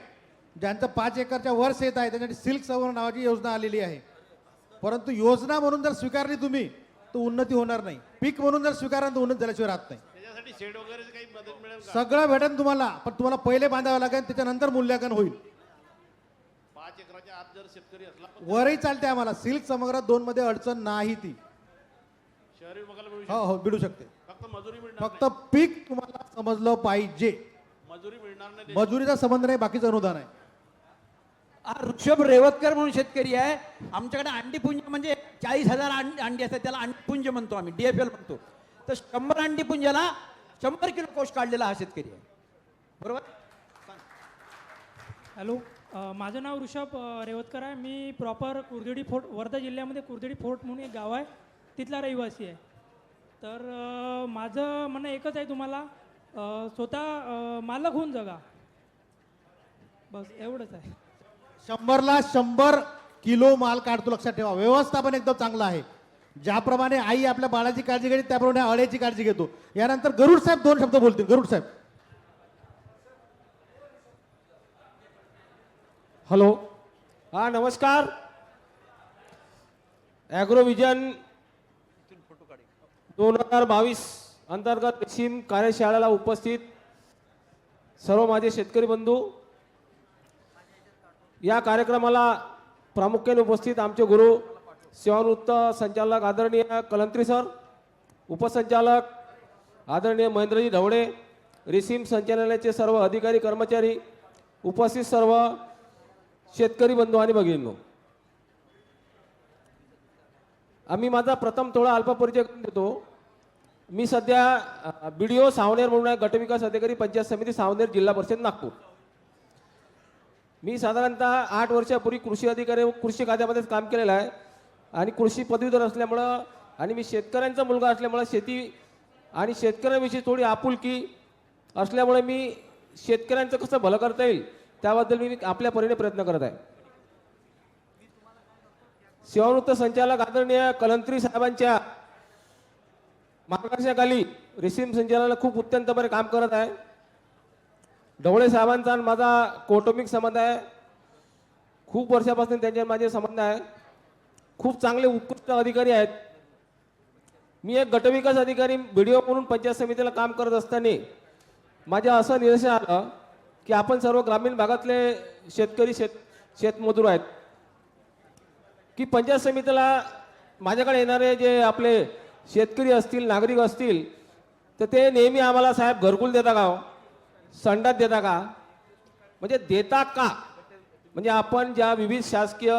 S8: ज्यांचं 5 एकरच्या वर शेत आहे, त्याच्यासाठी सिल्क सरोवर नावाची योजना आलेली आहे. परंतु योजना म्हणून जर स्वीकारली तुम्ही तर उन्नती होणार नाही. पीक म्हणून जर स्वीकारलं तर उन्नती झाल्याशिवाय राहत नाही.
S16: त्याच्यासाठी शेड वगैरे काही मदत मिळेल का?
S8: सगळं भेटेल तुम्हाला, पण तुम्हाला पहिले बांधावं लागेल, त्याच्यानंतर मूल्यांकन होईल.
S16: 5 एकराच्या आत जर शेतकरी असला
S8: वरही चालते आम्हाला. सिल्क समग्र 2 मध्ये अडचण नाही ती.
S16: शहरी विभागाला मिळू
S8: हो हो मिळू शकते.
S16: फक्त मजुरी मिळणार
S8: फक्त पीक तुम्हाला समजलं पाहिजे.
S16: मजुरी मिळणार नाही.
S8: मजुरीचा संबंध नाही, बाकीचं अनुदान आहे.
S1: ऋषभ रेवतकर म्हणून शेतकरी आहे. आमच्याकडे अंडीपुंज म्हणजे 40,000 अंडी असतात, त्याला अंडीपुंज म्हणतो आम्ही, DFL म्हणतो. तर 100 अंडीपुंजाला 100 किलो कोष काढलेला हा शेतकरी आहे. बरोबर.
S18: हॅलो, माझं नाव ऋषभ रेवतकर आहे. मी प्रॉपर कुर्दिडी फोर्ट, वर्धा जिल्ह्यामध्ये कुर्दिडी फोर्ट म्हणून एक गाव आहे, तिथला रहिवासी आहे. तर माझं म्हणणं एकच आहे, तुम्हाला स्वतः मालक होऊन जगा, बस एवढंच आहे.
S8: 100ला 100 किलो माल काढतो. लक्षात ठेवा, व्यवस्थापन एकदम चांगलं आहे. ज्याप्रमाणे आई आपल्या बाळाची काळजी घेते त्याप्रमाणे अळ्याची काळजी घेतो. यानंतर गरुड साहेब 2 शब्द बोलतील. गरुड साहेब.
S19: हॅलो, हा नमस्कार. ॲग्रोविजन 2022 अंतर्गत रेशीम कार्यशाळेला उपस्थित सर्व माझे शेतकरी बंधू, या कार्यक्रमाला प्रामुख्याने उपस्थित आमचे गुरु सेवानिवृत्त संचालक आदरणीय कलंत्री सर, उपसंचालक आदरणीय महेंद्रजी ढवळे, रेशीम संचालनालयाचे सर्व अधिकारी कर्मचारी, उपस्थित सर्व शेतकरी बंधू आणि भगिनींनो, आम्ही माझा प्रथम थोडा अल्प परिचय करून देतो. मी सध्या BDO सावनेर म्हणून आहे, गटविकास अधिकारी पंचायत समिती सावनेर, जिल्हा परिषद नागपूर. मी साधारणतः 8 वर्षापूर्वी कृषी अधिकारी व कृषी खात्यामध्येच काम केलेलं आहे आणि कृषी पदवीधर असल्यामुळं आणि मी शेतकऱ्यांचा मुलगा असल्यामुळं शेती आणि शेतकऱ्यांविषयी थोडी आपुलकी असल्यामुळे मी शेतकऱ्यांचं कसं भलं करता येईल त्याबद्दल मी आपल्या परीने प्रयत्न करत आहे. सेवानिवृत्त संचालक आदरणीय कलंत्री साहेबांच्या मार्गदर्शनाखाली रेशीम संचालनाला खूप उत्तमपणे काम करत आहे. ढवळे साहेबांचा आणि माझा कौटुंबिक संबंध आहे. खूप वर्षापासून त्यांच्या माझे संबंध आहे. खूप चांगले उत्कृष्ट अधिकारी आहेत. मी एक गटविकास अधिकारी BDO म्हणून पंचायत समितीला काम करत असताना माझ्या असं निदर्शन आलं की आपण सर्व ग्रामीण भागातले शेतकरी शेतमजूर आहेत की पंचायत समितीला माझ्याकडे येणारे जे आपले शेतकरी असतील, नागरिक असतील, तर ते नेहमी आम्हाला साहेब घरकुल देता का, संडास देता का, म्हणजे देता का, म्हणजे आपण ज्या विविध शासकीय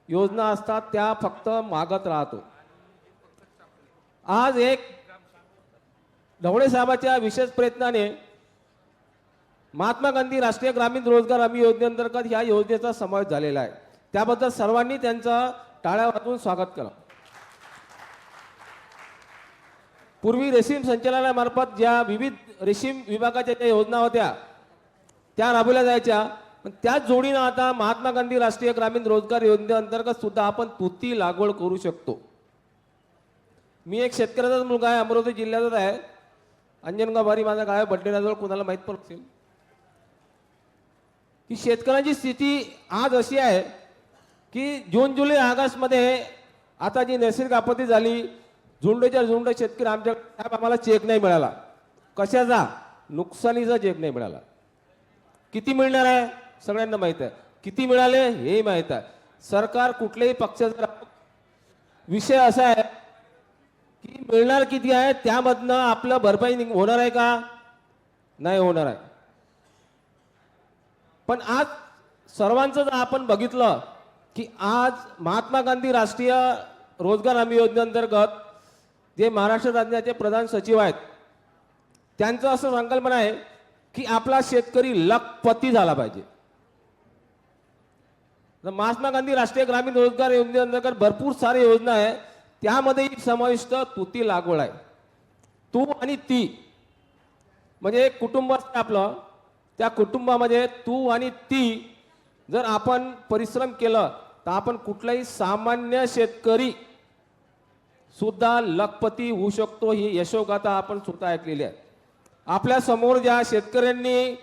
S19: योजना असतात त्या फक्त मागत राहतो. आज एक ढवळे साहेबाच्या विशेष प्रयत्नाने महात्मा गांधी राष्ट्रीय ग्रामीण रोजगार हमी योजनेअंतर्गत या योजनेचा समावेश झालेला आहे. त्याबद्दल सर्वांनी त्यांचं टाळ्या वाजवून स्वागत केलं. पूर्वी रेशीम संचालनामार्फत ज्या विविध रेशीम विभागाच्या ज्या योजना होत्या त्या राबवल्या जायच्या, पण त्याच जोडीनं आता महात्मा गांधी राष्ट्रीय ग्रामीण रोजगार योजनेअंतर्गत सुद्धा आपण तुती लागवड करू शकतो. मी एक शेतकऱ्याचाच मुलगा आहे, अमरावती जिल्ह्यातच आहे. अंजनगाव बारी माझा गाव आहे, बड्डेराजवळ, कोणाला माहीत पण असेल की शेतकऱ्यांची स्थिती आज अशी आहे की जून, जुलै, ऑगस्टमध्ये आता जी नैसर्गिक आपत्ती झाली, झुंडच्या झुंड शेतकरी आमच्या आम्हाला चेक नाही मिळाला. कशाचा? नुकसानीचा चेक नाही मिळाला. किती मिळणार आहे सगळ्यांना माहीत आहे. किती मिळाले हेही माहीत आहे. सरकार कुठल्याही पक्षाचा विषय असा आहे की मिळणार किती आहे त्यामधनं आपलं भरपाई होणार आहे का? नाही होणार आहे. पण आज सर्वांचं जर आपण बघितलं की आज महात्मा गांधी राष्ट्रीय रोजगार हमी योजनेअंतर्गत जे महाराष्ट्र राज्याचे प्रधान सचिव आहेत त्यांचं असं संकल्पना आहे की आपला शेतकरी लखपती झाला पाहिजे. महात्मा गांधी राष्ट्रीय ग्रामीण रोजगार योजनेअंतर्गत भरपूर सारे योजना आहे, त्यामध्ये समाविष्ट तुती लागवड आहे. तू आणि ती म्हणजे एक कुटुंब असतं आपलं, त्या कुटुंबामध्ये तू आणि ती जर आपण परिश्रम केलं तर आपण कुठलाही सामान्य शेतकरी सुद्धा लखपती होऊ शकतो. ही यशोगाथा आपण स्वतः ऐकलेली आहे. आपल्या समोर ज्या शेतकऱ्यांनी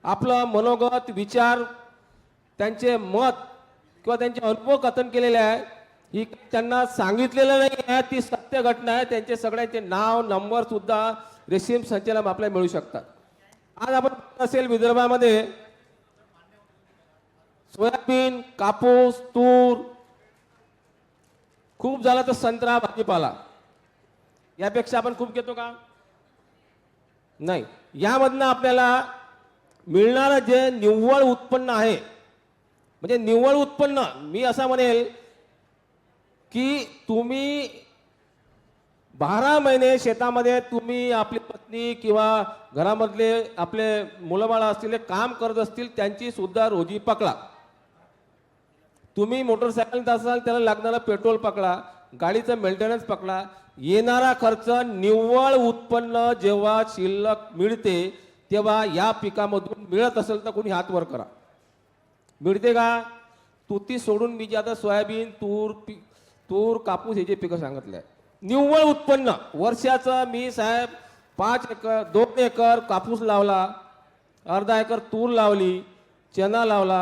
S19: आपलं मनोगत विचार त्यांचे मत किंवा त्यांचे अनुभव कथन केलेले आहे. ही त्यांना सांगितलेलं नाही आहे, ती सत्य घटना आहे. त्यांचे सगळ्यांचे नाव नंबर सुद्धा रेशीम संचालनात आपल्याला मिळू शकतात. आज आपण बघत असेल विदर्भामध्ये सोयाबीन, कापूस, तूर, खूप झाला तर संत्रा, भाजीपाला, यापेक्षा आपण खूप घेतो का? नाही. यामधनं आपल्याला मिळणारं जे निव्वळ उत्पन्न आहे, म्हणजे निव्वळ उत्पन्न मी असं म्हणेल की तुम्ही 12 महिने शेतामध्ये तुम्ही आपली पत्नी किंवा घरामधले आपले मुलंबाळं असतील काम करत असतील, त्यांची सुद्धा रोजी पकडा. तुम्ही मोटरसायकल असाल त्याला लागणारा पेट्रोल पकडा, गाडीचं मेंटेनन्स पकडा, येणारा खर्च निव्वळ उत्पन्न जेव्हा शिल्लक मिळते तेव्हा या पिकामधून मिळत असेल तर कोणी हात वर करा. मिळते का? तुती सोडून मी जे आता सोयाबीन, तूर, कापूस हे जे पिकं सांगितले निव्वळ उत्पन्न वर्षाचं, मी साहेब 5 एकर 2 एकर कापूस लावला, अर्धा एकर तूर लावली, चना लावला,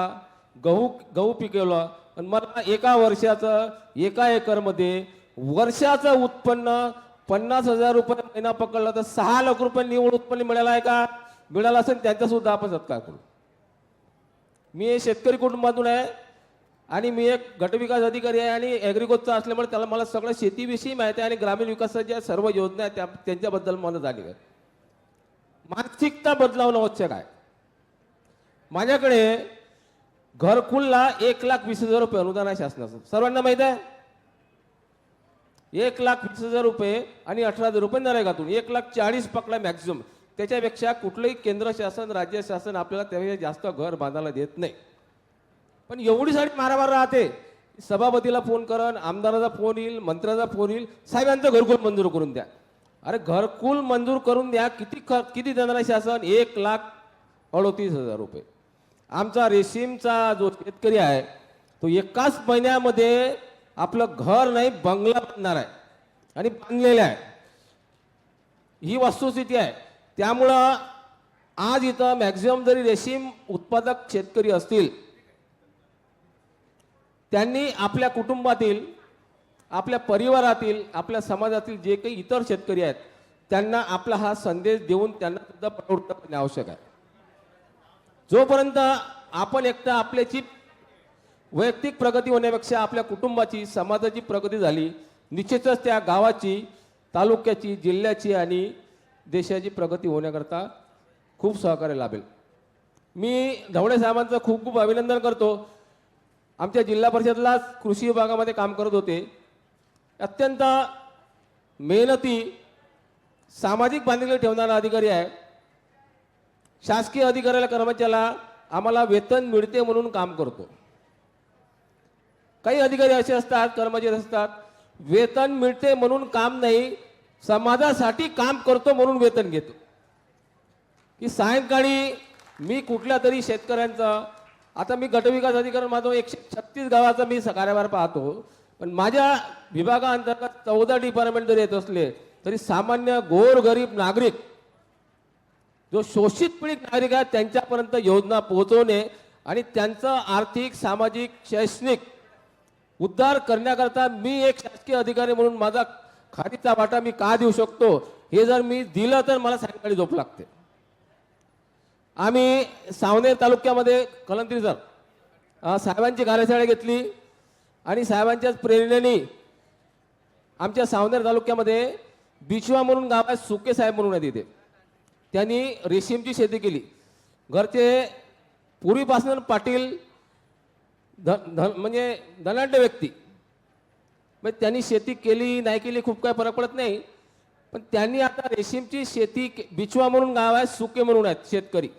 S19: गहू पिकवलं, आणि मला एका वर्षाचं एका एकरमध्ये वर्षाचं उत्पन्न 50,000 रुपये महिना पकडलं तर 6 लाख रुपये निव्वळ उत्पन्न मिळालं आहे का? मिळालं असेल त्यांचा सुद्धा आपण सत्कार करू. मी हे शेतकरी कुटुंबातून आहे आणि मी एक गटविकास अधिकारी आहे आणि ॲग्रिकल्चर असल्यामुळे त्याला मला सगळं शेतीविषयी माहिती आहे आणि ग्रामीण विकासाच्या सर्व योजना आहेत त्यांच्याबद्दल मला जाणीव आहे. मानसिकता बदलावणं आवश्यक आहे. माझ्याकडे घरकुलला 1,20,000 रुपये अनुदान आहे शासनाचं, सर्वांना माहित आहे. 1,20,000 रुपये आणि 18,000 रुपये नरेगातून 1,40,000 पकडा मॅक्झिमम. त्याच्यापेक्षा कुठलंही केंद्र शासन राज्य शासन आपल्याला त्यावेळी जास्त घर बांधायला देत नाही. पण एवढी सारी मारामार राहते. सभापतीला फोन करण, आमदाराचा फोन येईल, मंत्र्याचा फोन येईल, साहेबांचं घरकुल मंजूर करून द्या. अरे घरकुल मंजूर करून द्या, किती देणार आहे शासन? 1,38,000 रुपये. आमचा रेशीमचा जो शेतकरी आहे तो एकाच महिन्यामध्ये आपलं घर नाही बंगला बांधणार आहे आणि बांधलेलं आहे. ही वस्तुस्थिती आहे. त्यामुळं आज इथं मॅक्झिमम जरी रेशीम उत्पादक शेतकरी असतील, त्यांनी आपल्या कुटुंबातील, आपल्या परिवारातील, आपल्या समाजातील जे काही इतर शेतकरी आहेत त्यांना आपला हा संदेश देऊन त्यांना सुद्धा प्रवृत्त करणे आवश्यक आहे. जोपर्यंत आपण एकटा आपल्याची वैयक्तिक प्रगती होण्यापेक्षा आपल्या कुटुंबाची, समाजाची प्रगती झाली, निश्चितच त्या गावाची, तालुक्याची, जिल्ह्याची आणि देशाची प्रगती होण्याकरता खूप सहकार्य लाभेल. मी ढवळे साहेबांचं खूप खूप अभिनंदन करतो. आमच्या जिल्हा परिषदला कृषी विभागामध्ये काम करत होते. अत्यंत मेहनती, सामाजिक बांधिलकी ठेवणारा अधिकारी आहे. शासकीय अधिकाऱ्याला, कर्मचाऱ्याला आम्हाला वेतन मिळते म्हणून काम करतो. काही अधिकारी असे असतात, कर्मचारी असतात, वेतन मिळते म्हणून काम नाही, समाजासाठी काम करतो म्हणून वेतन घेतो. की सायंकाळी मी कुठल्या तरी शेतकऱ्यांचं, आता मी गटविकास अधिकारी माझं 136 गावाचा मी कार्यभार पाहतो, पण माझ्या विभागाअंतर्गत 14 डिपार्टमेंट जरी येत असले तरी सामान्य गोरगरीब नागरिक, जो शोषित पीडित नागरिक आहेत त्यांच्यापर्यंत योजना पोहोचवणे आणि त्यांचं आर्थिक, सामाजिक, शैक्षणिक उद्धार करण्याकरता मी एक शासकीय अधिकारी म्हणून माझा खारीचा वाटा मी का देऊ शकतो, हे जर मी दिलं तर मला सायंकाळी झोप लागते. आम्ही सावनेर तालुक्यामध्ये कलंत्री सर साहेबांची कार्यशाळा घेतली आणि साहेबांच्याच प्रेरणेने आमच्या सावनेर तालुक्यामध्ये बिचवा म्हणून गाव आहे, सुके साहेब म्हणून आहे तिथे, त्यांनी रेशीमची शेती केली. घरचे पूर्वीपासून पाटील म्हणजे धनाढ्य व्यक्ती, म्हणजे त्यांनी शेती केली नाही केली खूप काय फरक पडत नाही, पण त्यांनी आता रेशीमची शेती, बिचवा म्हणून गाव आहे, सुके म्हणून आहेत शेतकरी,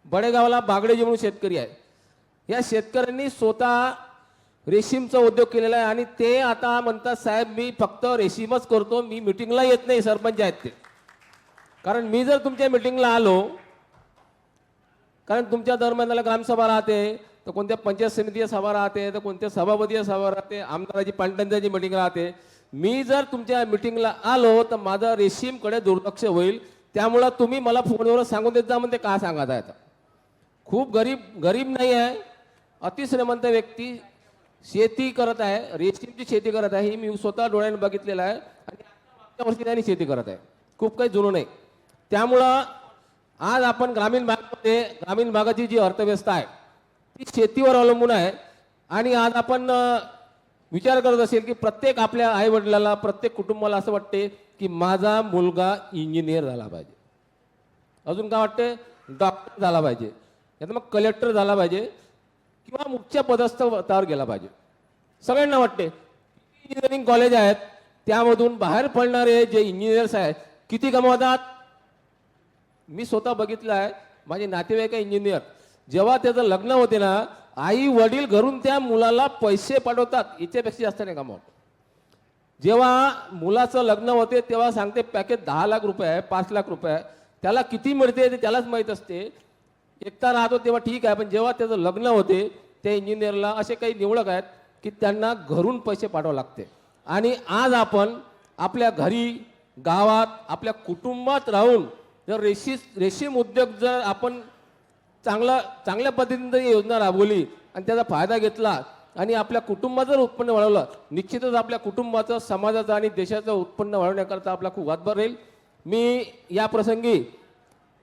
S19: बडेगावला बागडेजी म्हणून शेतकरी आहे. या शेतकऱ्यांनी स्वतः रेशीमचा उद्योग केलेला आहे आणि ते आता म्हणतात साहेब मी फक्त रेशीमच करतो, मी मिटिंगला येत नाही, सरपंच आहेत ते. कारण मी जर तुमच्या मिटिंगला आलो, कारण तुमच्या दर महिन्याला ग्रामसभा राहते, तर कोणत्या पंचायत समितीची सभा राहते, तर कोणत्या सभापतीची सभा राहते, आमदाराची पाणटंचाची मिटिंग राहते, मी जर तुमच्या मिटिंगला आलो तर माझं रेशीमकडे दुर्लक्ष होईल. त्यामुळं तुम्ही मला फोनवर सांगून देत जा म्हणते का सांगा आता. खूप गरीब नाही आहे, अतिश्रीमंत व्यक्ती शेती करत आहे, रेशीमची शेती करत आहे. ही मी स्वतः डोळ्याने बघितलेलं आहे आणि मागच्या वर्षी त्यांनी शेती करत आहे. खूप काही जुनं नाही. त्यामुळं आज आपण ग्रामीण भागाची जी अर्थव्यवस्था आहे ती शेतीवर अवलंबून आहे. आणि आज आपण विचार करत असेल की प्रत्येक आपल्या आईवडिलाला, प्रत्येक कुटुंबाला असं वाटते की माझा मुलगा इंजिनियर झाला पाहिजे, अजून काय वाटते, डॉक्टर झाला पाहिजे, यात मग कलेक्टर झाला पाहिजे किंवा मुख्य पदस्थ पदावर गेला पाहिजे. सगळ्यांना वाटते. इंजिनिअरिंग कॉलेज आहेत त्यामधून बाहेर पडणारे जे इंजिनियर्स आहेत किती कमवतात. मी स्वतः बघितलं आहे, माझे नातेवाईक इंजिनियर. जेव्हा त्याचं लग्न होते ना, आई वडील घरून त्या मुलाला पैसे पाठवतात, याच्यापेक्षा जास्त नाही कमवत. जेव्हा मुलाचं लग्न होते तेव्हा सांगते पॅकेज 10 लाख रुपये आहे, 5 लाख रुपये आहे. त्याला किती मिळते ते त्यालाच माहीत असते. एकटा राहतो तेव्हा ठीक आहे, पण जेव्हा त्याचं लग्न होते त्या इंजिनियरला असे काही निवडक आहेत की त्यांना घरून पैसे पाठवावे लागते. आणि आज आपण आपल्या घरी, गावात, आपल्या कुटुंबात राहून जर रेशीम उद्योग जर आपण चांगल्या पद्धतीने जर योजना राबवली आणि त्याचा फायदा घेतला आणि आपल्या कुटुंबाचं जर उत्पन्न वाढवलं, निश्चितच आपल्या कुटुंबाचं, समाजाचं आणि देशाचं उत्पन्न वाढवण्याकरता आपला खूप हातभार राहील. मी या प्रसंगी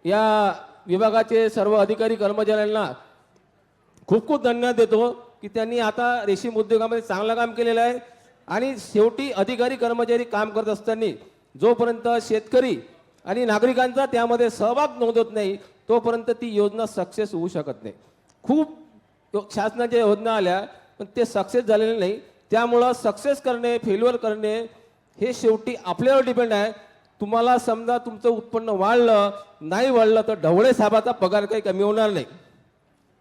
S19: या विभागाचे सर्व अधिकारी कर्मचाऱ्यांना खूप खूप धन्यवाद देतो की त्यांनी आता रेशीम उद्योगामध्ये चांगलं काम केलेलं आहे. आणि शेवटी अधिकारी कर्मचारी काम करत असताना जोपर्यंत शेतकरी आणि नागरिकांचा त्यामध्ये सहभाग नोंदवत नाही तोपर्यंत ती योजना सक्सेस होऊ शकत नाही. खूप शासनाच्या योजना आल्या पण ते सक्सेस झालेले नाही. त्यामुळं सक्सेस करणे, फेल्युअर करणे हे शेवटी आपल्यावर डिपेंड आहे. तुम्हाला समजा तुमचं उत्पन्न वाढलं नाही वाढलं तर ढवळे साहेबाचा पगार काही कमी होणार नाही,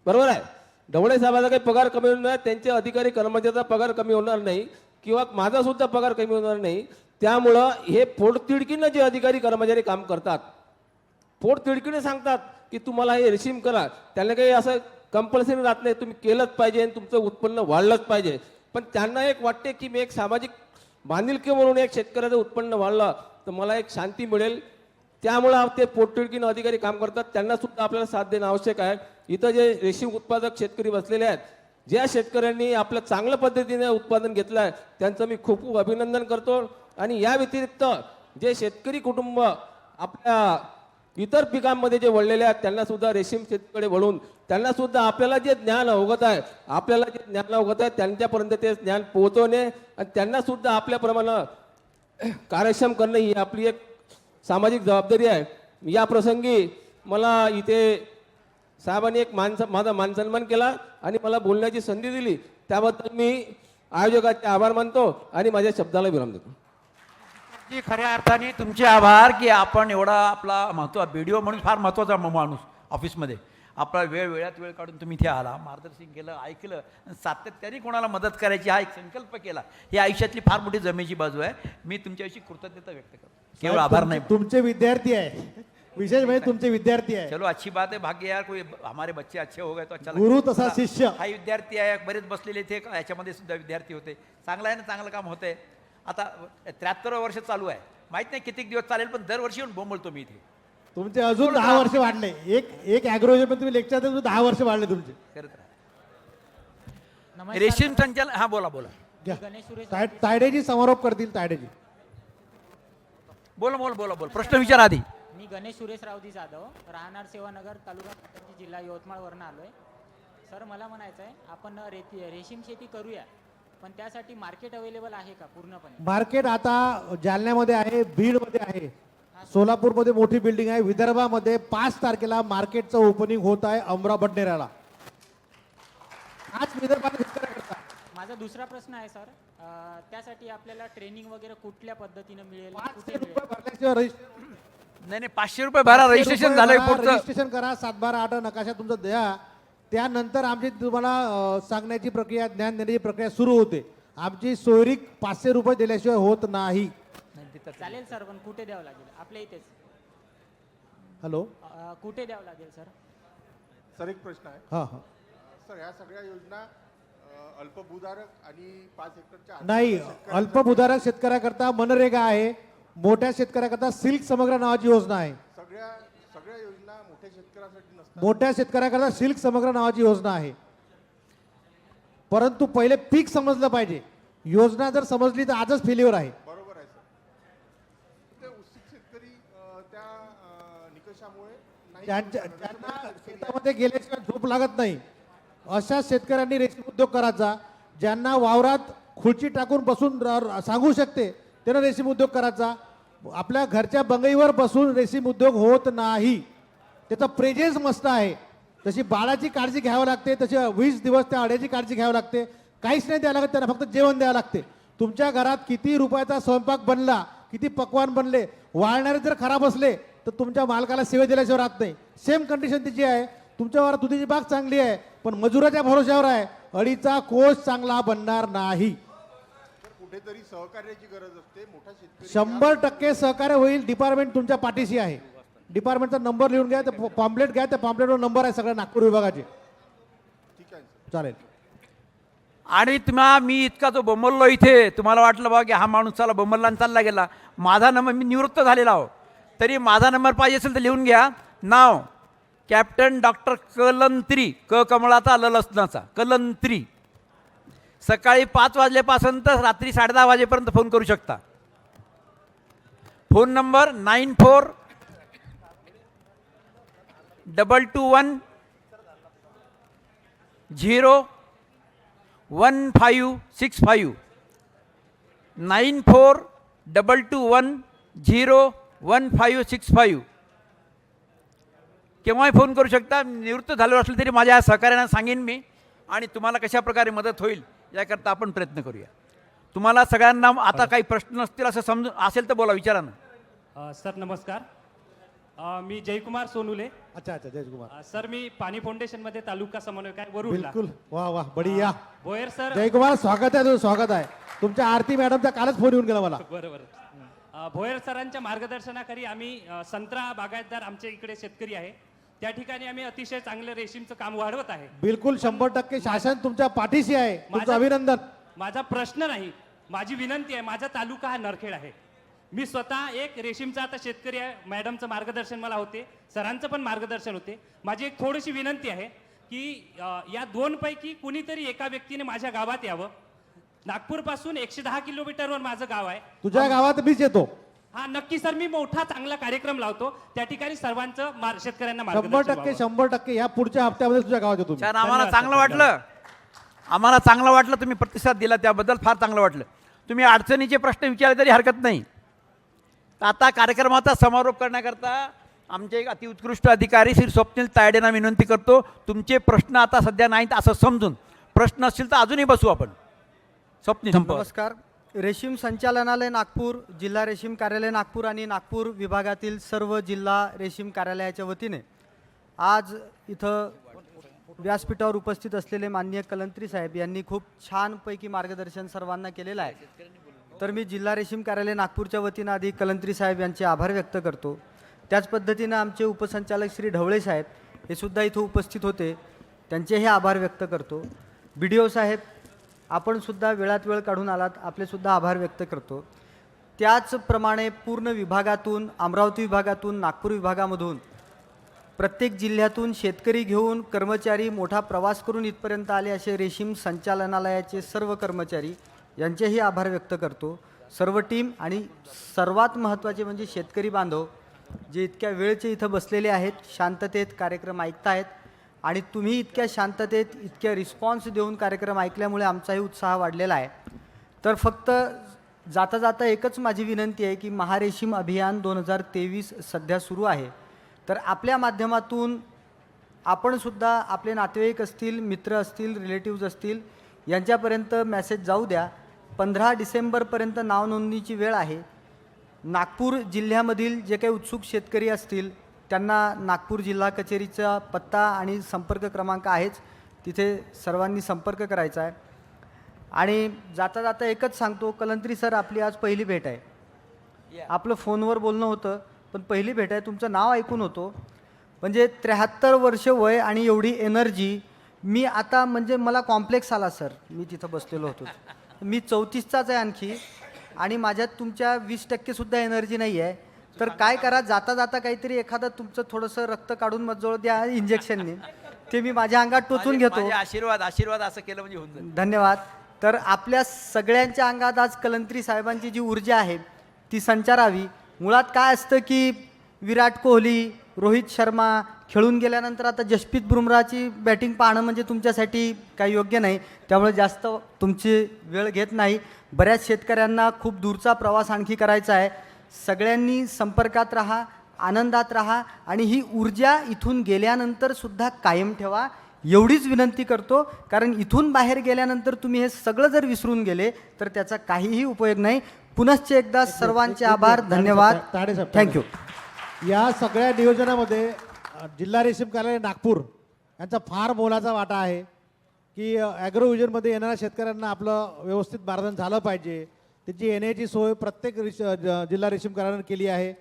S19: बरोबर आहे. ढवळे साहेबाचा काही पगार कमी होणार नाही, त्यांचे अधिकारी कर्मचाऱ्याचा पगार कमी होणार नाही किंवा माझा सुद्धा पगार कमी होणार नाही. त्यामुळं हे पोटतिडकीनं जे अधिकारी कर्मचारी काम करतात, पोटतिडकीने सांगतात की तुम्हाला हे रेशीम करा, त्यांना काही असं कंपल्सरी राहत नाही, तुम्ही केलंच पाहिजे आणि तुमचं उत्पन्न वाढलंच पाहिजे. पण त्यांना एक वाटते की मी एक सामाजिक बांधिलकी म्हणून एक शेतकऱ्याचं उत्पन्न वाढलं तर मला एक शांती मिळेल. त्यामुळं ते पोटतिडकीनं अधिकारी काम करतात, त्यांना सुद्धा आपल्याला साथ देणं आवश्यक आहे. इथं जे रेशीम उत्पादक शेतकरी बसलेले आहेत, ज्या शेतकऱ्यांनी आपलं चांगल्या पद्धतीने उत्पादन घेतलं आहे त्यांचं मी खूप खूप अभिनंदन करतो. आणि या व्यतिरिक्त जे शेतकरी कुटुंब आपल्या इतर पिकांमध्ये जे वळलेले आहेत त्यांना सुद्धा रेशीम शेतीकडे वळून त्यांना सुद्धा आपल्याला जे ज्ञान अवगत आहे त्यांच्यापर्यंत ते ज्ञान पोहोचवणे आणि त्यांना सुद्धा आपल्याप्रमाणे कार्यक्षम करणं ही आपली एक सामाजिक जबाबदारी आहे. या प्रसंगी मला इथे साहेबांनी एक माझा मानसन्मान केला आणि मला बोलण्याची संधी दिली, त्याबद्दल मी आयोजकाचे आभार मानतो आणि माझ्या शब्दाला विराम देतो.
S1: खऱ्या अर्थाने तुमचे आभार की आपण एवढा आपला व्हिडिओ म्हणून फार महत्त्वाचा माणूस ऑफिसमध्ये आपला वेळात वेळ काढून तुम्ही इथे आला, मार्गदर्शन केलं, ऐकलं, सातत्याने कोणाला मदत करायची हा एक संकल्प केला. ही आयुष्यातली फार मोठी जमेची बाजू आहे. मी तुमच्याविषयी कृतज्ञता व्यक्त करतो. केवळ आभार नाही,
S8: तुमचे विद्यार्थी आहे, विशेष म्हणजे तुमचे विद्यार्थी आहे.
S1: चलो अच्छी बात है, भाग्य यार, कोई हमारे बच्चे अच्छे हो गए तो अच्छा.
S8: गुरु तसा शिष्य
S1: हा विद्यार्थी आहे, बरेच बसलेले थे याच्यामध्ये सुद्धा विद्यार्थी होते. चांगलं आहे ना, चांगलं काम होतंय. आता 73 वर्ष चालू आहे, माहित नाही किती दिवस चालेल, पण दरवर्षी येऊन बोंबलतो मी इथे.
S8: तुमचे अजून 10 वर्ष वाढले. एक ॲग्रोचे पण तुम्ही लेक्चर देऊन 10 वर्ष वाढले तुमचे.
S1: रेशीम संचालन. हा बोला
S8: तायडेजी समारोप करतील. तायडेजी
S1: बोला प्रश्न विचार आधी.
S20: मी गणेश सुरेश रावदी जाधव, राहणार सेवानगर, तालुका पाथर्डी, जिल्हा यवतमाळवरून आलोय. सर मला म्हणायचं आहे आपण रेशीम शेती करूया, पण त्यासाठी मार्केट अवेलेबल आहे का पूर्णपणे?
S8: मार्केट आता जालन्यामध्ये आहे, बीडमध्ये आहे, सोलापूरमध्ये मोठी बिल्डिंग आहे, विदर्भामध्ये 5 तारखेला मार्केटचं ओपनिंग होत आहे अमरा बडनेराला. आज विदर्भात
S20: माझा दुसरा प्रश्न आहे सर, त्यासाठी आपल्याला ट्रेनिंग वगैरे कुठल्या पद्धतीने मिळेल?
S1: नाही 500 रुपये भरा, रजिस्ट्रेशन झालंय,
S8: रजिस्ट्रेशन करा, 7/12/8 नकाशा तुमचा द्या. त्यानंतर आमची तुम्हाला सांगण्याची प्रक्रिया, ज्ञान देण्याची प्रक्रिया सुरू होते. आमची सोयरीक 500 रुपये दिल्याशिवाय होत नाही.
S20: चालेल सर, पण कुठे द्यावं लागेल? आपल्या इथेच.
S8: हॅलो,
S20: कुठे द्यावं लागेल सर?
S10: सर एक प्रश्न आहे.
S8: हां
S10: सर, ह्या सगळ्या योजना अल्पभूधारक आणि 5 हेक्टरच्या
S8: नाही, अल्पभूधारक शेतकऱ्याकरता मनरेगा आहे, मोठ्या शेतकऱ्याकरता सिल्क समग्र नावाची योजना आहे.
S7: सगळ्या योजना मोठ्या शेतकऱ्यासाठी नसतात.
S21: मोठ्या शेतकऱ्याकरता सिल्क समग्र नावाची योजना आहे, परंतु पहिले पीक समजलं पाहिजे. योजना जर समजली तर आजच फेल्युअर आहे.
S7: बरोबर आहे सर. ते उत्सुक शेतकरी त्या निकषामुळे नाही
S21: त्यांना शेतामध्ये गेल्याशिवाय झोप लागत नाही. अशा शेतकऱ्यांनी रेशीम उद्योग करायचा. ज्यांना वावरात खुर्ची टाकून बसून सांगू शकते त्यानं रेशीम उद्योग करायचा. आपल्या घरच्या बंगईवर बसून रेशीम उद्योग होत नाही. त्याचा प्रेझेन्स मस्त आहे. तशी बाळाची काळजी घ्यावी लागते, तशी 20 दिवस त्या अड्याची काळजी घ्यावी लागते. काहीच नाही द्यावं लागत त्यांना, फक्त जेवण द्यावं लागते. तुमच्या घरात किती रुपयाचा स्वयंपाक बनला, किती पक्वान बनले, वाळणारे जर खराब असले तर तुमच्या मालकाला सेवा दिल्याशिवाय राहत नाही. सेम कंडिशन तिची आहे. तुमच्यावर दुधीची बाग चांगली आहे पण मजुराच्या भरोश्यावर आहे. अडीचा कोष चांगला बनणार नाही.
S7: कुठेतरी सहकार्याची गरज असते. मोठा शेतकरी
S21: 100% सहकार्य होईल. डिपार्टमेंट तुमच्या पाठीशी आहे. डिपार्टमेंटचा नंबर लिहून घ्या, ते पॉम्पलेट घ्या, त्या पॉम्पलेटवर नंबर आहे सगळ्या नागपूर विभागाचे.
S7: ठीक आहे
S21: चालेल.
S1: आणि मी इतका जो बोंबललो इथे, तुम्हाला वाटलं बघा की हा माणूस चला बोंबलला आणि चालला गेला. माझा नंबर, मी निवृत्त झालेला आहो, तरी माझा नंबर पाहिजे असेल तर लिहून घ्या. नाव कॅप्टन डॉक्टर कलंत्री, क कमळाचा ल लसणाचा कलंत्री. सकाळी 5 वाजल्यापासून तर रात्री 10:30 वाजेपर्यंत फोन करू शकता. Phone number 9422101565 9422101565. केव्हाही फोन करू शकता. निवृत्त झालो असलं तरी माझ्या सहकार्यांना सांगेन मी, आणि तुम्हाला कशा प्रकारे मदत होईल याकरता आपण प्रयत्न करूया. तुम्हाला सगळ्यांना आता काही प्रश्न असतील असं समजून असेल तर बोला, विचारा ना.
S22: सर नमस्कार. मी जयकुमार सोनुले.
S21: अच्छा जयकुमार
S22: सर, मी पाणी फाउंडेशनमध्ये तालुका समन्वयक आहे वरुडला.
S21: बिलकुल. वा वा बढिया.
S22: भोयर सर.
S21: जयकुमार स्वागत आहे, तुझं स्वागत आहे. तुमच्या आरती मॅडमचा कालच फोन येऊन गेला मला.
S22: बरोबर. भोयर सरांच्या मार्गदर्शनाखाली आम्ही संत्रा बागायतदार आमच्या इकडे शेतकरी आहे त्या ठिकाणी आम्ही अतिशय चांगलं रेशीमचं काम वाढवत आहे.
S21: बिलकुल 100% शासन तुमच्या पाठीशी आहे. तुमचं अभिनंदन.
S22: माझा प्रश्न नाही, माझी विनंती आहे. माझा तालुका हा नरखेड आहे. मी स्वतः एक रेशीमचा आता शेतकरी आहे. मॅडमचं मार्गदर्शन मला होते, सरांचं पण मार्गदर्शन होते. माझी एक थोडीशी विनंती आहे की या 2 पैकी कुणीतरी एका व्यक्तीने माझ्या गावात यावं. नागपूरपासून 110 किलोमीटरवर माझं गाव आहे.
S21: तुझ्या गावात मीच येतो.
S22: हा नक्की सर, मी मोठा चांगला कार्यक्रम लावतो. त्या ठिकाणी सर्वांचं शेतकऱ्यांना
S21: 100% या पुढच्या हप्त्यामध्ये तुझ्या गावात येतो.
S1: छान, आम्हाला चांगलं वाटलं. आम्हाला चांगलं वाटलं, तुम्ही प्रतिसाद दिला त्याबद्दल फार चांगलं वाटलं. तुम्ही अडचणीचे प्रश्न विचारले तरी हरकत नाही. आता कार्यक्रमाचा समारोप करण्याकरता आमचे एक अतिउत्कृष्ट अधिकारी श्री स्वप्नील तायडेंना विनंती करतो. तुमचे प्रश्न आता सध्या नाहीत असं समजून, प्रश्न असतील तर अजूनही बसू आपण. स्वप्नील.
S17: नमस्कार. रेशीम संचालनालय नागपूर, जिल्हा रेशीम कार्यालय नागपूर आणि नागपूर विभागातील सर्व जिल्हा रेशीम कार्यालयाच्या वतीने आज इथं व्यासपीठावर उपस्थित असलेले माननीय कलंत्री साहेब यांनी खूप छानपैकी मार्गदर्शन सर्वांना केलेलं आहे. तर मी जिल्हा रेशीम कार्यालय नागपूरच्या वतीनं आधी कलंत्री साहेब यांचे आभार व्यक्त करतो. त्याच पद्धतीनं आमचे उपसंचालक श्री ढवळे साहेब हे सुद्धा इथं उपस्थित होते, त्यांचेही आभार व्यक्त करतो. BDO साहेब आपण सुद्धा वेळात वेळ काढून आलात, आपले सुद्धा आभार व्यक्त करतो. त्याचप्रमाणे पूर्ण विभागातून, अमरावती विभागातून, नागपूर विभागामधून प्रत्येक जिल्ह्यातून शेतकरी घेऊन कर्मचारी मोठा प्रवास करून इथपर्यंत आले असे रेशीम संचालनालयाचे सर्व कर्मचारी यांचेही आभार व्यक्त करतो. सर्व टीम आणि सर्वात महत्त्वाचे म्हणजे शेतकरी बांधव जे इतक्या वेळचे इथं बसलेले आहेत, शांततेत कार्यक्रम ऐकतायत आणि तुम्ही इतक्या शांततेत इतक्या रिस्पॉन्स देऊन कार्यक्रम ऐकल्यामुळे आमचाही उत्साह वाढलेला आहे. तर फक्त जाता जाता एकच माझी विनंती आहे की महारेशीम अभियान 2023 सध्या सुरू आहे. तर आपल्या माध्यमातून आपणसुद्धा आपले नातेवाईक असतील, मित्र असतील, रिलेटिव्ज असतील यांच्यापर्यंत मेसेज जाऊ द्या. 15 डिसेंबरपर्यंत नाव नोंदणीची वेळ आहे. नागपूर जिल्ह्यामधील जे काही उत्सुक शेतकरी असतील त्यांना नागपूर जिल्हा कचेरीचा पत्ता आणि संपर्क क्रमांक आहेच, तिथे सर्वांनी संपर्क करायचा आहे. आणि जाता जाता एकच सांगतो, कलंत्री सर आपली आज पहिली भेट आहे. आपलं फोनवर बोलणं होतं पण पहिली भेट आहे. तुमचं नाव ऐकून होतो, म्हणजे 73 वर्ष वय आणि एवढी एनर्जी. मी आता म्हणजे मला कॉम्प्लेक्स आला सर, मी तिथं बसलेलो होतो. मी 34चाच आहे आणखी आणि माझ्यात तुमच्या 20% सुद्धा एनर्जी नाही आहे. तर काय करा, जाता जाता काहीतरी एखादं तुमचं थोडंसं रक्त काढून मजोळ द्या इंजेक्शनने, ते मी माझ्या अंगात टोचून घेतो.
S1: माझे आशीर्वाद असं केलं म्हणजे होऊन जाईल.
S17: धन्यवाद. तर आपल्या सगळ्यांच्या अंगात आज कलंत्री साहेबांची जी ऊर्जा आहे ती संचारावी. मुळात काय असतं की विराट कोहली, रोहित शर्मा खेळून गेल्यानंतर आता जसप्रीत बुमराहची बॅटिंग पाहणं म्हणजे तुमच्यासाठी काही योग्य नाही, त्यामुळे जास्त तुमची वेळ घेत नाही. बऱ्याच शेतकऱ्यांना खूप दूरचा प्रवास आणखी करायचा आहे. सगळ्यांनी संपर्कात राहा, आनंदात राहा आणि ही ऊर्जा इथून गेल्यानंतर सुद्धा कायम ठेवा एवढीच विनंती करतो. कारण इथून बाहेर गेल्यानंतर तुम्ही हे सगळं जर विसरून गेले तर त्याचा काहीही उपयोग नाही. पुनश्च एकदा सर्वांचे आभार, धन्यवाद, थँक्यू.
S21: या सगळ्या नियोजनामध्ये जिल्हा रेशीम कार्यालय नागपूर यांचा फार मोलाचा वाटा आहे की ॲग्रो विजनमध्ये येणाऱ्या शेतकऱ्यांना आपलं व्यवस्थित मार्गदर्शन झालं पाहिजे. त्याची येण्याची सोय प्रत्येक जिल्हा रेशीम कार्यालयाने केली आहे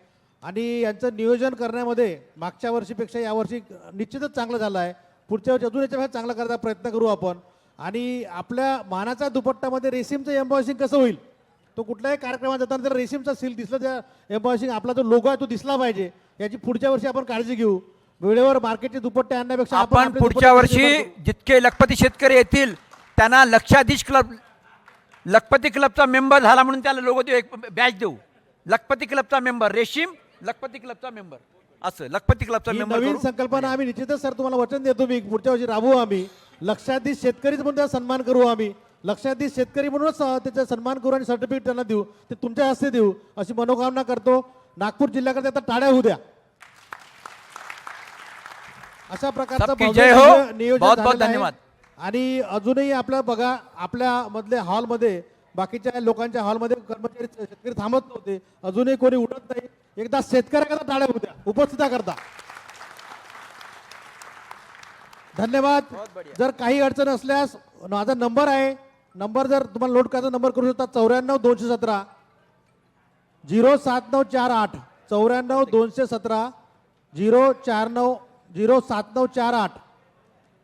S21: आणि यांचं नियोजन करण्यामध्ये मागच्या वर्षीपेक्षा यावर्षी निश्चितच चांगलं झालं आहे. पुढच्या वर्षी अजून याच्यापेक्षा चांगला करायचा प्रयत्न करू आपण. आणि आपल्या मानाच्या दुपट्ट्यामध्ये रेशीमचं एम्बॉसिंग कसं होईल, तो कुठल्याही कार्यक्रमात जाताना जर रेशीमचा सील दिसलं, त्या एम्बॉसिंग आपला जो लोगो आहे तो दिसला पाहिजे. याची पुढच्या वर्षी आपण काळजी घेऊ. वेळेवर मार्केटचे दुपट्टे आणण्यापेक्षा
S1: आपण पुढच्या वर्षी जितके लखपती शेतकरी येतील त्यांना लखपती क्लबचा मेंबर झाला म्हणून त्याला लोगो देऊ, एक बॅच देऊ. लखपती क्लबचा मेंबर रेशीम, लखपती क्लबचा मेंबर, असं लखपती क्लबचा मेंबर.
S21: नवीन संकल्पना आम्ही निश्चितच सर तुम्हाला वचन देतो, मी पुढच्या वर्षी राबवू. आम्ही लक्षाधीश शेतकरीच म्हणून त्याचा सन्मान करू. आम्ही लक्षाधीश शेतकरी म्हणूनच त्याचा सन्मान करू आणि सर्टिफिकेट त्यांना देऊ, ते तुमच्या हस्ते देऊ अशी मनोकामना करतो. नागपूर जिल्ह्याकडे आता टाळ्या होऊ द्या. अशा प्रकारचं
S1: जय हो.
S21: नियोजन
S1: बहुत बहुत
S21: झालेलं आहे.
S1: धन्यवाद.
S21: आणि अजूनही आपलं बघा, आपल्या मधले हॉलमध्ये बाकीच्या लोकांच्या हॉलमध्ये कर्मचारी शेतकरी थांबत नव्हते, अजूनही कोणी उठत नाही. एकदा शेतकऱ्याकरता टाळ्या होऊ द्या उपस्थिता करता. धन्यवाद. जर काही अडचण असल्यास माझा नंबर आहे, नंबर जर तुम्हाला नोट करायचा नंबर करू शकता 94 217 07948 94 217 07948.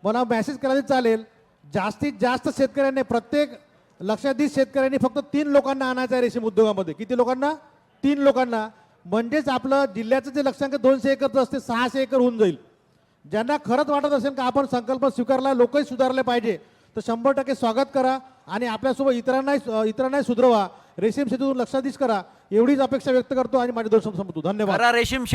S21: मला मेसेज करायला चालेल. जास्तीत जास्त शेतकऱ्यांनी, प्रत्येक लक्षाधीश शेतकऱ्यांनी फक्त 3 लोकांना आणायचं आहे रेशीम उद्योगामध्ये. किती लोकांना? 3 लोकांना. म्हणजेच आपलं जिल्ह्याचं जे लक्षांक 200 एकरचं असते 600 एकर होऊन जाईल. ज्यांना खरंच वाटत असेल का आपण संकल्प स्वीकारला, लोकही सुधारले पाहिजे, तर 100% स्वागत करा आणि आपल्यासोबत इतरांनाही सुधरवा. रेशीम शेतीतून लक्षाधीश करा एवढीच अपेक्षा व्यक्त करतो आणि माझे दोन संपतो. धन्यवाद.
S1: रेशीम